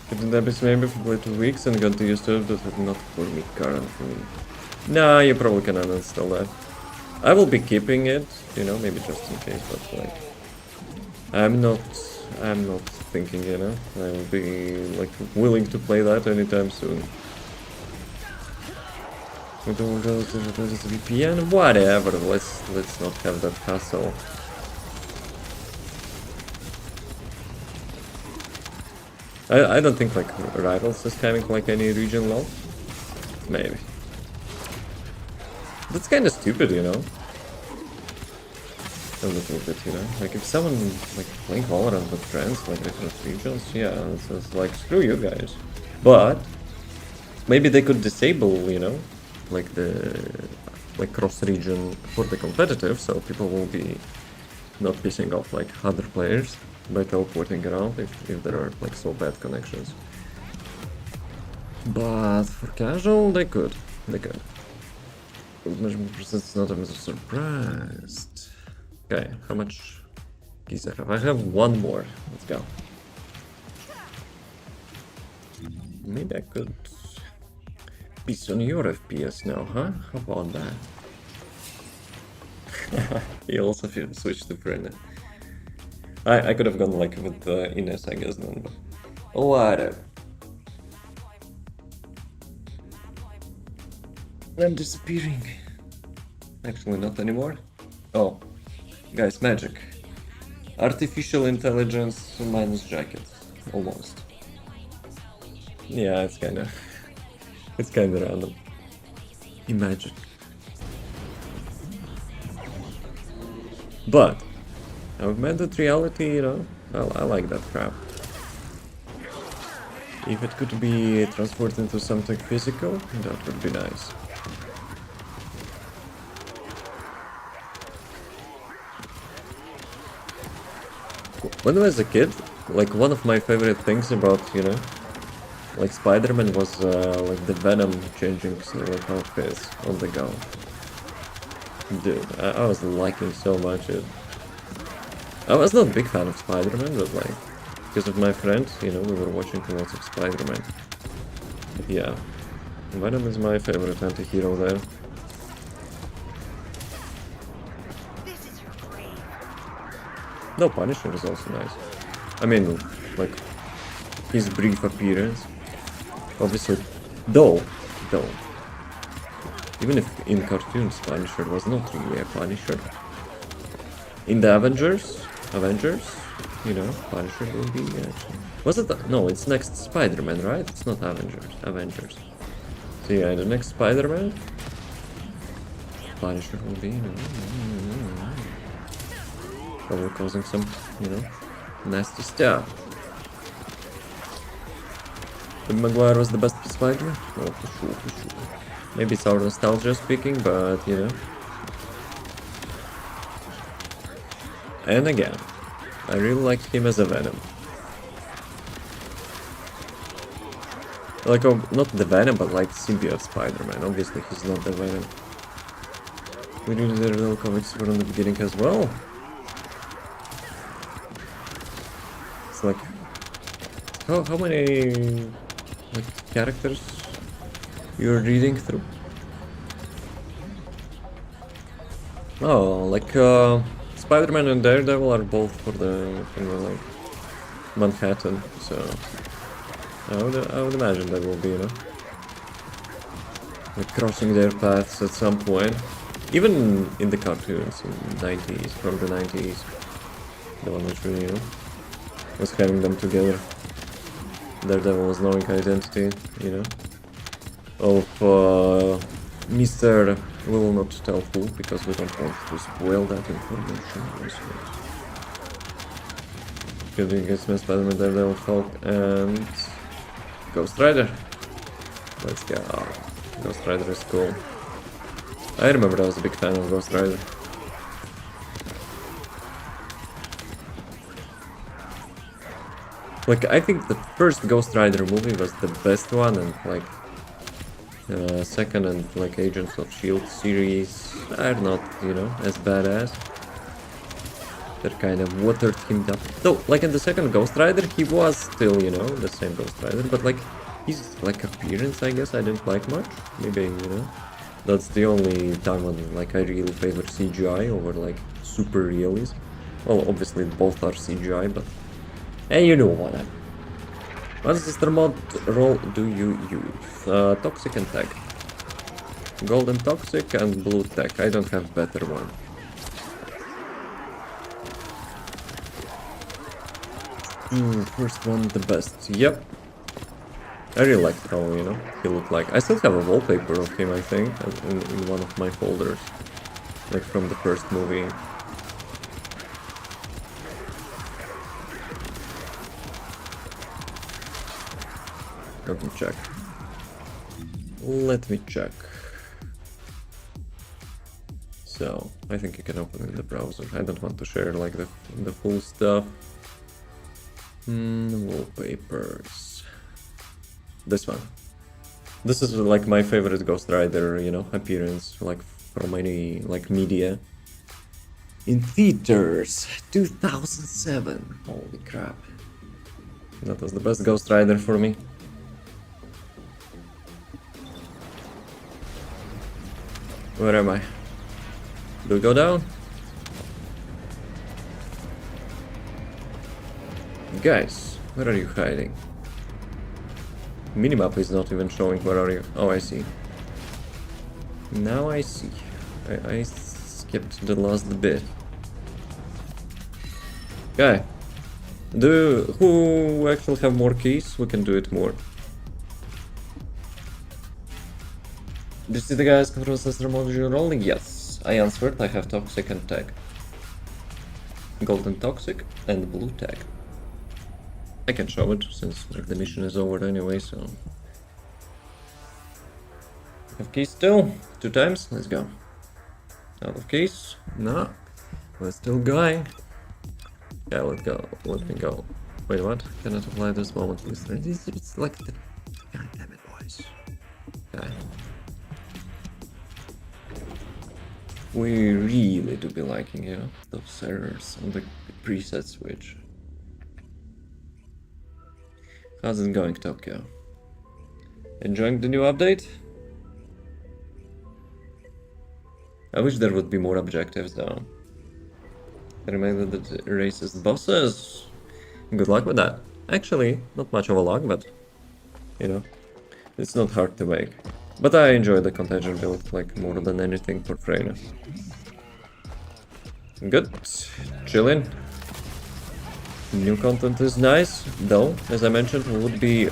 Couldn't that maybe for 2 weeks and got used to it, but not for me currently. Nah, you probably can uninstall that. I will be keeping it, you know, maybe just in case, but like, I'm not thinking, you know, I will be like willing to play that anytime soon. We don't go to the VPN, whatever. Let's not have that hassle. I don't think like Rivals is having like any region low. Maybe. That's kind of stupid, you know. A little bit, you know. Like if someone like playing Valorant with friends, like different regions, yeah, it's like screw you guys. But maybe they could disable, you know, like the cross region for the competitive, so people will be not pissing off like other players by teleporting around if there are like so bad connections. But for casual, they could. It's not a surprised. Okay, how much keys I have? I have one more. Let's go. Maybe I could piece on your FPS now, huh? How about that? He also switched to Brennan. I could have gone like with Ines, I guess, then, but whatever. I'm disappearing. Actually, not anymore. Oh, guys, magic. Artificial intelligence minus jacket. Almost. Yeah, it's kinda random. Imagine. But augmented reality, you know, I like that crap. If it could be transformed into something physical, that would be nice. When I was a kid, like one of my favorite things about, you know, like Spider-Man was like the Venom changing like outfits on the go. Dude, I was liking so much it. I was not a big fan of Spider-Man, but like, because of my friends, you know, we were watching lots of Spider-Man. Yeah, Venom is my favorite anti-hero there. No, Punisher is also nice. I mean, like, his brief appearance. Obviously, though, even if in cartoons Punisher was not really a Punisher. In the Avengers, you know, Punisher will be actually. Was it? No, it's next Spider-Man, right? It's not Avengers. Avengers. So yeah, the next Spider-Man, Punisher will be, you know, probably causing some, you know, nasty stuff. But Maguire was the best Spider-Man? Oh, for sure, for sure. Maybe it's our nostalgia speaking, but, you know. And again, I really like him as a Venom. Like, oh, not the Venom, but like symbiote Spider-Man. Obviously, he's not the Venom. We did the real comics from the beginning as well. It's like, how many like characters you're reading through? Oh, like Spider-Man and Daredevil are both for the like Manhattan, so I would imagine they will be, you know, like crossing their paths at some point. Even in the cartoons in the 90s, from the 90s, the one which really, you know, was having them together. Daredevil was knowing identity, you know, of Mr. We will not tell who, because we don't want to spoil that information. Getting against Spider-Man, Daredevil, Hulk, and Ghost Rider. Let's go. Ghost Rider is cool. I remember I was a big fan of Ghost Rider. Like, I think the first Ghost Rider movie was the best one, and like second and like Agents of S.H.I.E.L.D. series are not, you know, as badass. They're kind of watered him down. Though, like in the second Ghost Rider, he was still, you know, the same Ghost Rider, but like his like appearance, I guess I didn't like much. Maybe, you know, that's the only time when like I really favor CGI over like super realism. Well, obviously both are CGI, but hey, you know what I mean. What sister mod role do you use? Toxic and Tech. Golden Toxic and Blue Tech. I don't have better one. First one the best. Yep. I really liked how, you know, he looked like. I still have a wallpaper of him, I think, in one of my folders. Like from the first movie. Let me check. Let me check. So, I think you can open in the browser. I don't want to share like the full stuff. Wallpapers. This one. This is like my favorite Ghost Rider, you know, appearance, like from any like media. In theaters, 2007. Holy crap. That was the best Ghost Rider for me. Where am I? Do we go down? Guys, where are you hiding? Minimap is not even showing where are you. Oh, I see. Now I see. I skipped the last bit. Okay. Who actually have more keys? We can do it more. Did you see the guys control system module rolling? Yes. I answered. I have Toxic and Tech. Golden Toxic and Blue Tech. I can show it since like, the mission is over anyway, so. Have keys still? 2 times? Let's go. Out of keys? No. We're still going. Yeah, let's go. Let me go. Wait, what? Cannot apply this moment. It's like the. God damn it, boys. Okay. We really do be liking, you know, those errors on the preset switch. How's it going, Tokyo? Enjoying the new update? I wish there would be more objectives though. Remember the racist bosses. Good luck with that. Actually, not much of a luck, but you know, it's not hard to make. But I enjoy the Contagion build like more than anything for Freyna. Good. Chillin'. New content is nice, though, as I mentioned, it would be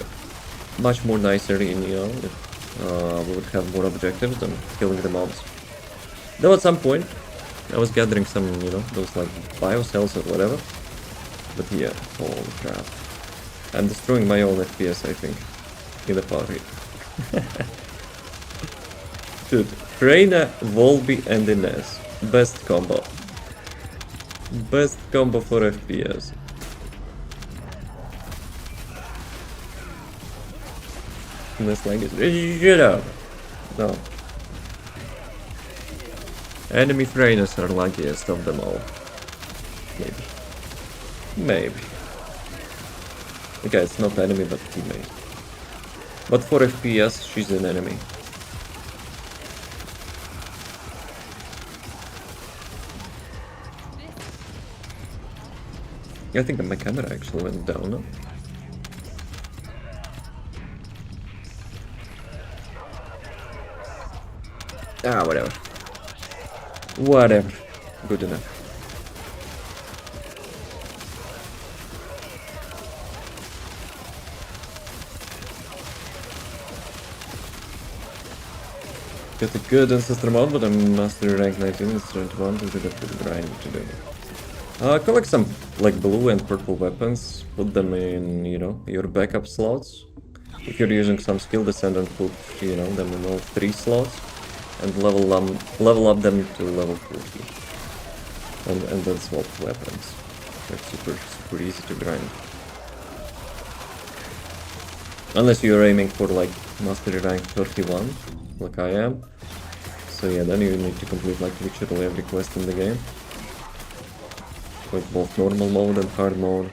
much more nicer in, you know, if we would have more objectives than killing the mobs. Though at some point, I was gathering some, you know, those like biocells or whatever. But yeah, holy crap. I'm destroying my own FPS, I think, in the party. Dude, Freyna, 𝒊𝒏 and Ines. Best combo. Best combo for FPS. This language. Shut up! No. Enemy Freynas are luckiest of them all. Maybe. Maybe. Okay, it's not enemy but teammate. But for FPS, she's an enemy. I think my camera actually went down, no? Ah, whatever. Whatever. Good enough. Got a good ancestor mod, but I'm master rank 19 instead of 21 to do the grind today. Collect some like blue and purple weapons, put them in, you know, your backup slots. If you're using some skill Descendant, put, you know, them in all 3 slots and level up them to level 40. And then swap weapons. Like super easy to grind. Unless you're aiming for like mastery rank 31, like I am. So yeah, then you need to complete like literally every quest in the game. With both normal mode and hard mode.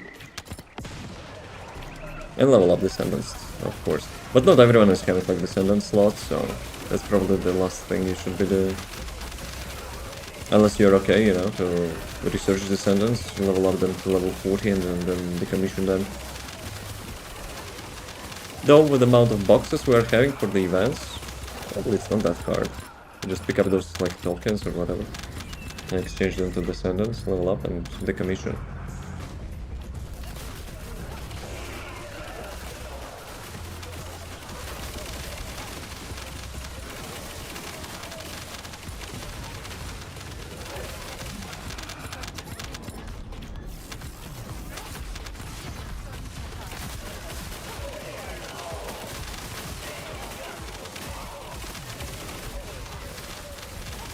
And level up Descendants, of course. But not everyone is having like Descendant slots, so that's probably the last thing you should be doing. Unless you're okay, you know, to research Descendants, level up them to level 40 and then decommission them. Though with the amount of boxes we are having for the events, probably it's not that hard. You just pick up those like tokens or whatever. And exchange them to Descendants, level up and decommission.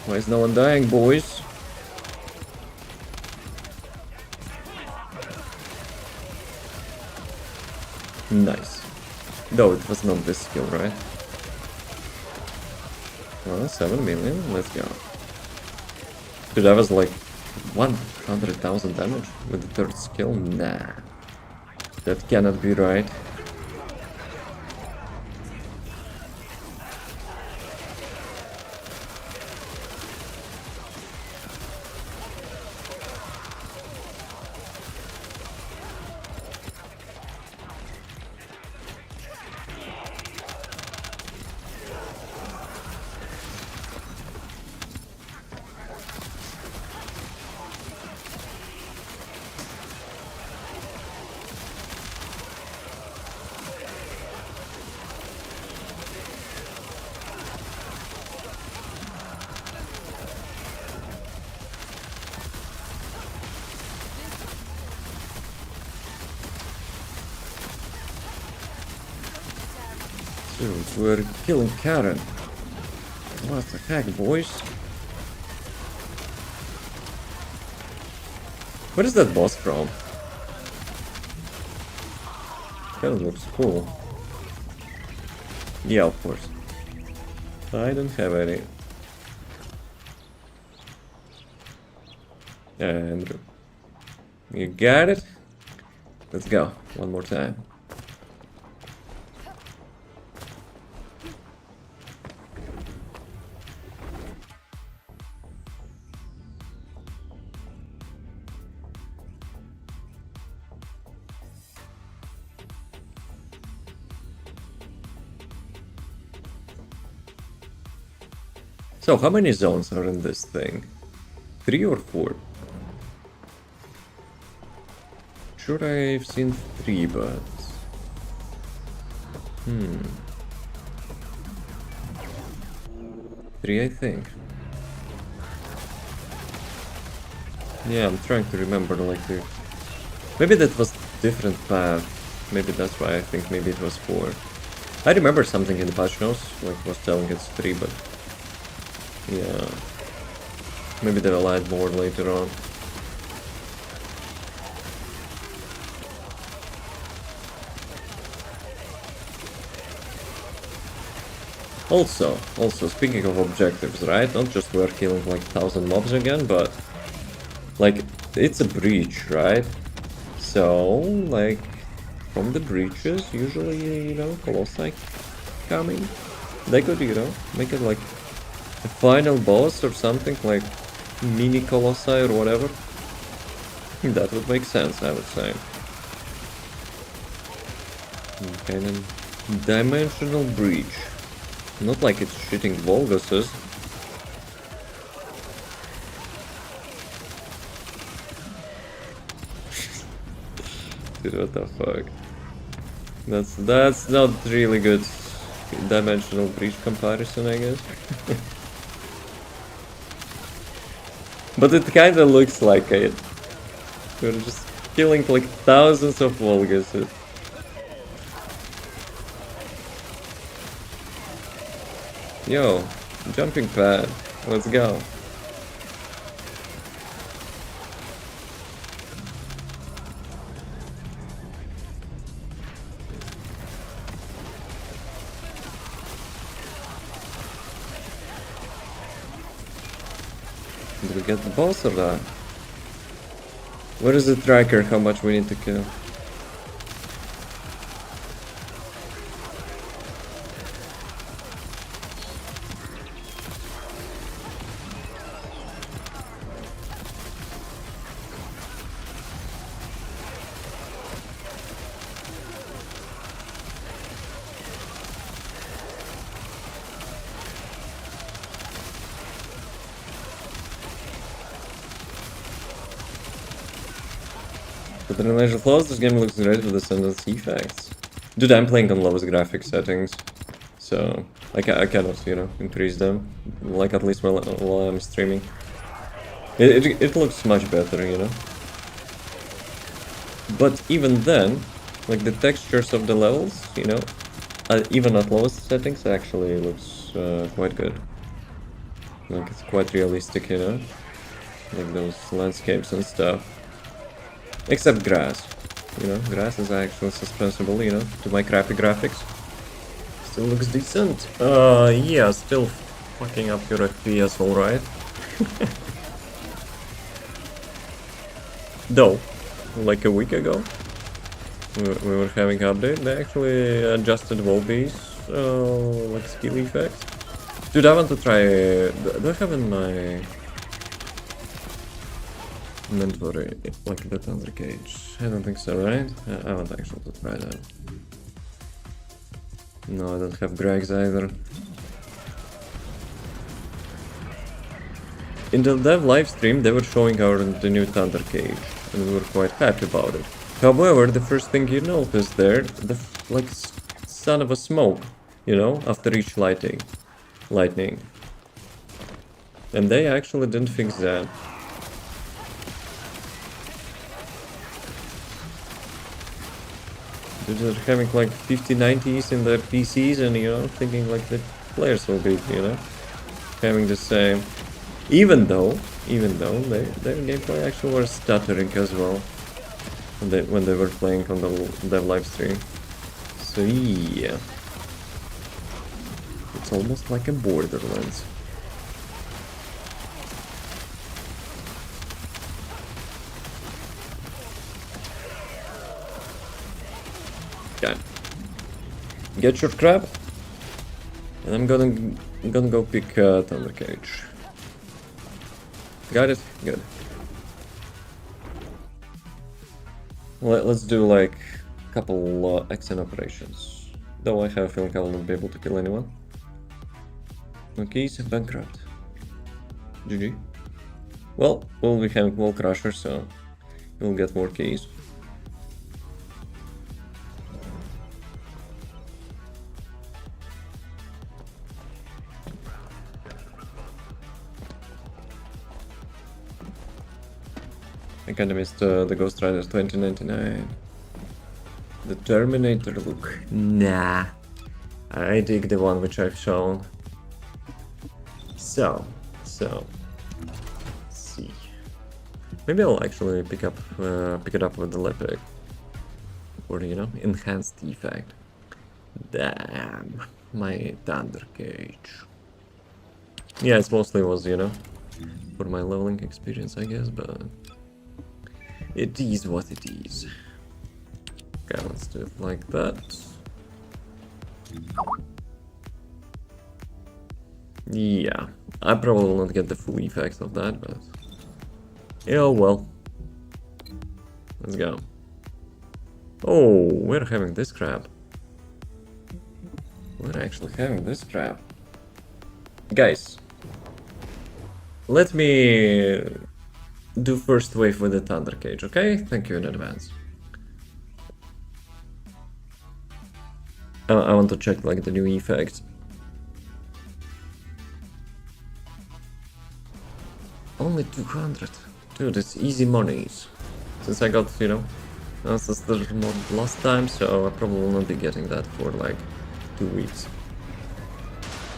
Why is no one dying, boys? Nice. Though it was not this skill, right? Well, 7 million, let's go. Dude, that was like 100,000 damage with the 3rd skill? Nah. That cannot be right. Dude, we're killing Karen. What the heck, boys? Where is that boss from? That looks cool. Yeah, of course. I don't have any. Andrew. You got it? Let's go. One more time. So, how many zones are in this thing? 3 or 4? sure I've seen 3, but... 3, I think. Yeah, I'm trying to remember, like, maybe that was different path. Maybe that's why I think maybe it was 4. I remember something in the patch notes, like, was telling it's 3, but... yeah... maybe they will add more later on. Also, speaking of objectives, right? Not just we're killing like 1000 mobs again, but like it's a breach, right? So like from the breaches, usually, you know, Colossi coming. They could, you know, make it like a final boss or something, like mini Colossi or whatever. That would make sense, I would say. Okay, then dimensional breach. Not like it's shitting Volguses. Dude, what the fuck? That's not really good dimensional breach comparison, I guess. But it kinda looks like it. We're just killing like thousands of Volguses. Yo, jumping pad, let's go. Did we get the boss or not? Where is the tracker, how much we need to kill? With the initial flaws, this game looks great with Descendants effects. Dude, I'm playing on lowest graphics settings, so I cannot, you know, increase them, like at least while I'm streaming. It looks much better, you know. But even then, like the textures of the levels, you know, even at lowest settings, actually looks quite good. Like it's quite realistic, you know, like those landscapes and stuff. Except grass, you know, grass is actually suspensible, you know, to my crappy graphics. Still looks decent. Yeah, still fucking up your FPS, alright. Though, like a week ago, we were having update, they actually adjusted 𝑮𝒊𝒏's, like skill effects. Dude, I want to try, do I have in my inventory, like the Thunder Cage? I don't think so, right? I want actually to try that. No, I don't have Greg's either. In the dev livestream, they were showing the new Thunder Cage, and we were quite happy about it. However, the first thing you notice there, the like son of a smoke, you know, after each lightning. And they actually didn't fix that. They're having like 5090s in their PCs, and you know, thinking like the players will be, you know, having the same. Even though their gameplay actually was stuttering as well when they were playing on the dev live stream. So yeah, it's almost like a Borderlands. Okay. Get your crab, and I'm gonna go pick Thunder Cage. Got it? Good. Let's do like a couple XN operations. Though I have a feeling I will not be able to kill anyone. No keys, bankrupt. GG. Well, we'll be having Wall Crusher, so we'll get more keys. I kinda missed the Ghost Rider 2099. The Terminator look. Nah. I dig the one which I've shown. So, let's see. Maybe I'll actually pick it up with the Lepic. For, you know, enhanced effect. Damn. My Thunder Cage. Yeah, it mostly was, you know, for my leveling experience, I guess, but it is what it is. Okay, let's do it like that. Yeah, I probably will not get the full effect of that, but yeah, well. Let's go. Oh, we're having this crap. We're actually having this crap. Guys, let me do first wave with the Thunder Cage, okay? Thank you in advance. I want to check like the new effects. Only 200. Dude, it's easy monies. Since I got, you know, Ancestor mod last time, so I probably will not be getting that for like 2 weeks.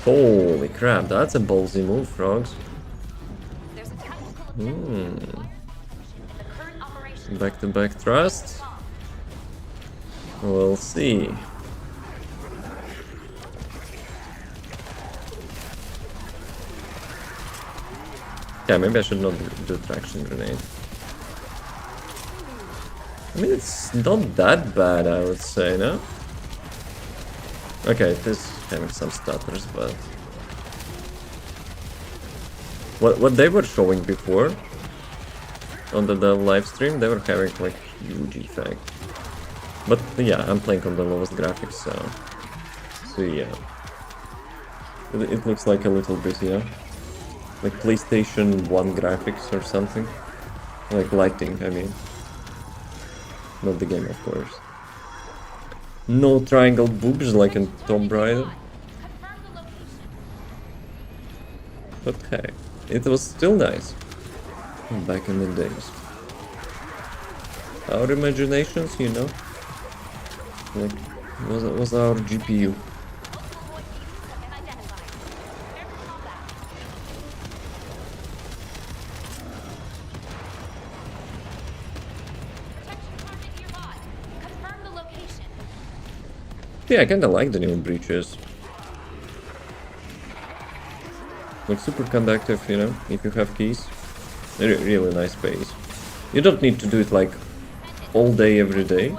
Holy crap, that's a ballsy move, frogs. There's a tactical objective in the current operation. Back-to-back thrust. We'll see. Yeah, maybe I should not do traction grenade. I mean, it's not that bad, I would say, no? Okay, it is having some stutters, but... What they were showing before, on the live stream, they were having like huge effect. But yeah, I'm playing on the lowest graphics, so yeah. It looks like a little bit, yeah. Like PlayStation 1 graphics or something. Like lighting, I mean. Not the game, of course. No triangle boobs like in Tomb Raider. But hey, it was still nice. Back in the days. Our imaginations, you know. Like, was our GPU. Yeah, I kinda like the new breaches. Like super conductive, you know, if you have keys. Really nice pace. You don't need to do it like all day, every day.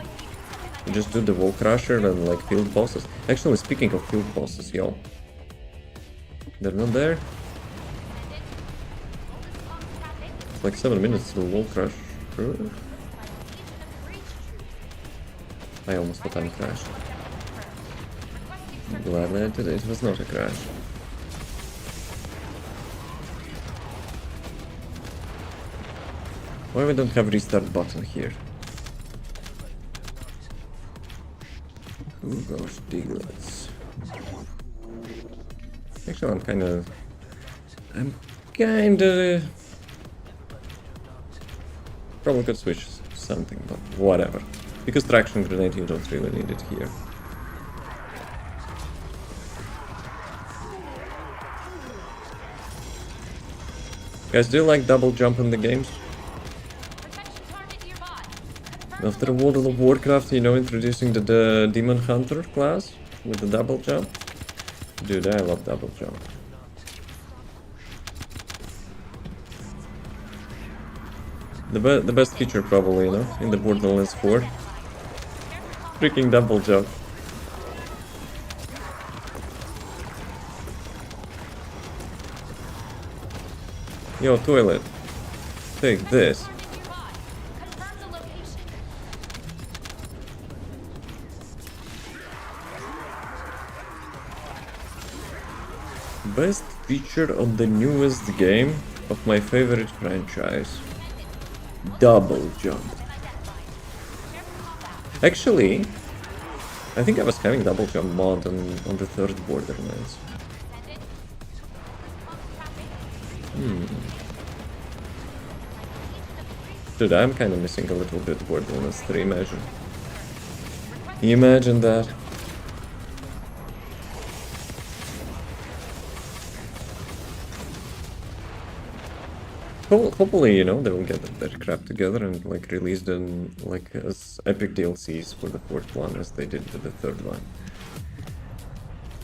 You just do the wall crusher and like field bosses. Actually, speaking of field bosses, yo. They're not there? It's like 7 minutes to wall crush. I almost thought I crashed. Gladly I did it. It was not a crash. Why we don't have restart button here? Oh gosh, Diglets. Actually, I'm kinda probably could switch something, but whatever. Because traction grenade, you don't really need it here. Guys, do you like double jump in the games? After World of Warcraft, you know, introducing the Demon Hunter class with the double jump. Dude, I love double jump. The best feature probably, you know, in the Borderlands 4. Freaking double jump. Yo, toilet. Take this. Best feature of the newest game of my favorite franchise. Double jump. Actually, I think I was having double jump mod on the third Borderlands. Dude, I'm kind of missing a little bit Borderlands 3, imagine. Imagine that. Hopefully, you know, they will get their crap together and like release them like as epic DLCs for the fourth one as they did with the third one.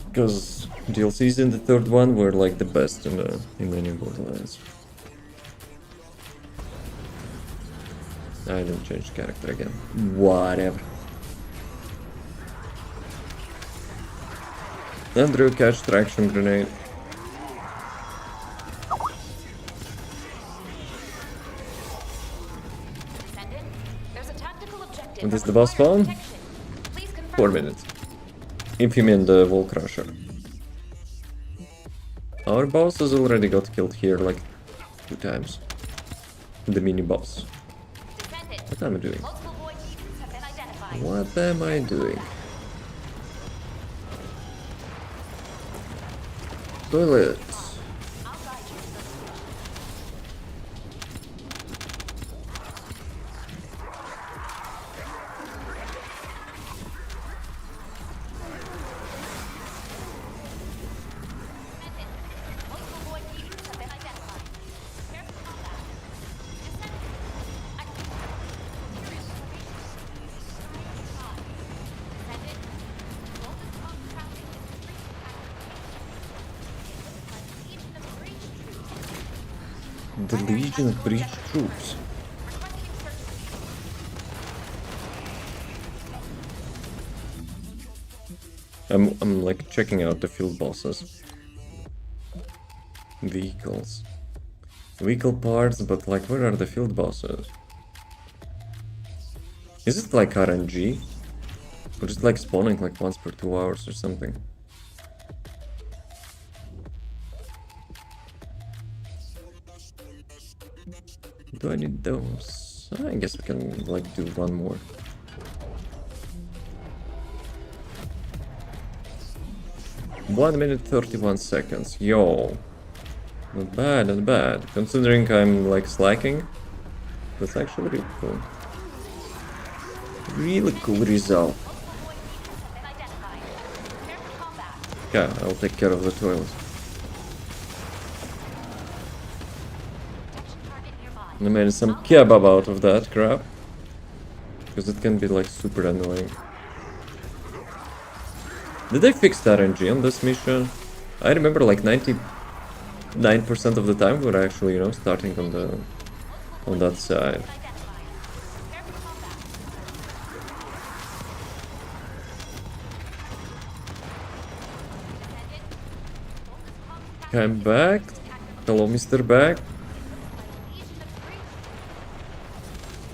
Because DLCs in the third one were like the best in the new Borderlands. I didn't change character again. Whatever. Andrew, catch traction grenade. Descendant, there's a tactical objective. What is that the boss requires spawn? protection. Please confirm. 4 minutes. If you mean the Wall Crusher. Our boss has already got killed here like 2 times. The mini boss. Descendant, What am I doing? multiple void mutants have been identified. What am I doing? Toilet. I'll guide you to the multiple void mutants have been identified. Prepare for combat. The Legion of Breach troops. I'm like checking out the field bosses. Vehicles. Vehicle parts, but like where are the field bosses? Is it like RNG? Or just like spawning like once per 2 hours or something? Do I need those? I guess we can like do one more. One minute 31 seconds. Yo. Not bad, not bad. Considering I'm like slacking, that's actually really cool. Really cool result. Yeah, I'll take care of the toilet. I made some kebab out of that crap. Because it can be like super annoying. Did they fix that RNG on this mission? I remember like 99% of the time we were actually, you know, starting on that side. I'm back. Hello, Mr. Back.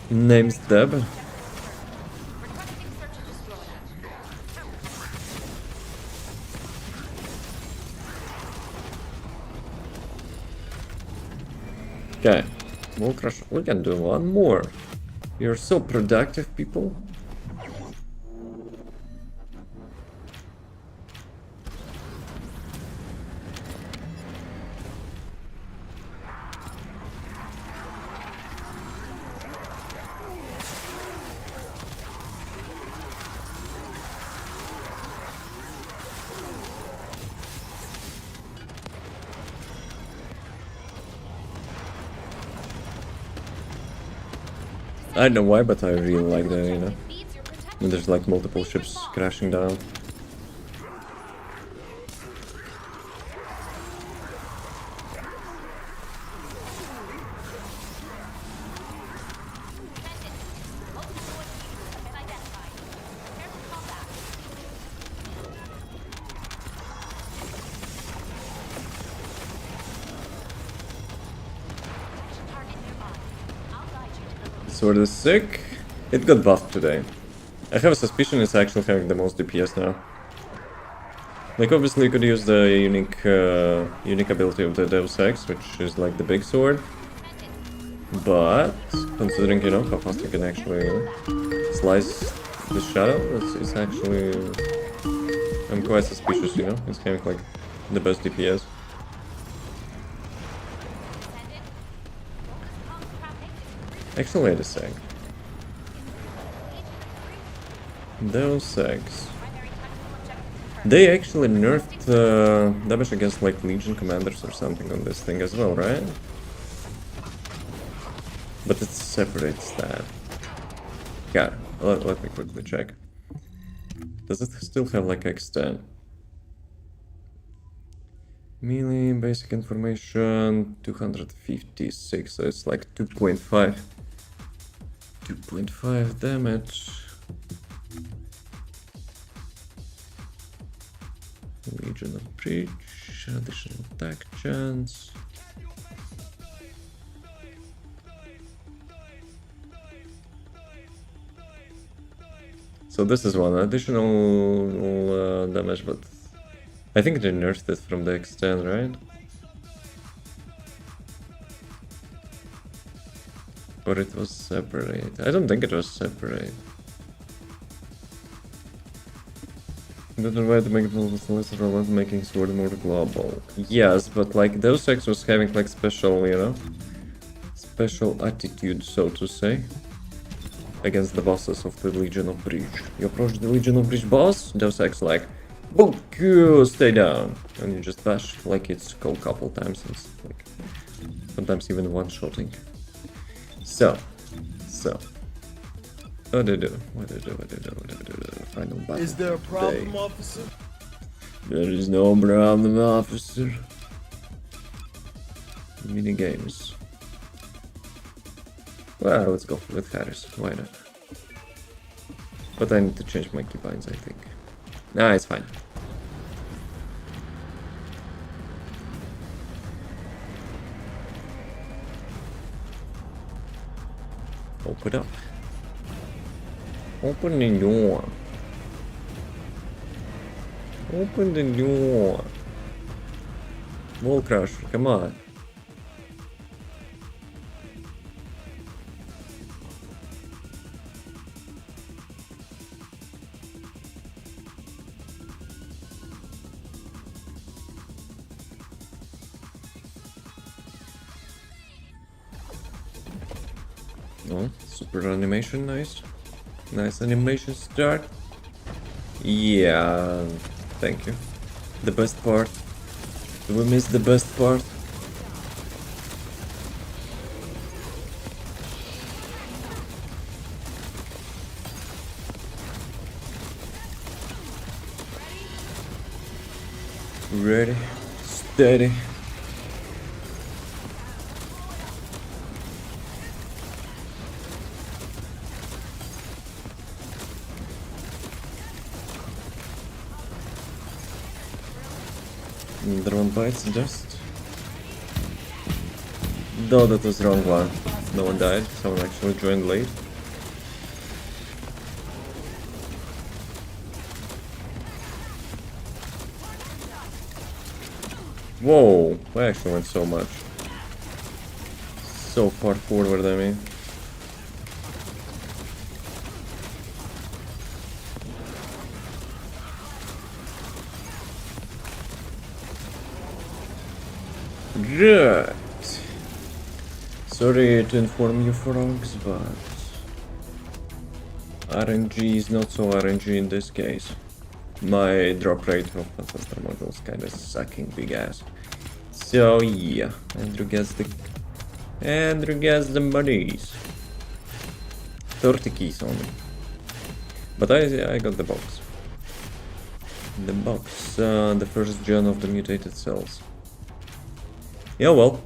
Name's Deb. Okay, we'll crush. We can do one more. You're so productive, people. I don't know why, but I really like that, you know. When there's like multiple ships crashing down. Sword is sick. It got buffed today. I have a suspicion it's actually having the most DPS now. Like obviously you could use the unique ability of the Deus Ex, which is like the big sword. But considering, you know, how fast you can actually, you know, slice the shadow, it's actually... I'm quite suspicious, you know, it's having like the best DPS. Actually, wait a sec. Those eggs. They actually nerfed damage against like Legion commanders or something on this thing as well, right? But it separates that. Yeah, let me quickly check. Does it still have like X10? Melee, basic information, 256, so it's like 2.5. 2.5 damage. Legion of Breach, additional attack chance. So this is one additional damage, but I think they nerfed it from the extent, right? Or it was separate. I don't think it was separate. Better way to make it less relevant, making sword more global. Yes, but like Deus Ex was having like special, you know, special attitude, so to say, against the bosses of the Legion of Breach. You approach the Legion of Breach boss, Deus Ex like, boom, you stay down, and you just bash like it's called a couple times, and like sometimes even one-shotting. So. What do you do? Final battle. Is there a problem, today. officer? There is no problem, officer. Mini games. Well, let's go with Harris. Why not? But I need to change my keybinds, I think. Nah, it's fine. Open up. Open the door. Open the door. Wall crusher, come on. Oh, super animation, nice. Nice animation start. Yeah, thank you. The best part. We missed the best part. Ready, steady. Another one bites just. No, that was the wrong one. No one died. Someone actually joined late. Whoa! I actually went so much. So far forward, I mean. Right. Sorry to inform you, frogs, but RNG is not so RNG in this case. My drop rate of ancestor model is kinda sucking big ass. So yeah, Andrew gets the monies. 30 keys only. But I got the box. The box, the first gen of the mutated cells. Yeah, well.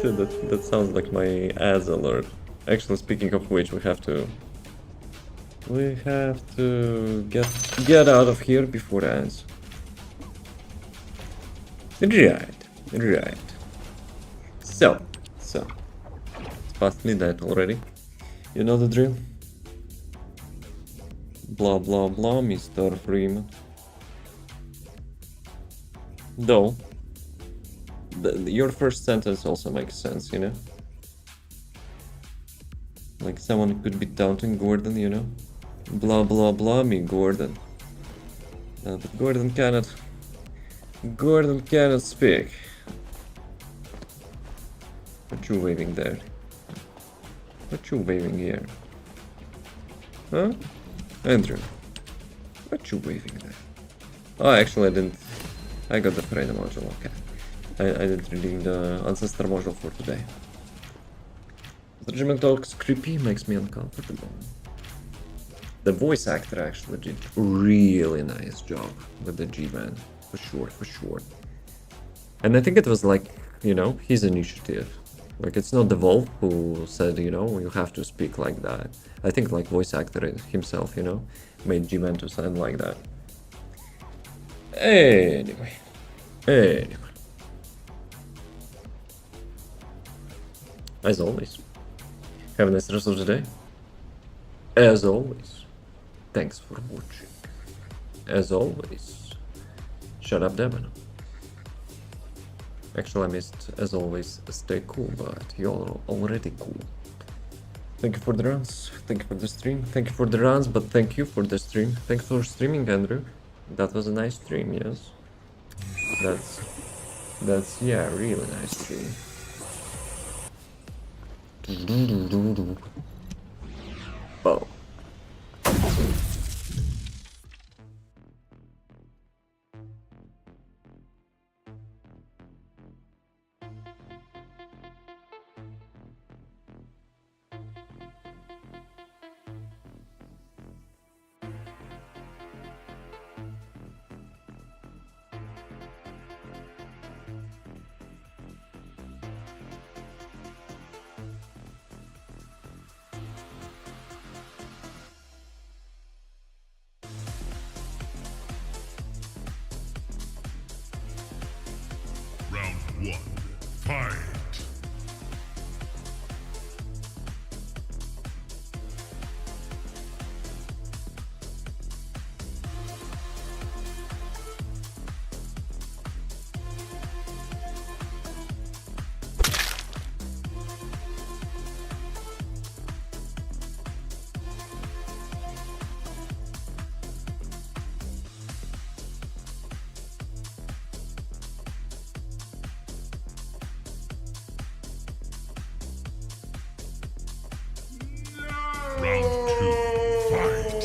That sounds like my ads alert. Actually, speaking of which, we have to get out of here before it ends. Right. So, it's past midnight already. You know the drill. Blah blah blah, Mr. Freeman. Though, your first sentence also makes sense, you know? Like someone could be taunting Gordon, you know? Blah blah blah me, Gordon. But Gordon cannot speak. What you waving there? What you waving here? Huh? Andrew. What you waving there? Oh, actually I didn't. I got the Freyna module, okay. I didn't redeem the Ancestor module for today. The Regiment talks creepy, makes me uncomfortable. The voice actor actually did a really nice job with the G-Man. For sure, for sure. And I think it was like, you know, his initiative. Like, it's not the Wolf who said, you know, you have to speak like that. I think, like, voice actor himself, you know, made G-Man to sound like that. Anyway. As always, have a nice rest of the day. As always, thanks for watching. As always, shut up, Devon. Actually, I missed, as always, stay cool, but you're already cool. Thank you for the runs, thank you for the stream, thank you for the runs, but thank you for the stream. Thanks for streaming, Andrew. That was a nice stream, yes. That's yeah, really nice stream. Boom. Round 1. Fight! Round 2. Fight!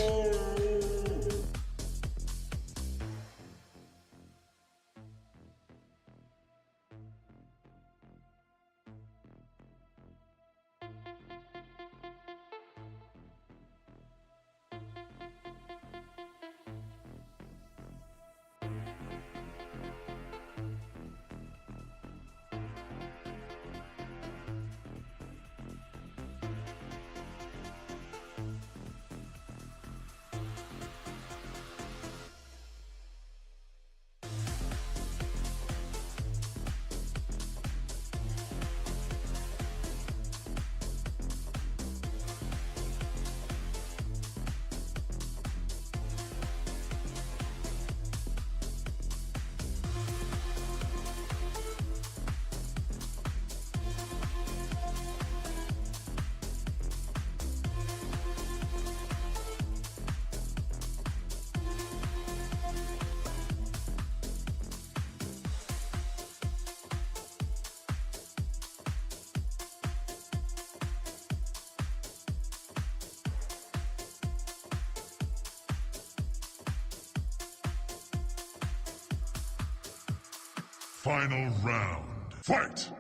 Final round. Fight!